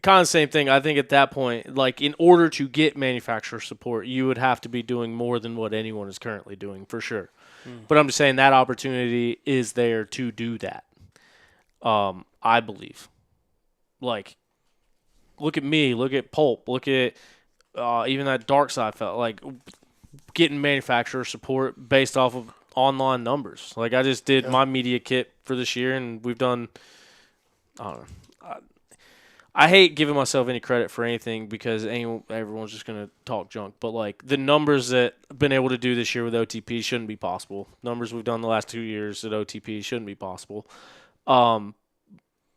Kind of same thing. I think at that point, like, in order to get manufacturer support, you would have to be doing more than what anyone is currently doing, for sure. But I'm just saying that opportunity is there to do that. I believe. Like, look at me, look at Pulp, look at even that Dark Side felt like getting manufacturer support based off of online numbers. Like, I just did my media kit for this year, and we've done. I don't know. I hate giving myself any credit for anything, because everyone's just going to talk junk. But, like, the numbers that I've been able to do this year with OTP shouldn't be possible. Numbers we've done the last 2 years at OTP shouldn't be possible. But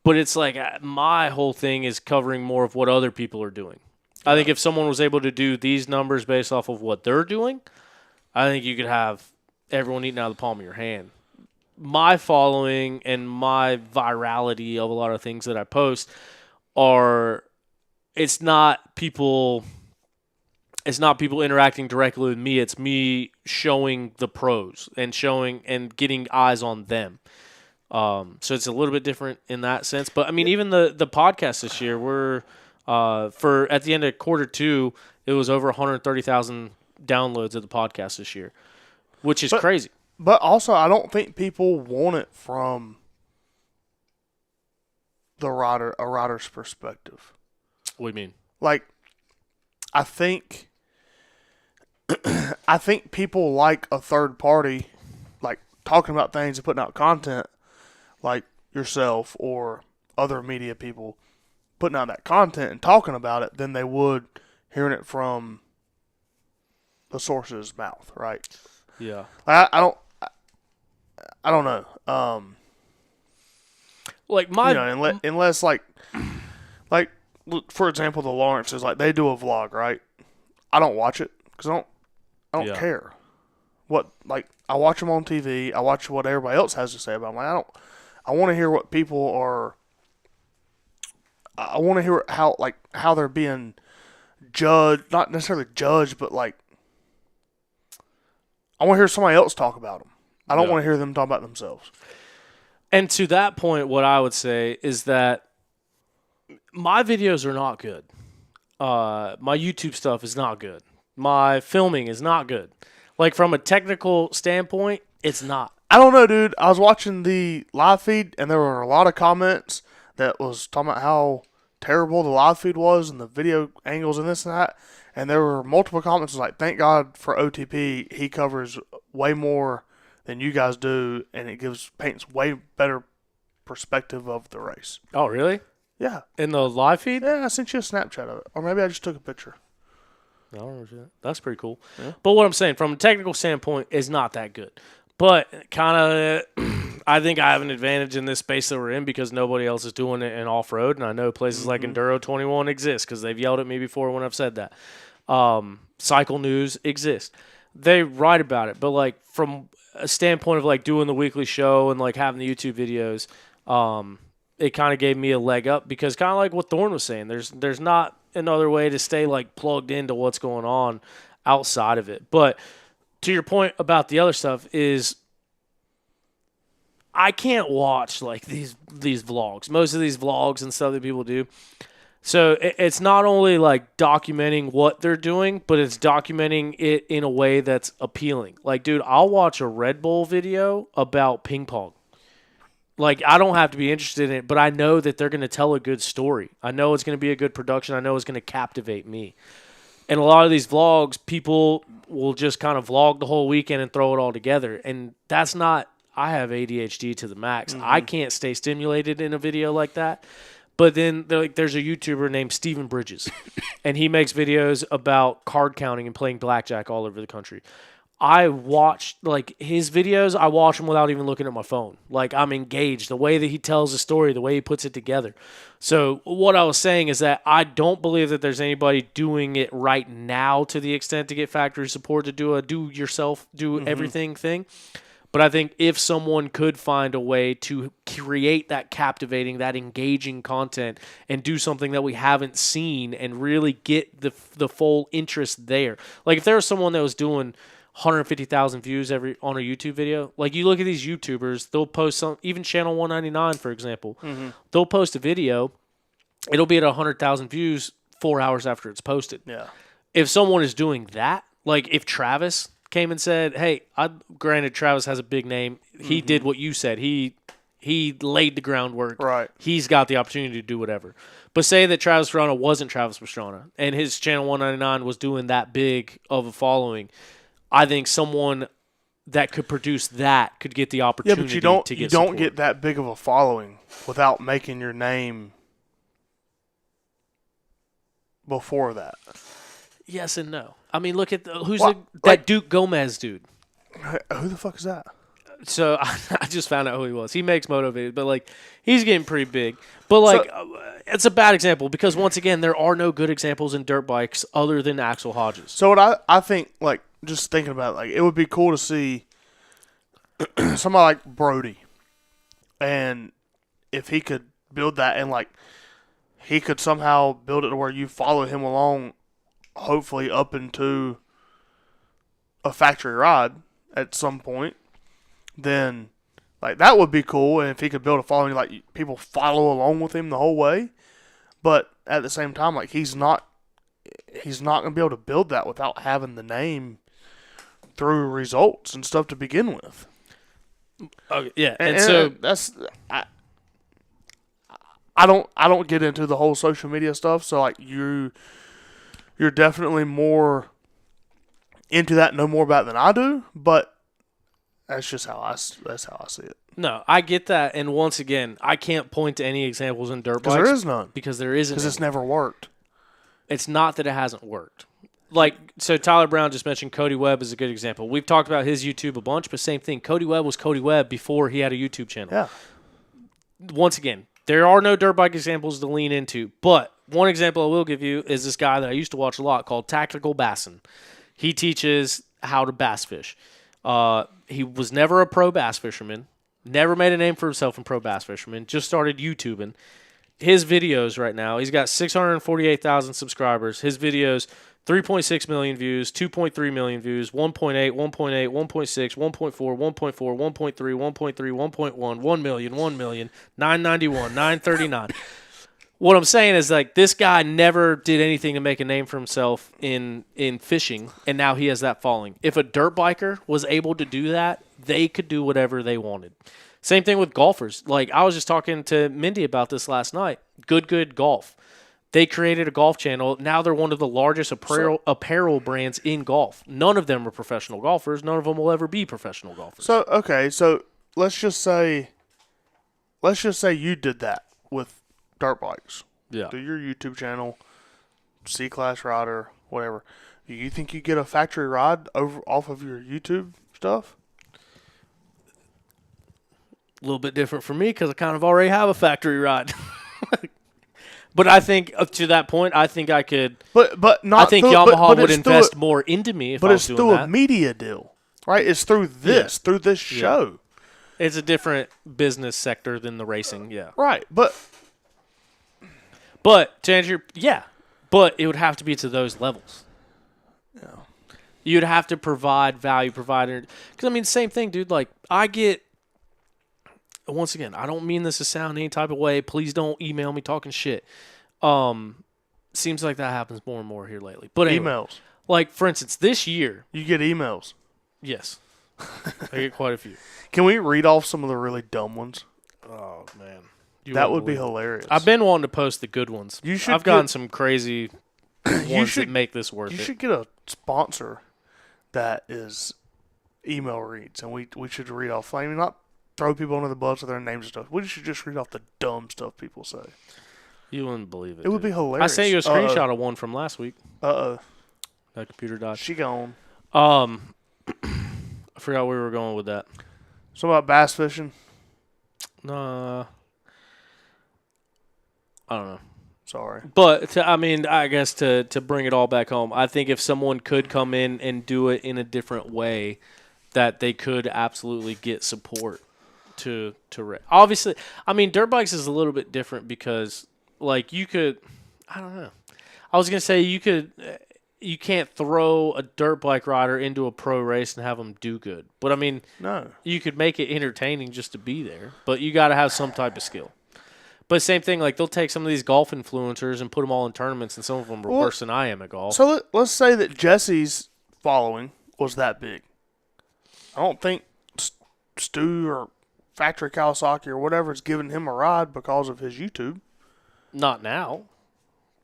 it's like my whole thing is covering more of what other people are doing. I think if someone was able to do these numbers based off of what they're doing, I think you could have everyone eating out of the palm of your hand. My following and my virality of a lot of things that I post it's not people interacting directly with me. It's me showing the pros and showing and getting eyes on them. So it's a little bit different in that sense. But I mean, even the podcast this year, we're for at the end of quarter 2, it was over 130,000 downloads of the podcast this year, which is crazy. But also, I don't think people want it from a rider's perspective. What do you mean? Like, I think people like a third party, like, talking about things and putting out content, like yourself or other media people putting out that content and talking about it, than they would hearing it from the source's mouth, right? Yeah. I don't know. Like unless like for example, the Lawrences, like, they do a vlog, right? I don't watch it because I don't care. what, like, I watch them on TV. I watch what everybody else has to say about them. Like, I want to hear what people are. I want to hear how they're being judged, not necessarily judged, but like, I want to hear somebody else talk about them. I don't want to hear them talk about themselves. And to that point, what I would say is that my videos are not good. My YouTube stuff is not good. My filming is not good. Like, from a technical standpoint, it's not. I don't know, dude. I was watching the live feed, and there were a lot of comments that was talking about how terrible the live feed was and the video angles and this and that. And there were multiple comments like, thank God for OTP. He covers way more than you guys do, and it paints way better perspective of the race. Oh, really? Yeah. In the live feed? Yeah, I sent you a Snapchat of it. Or maybe I just took a picture. I don't know that. That's pretty cool. Yeah. But what I'm saying, from a technical standpoint, is not that good. But kind of, I think I have an advantage in this space that we're in because nobody else is doing it in off-road. And I know places like Enduro 21 exist because they've yelled at me before when I've said that. Cycle News exists. They write about it. But, like, from a standpoint of, like, doing the weekly show and, like, having the YouTube videos, it kind of gave me a leg up because kind of like what Thorn was saying, there's not another way to stay, like, plugged into what's going on outside of it. But to your point about the other stuff is I can't watch, like, these vlogs. Most of these vlogs and stuff that people do. So it's not only, like, documenting what they're doing, but it's documenting it in a way that's appealing. Like, dude, I'll watch a Red Bull video about ping pong. Like, I don't have to be interested in it, but I know that they're going to tell a good story. I know it's going to be a good production. I know it's going to captivate me. And a lot of these vlogs, people will just kind of vlog the whole weekend and throw it all together. And that's not – I have ADHD to the max. Mm-hmm. I can't stay stimulated in a video like that. But then there's a YouTuber named Steven Bridges, and he makes videos about card counting and playing blackjack all over the country. I watch, like, his videos, I watch them without even looking at my phone. Like, I'm engaged. The way that he tells the story, the way he puts it together. So what I was saying is that I don't believe that there's anybody doing it right now to the extent to get factory support to do a do-yourself, do-everything thing. But I think if someone could find a way to create that captivating, that engaging content and do something that we haven't seen and really get the full interest there. Like, if there was someone that was doing 150,000 views on a YouTube video. Like, you look at these YouTubers, they'll post some, even Channel 199, for example. Mm-hmm. They'll post a video. It'll be at 100,000 views 4 hours after it's posted. Yeah. If someone is doing that, like if Travis came and said, hey, granted Travis has a big name. He did what you said. He laid the groundwork. Right. He's got the opportunity to do whatever. But say that Travis Pastrana wasn't Travis Pastrana and his Channel 199 was doing that big of a following. I think someone that could produce that could get the opportunity to get support. You don't get that big of a following without making your name before that. Yes and no. I mean, look at that Duke Gomez dude. Who the fuck is that? So I just found out who he was. He makes moto videos, but like he's getting pretty big. But like it's a bad example because once again there are no good examples in dirt bikes other than Axel Hodges. So what I think, like, just thinking about it, like, it would be cool to see somebody like Brody, and if he could build that and like he could somehow build it to where you follow him along, hopefully up into a factory ride at some point, then like that would be cool. And if he could build a following, like people follow along with him the whole way, but at the same time, like he's not going to be able to build that without having the name through results and stuff to begin with. Okay, yeah, and so that's I don't get into the whole social media stuff. So like you're definitely more into that, know more about it than I do. But that's just how I see it. No, I get that, and once again, I can't point to any examples in dirt bikes. Because there is none. Because there isn't. Because it's never worked. It's not that it hasn't worked. Like, so Tyler Brown just mentioned Cody Webb is a good example. We've talked about his YouTube a bunch, but same thing. Cody Webb was Cody Webb before he had a YouTube channel. Yeah. Once again, there are no dirt bike examples to lean into, but one example I will give you is this guy that I used to watch a lot called Tactical Bassin. He teaches how to bass fish. He was never a pro bass fisherman. Never made a name for himself in pro bass fisherman. Just started YouTubing. His videos right now, he's got 648,000 subscribers. His videos, 3.6 million views, 2.3 million views, 1.8, 1.8, 1.6, 1.4, 1.4, 1.3, 1.3, 1.1, 1 million, 1 million, 991, 939. What I'm saying is, like, this guy never did anything to make a name for himself in fishing, and now he has that following. If a dirt biker was able to do that, they could do whatever they wanted. Same thing with golfers. Like, I was just talking to Mindy about this last night. Good Golf. They created a golf channel. Now they're one of the largest apparel brands in golf. None of them are professional golfers. None of them will ever be professional golfers. So let's just say you did that with dirt bikes. Yeah. Do your YouTube channel, C-Class Rider, whatever. Do you think you get a factory ride off of your YouTube stuff? A little bit different for me because I kind of already have a factory ride. But I think up to that point, I think I could. But not. I think through, Yamaha but would invest more into me if I was doing that. But it's through a media deal, right? It's through this show. It's a different business sector than the racing, yeah. Right, but to answer but it would have to be to those levels. Yeah. You'd have to provide value, because I mean, same thing, dude. Like, I get. Once again, I don't mean this to sound any type of way. Please don't email me talking shit. Seems like that happens more and more here lately. But anyway, emails. Like, for instance, this year. You get emails. Yes. I get quite a few. Can we read off some of the really dumb ones? Oh, man. That would be hilarious. I've been wanting to post the good ones. I've gotten some crazy ones that make this worth it. You should get a sponsor that is email reads, and we should read off. I mean, not throw people under the bus with their names and stuff. We should just read off the dumb stuff people say. You wouldn't believe it. It would be hilarious. I sent you a screenshot of one from last week. That computer died. She gone. I forgot where we were going with that. So about bass fishing? I don't know. Sorry. But, I guess to bring it all back home, I think if someone could come in and do it in a different way, that they could absolutely get support to obviously. I mean, dirt bikes is a little bit different because, like, you could, I don't know. I was gonna say you can't throw a dirt bike rider into a pro race and have them do good. But I mean, no, you could make it entertaining just to be there. But you got to have some type of skill. But same thing, like, they'll take some of these golf influencers and put them all in tournaments, and some of them are worse than I am at golf. So let's say that Jesse's following was that big. I don't think Stu or Factory Kawasaki or whatever is giving him a ride because of his YouTube. Not now.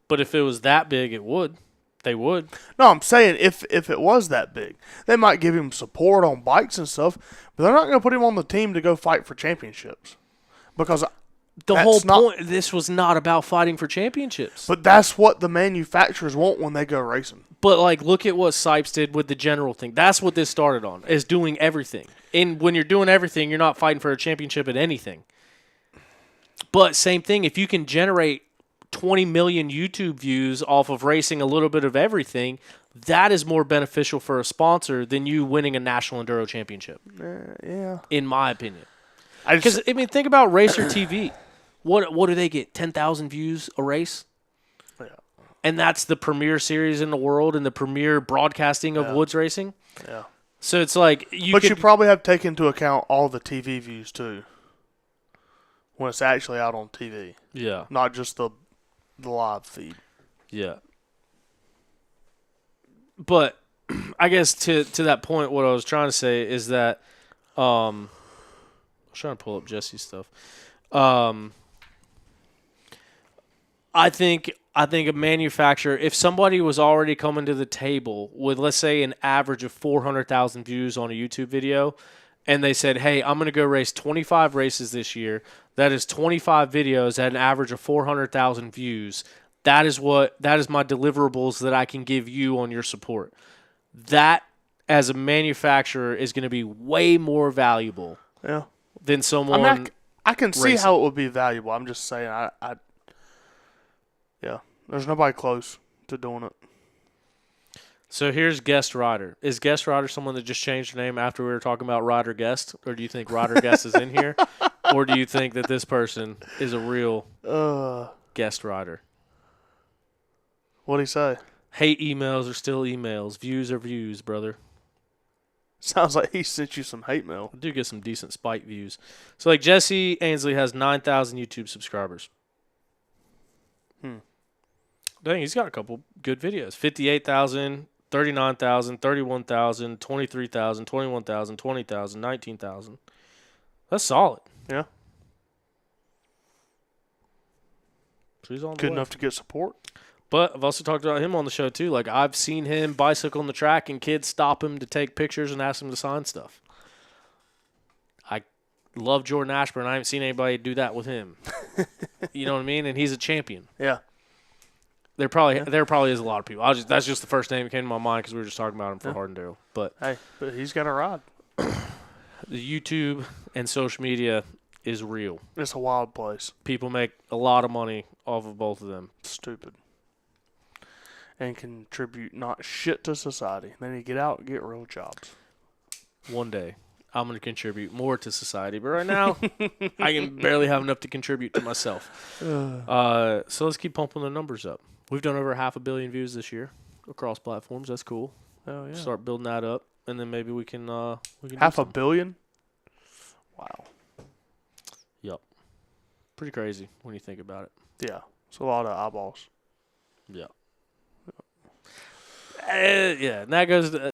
But if it was that big, it would. They would. No, I'm saying if it was that big, they might give him support on bikes and stuff, but they're not going to put him on the team to go fight for championships. Because the whole point, this was not about fighting for championships. But that's what the manufacturers want when they go racing. But, like, look at what Sipes did with the general thing. That's what this started on, is doing everything. And when you're doing everything, you're not fighting for a championship at anything. But same thing, if you can generate 20 million YouTube views off of racing a little bit of everything, that is more beneficial for a sponsor than you winning a national enduro championship. Yeah. In my opinion. Because, I mean, think about Racer TV. What do they get? 10,000 views a race? Yeah. And that's the premier series in the world and the premier broadcasting of woods racing? Yeah. So it's like you probably have to take into account all the TV views too. When it's actually out on TV. Yeah. Not just the live feed. Yeah. But I guess to that point, what I was trying to say is that I was trying to pull up Jesse's stuff. I think a manufacturer, if somebody was already coming to the table with, let's say, an average of 400,000 views on a YouTube video, and they said, hey, I'm going to go race 25 races this year. That is 25 videos at an average of 400,000 views. That is my deliverables that I can give you on your support. That, as a manufacturer, is going to be way more valuable than someone. I mean, I can see how it would be valuable. I'm just saying, there's nobody close to doing it. So here's guest rider. Is guest rider someone that just changed their name after we were talking about rider guest, or do you think rider guest is in here, or do you think that this person is a real guest rider? What'd he say? Hate emails are still emails. Views are views, brother. Sounds like he sent you some hate mail. I do get some decent spike views. So like Jesse Ainsley has 9,000 YouTube subscribers. Dang, he's got a couple good videos. 58,000, 39,000, 31,000, 23,000, 21,000, 20,000, 19,000. That's solid. Yeah. So he's on the Good way. enough to get support. But I've also talked about him on the show too. Like I've seen him bicycle on the track and kids stop him to take pictures and ask him to sign stuff. I love Jordan Ashburn. I haven't seen anybody do that with him. You know what I mean? And he's a champion. Yeah. There probably is a lot of people. That's just the first name that came to my mind because we were just talking about him for Hardendale. But Hey, but he's got a ride. the YouTube and social media is real. It's a wild place. People make a lot of money off of both of them. Stupid. And contribute not shit to society. Then you get out and get real jobs. One day, I'm going to contribute more to society. But right now, I can barely have enough to contribute to myself. So let's keep pumping the numbers up. We've done over 500 million views this year across platforms. That's cool. Oh yeah. Start building that up, and then maybe we can do 500 million? Wow. Yep. Pretty crazy when you think about it. Yeah. It's a lot of eyeballs. Yeah. Yeah, and that goes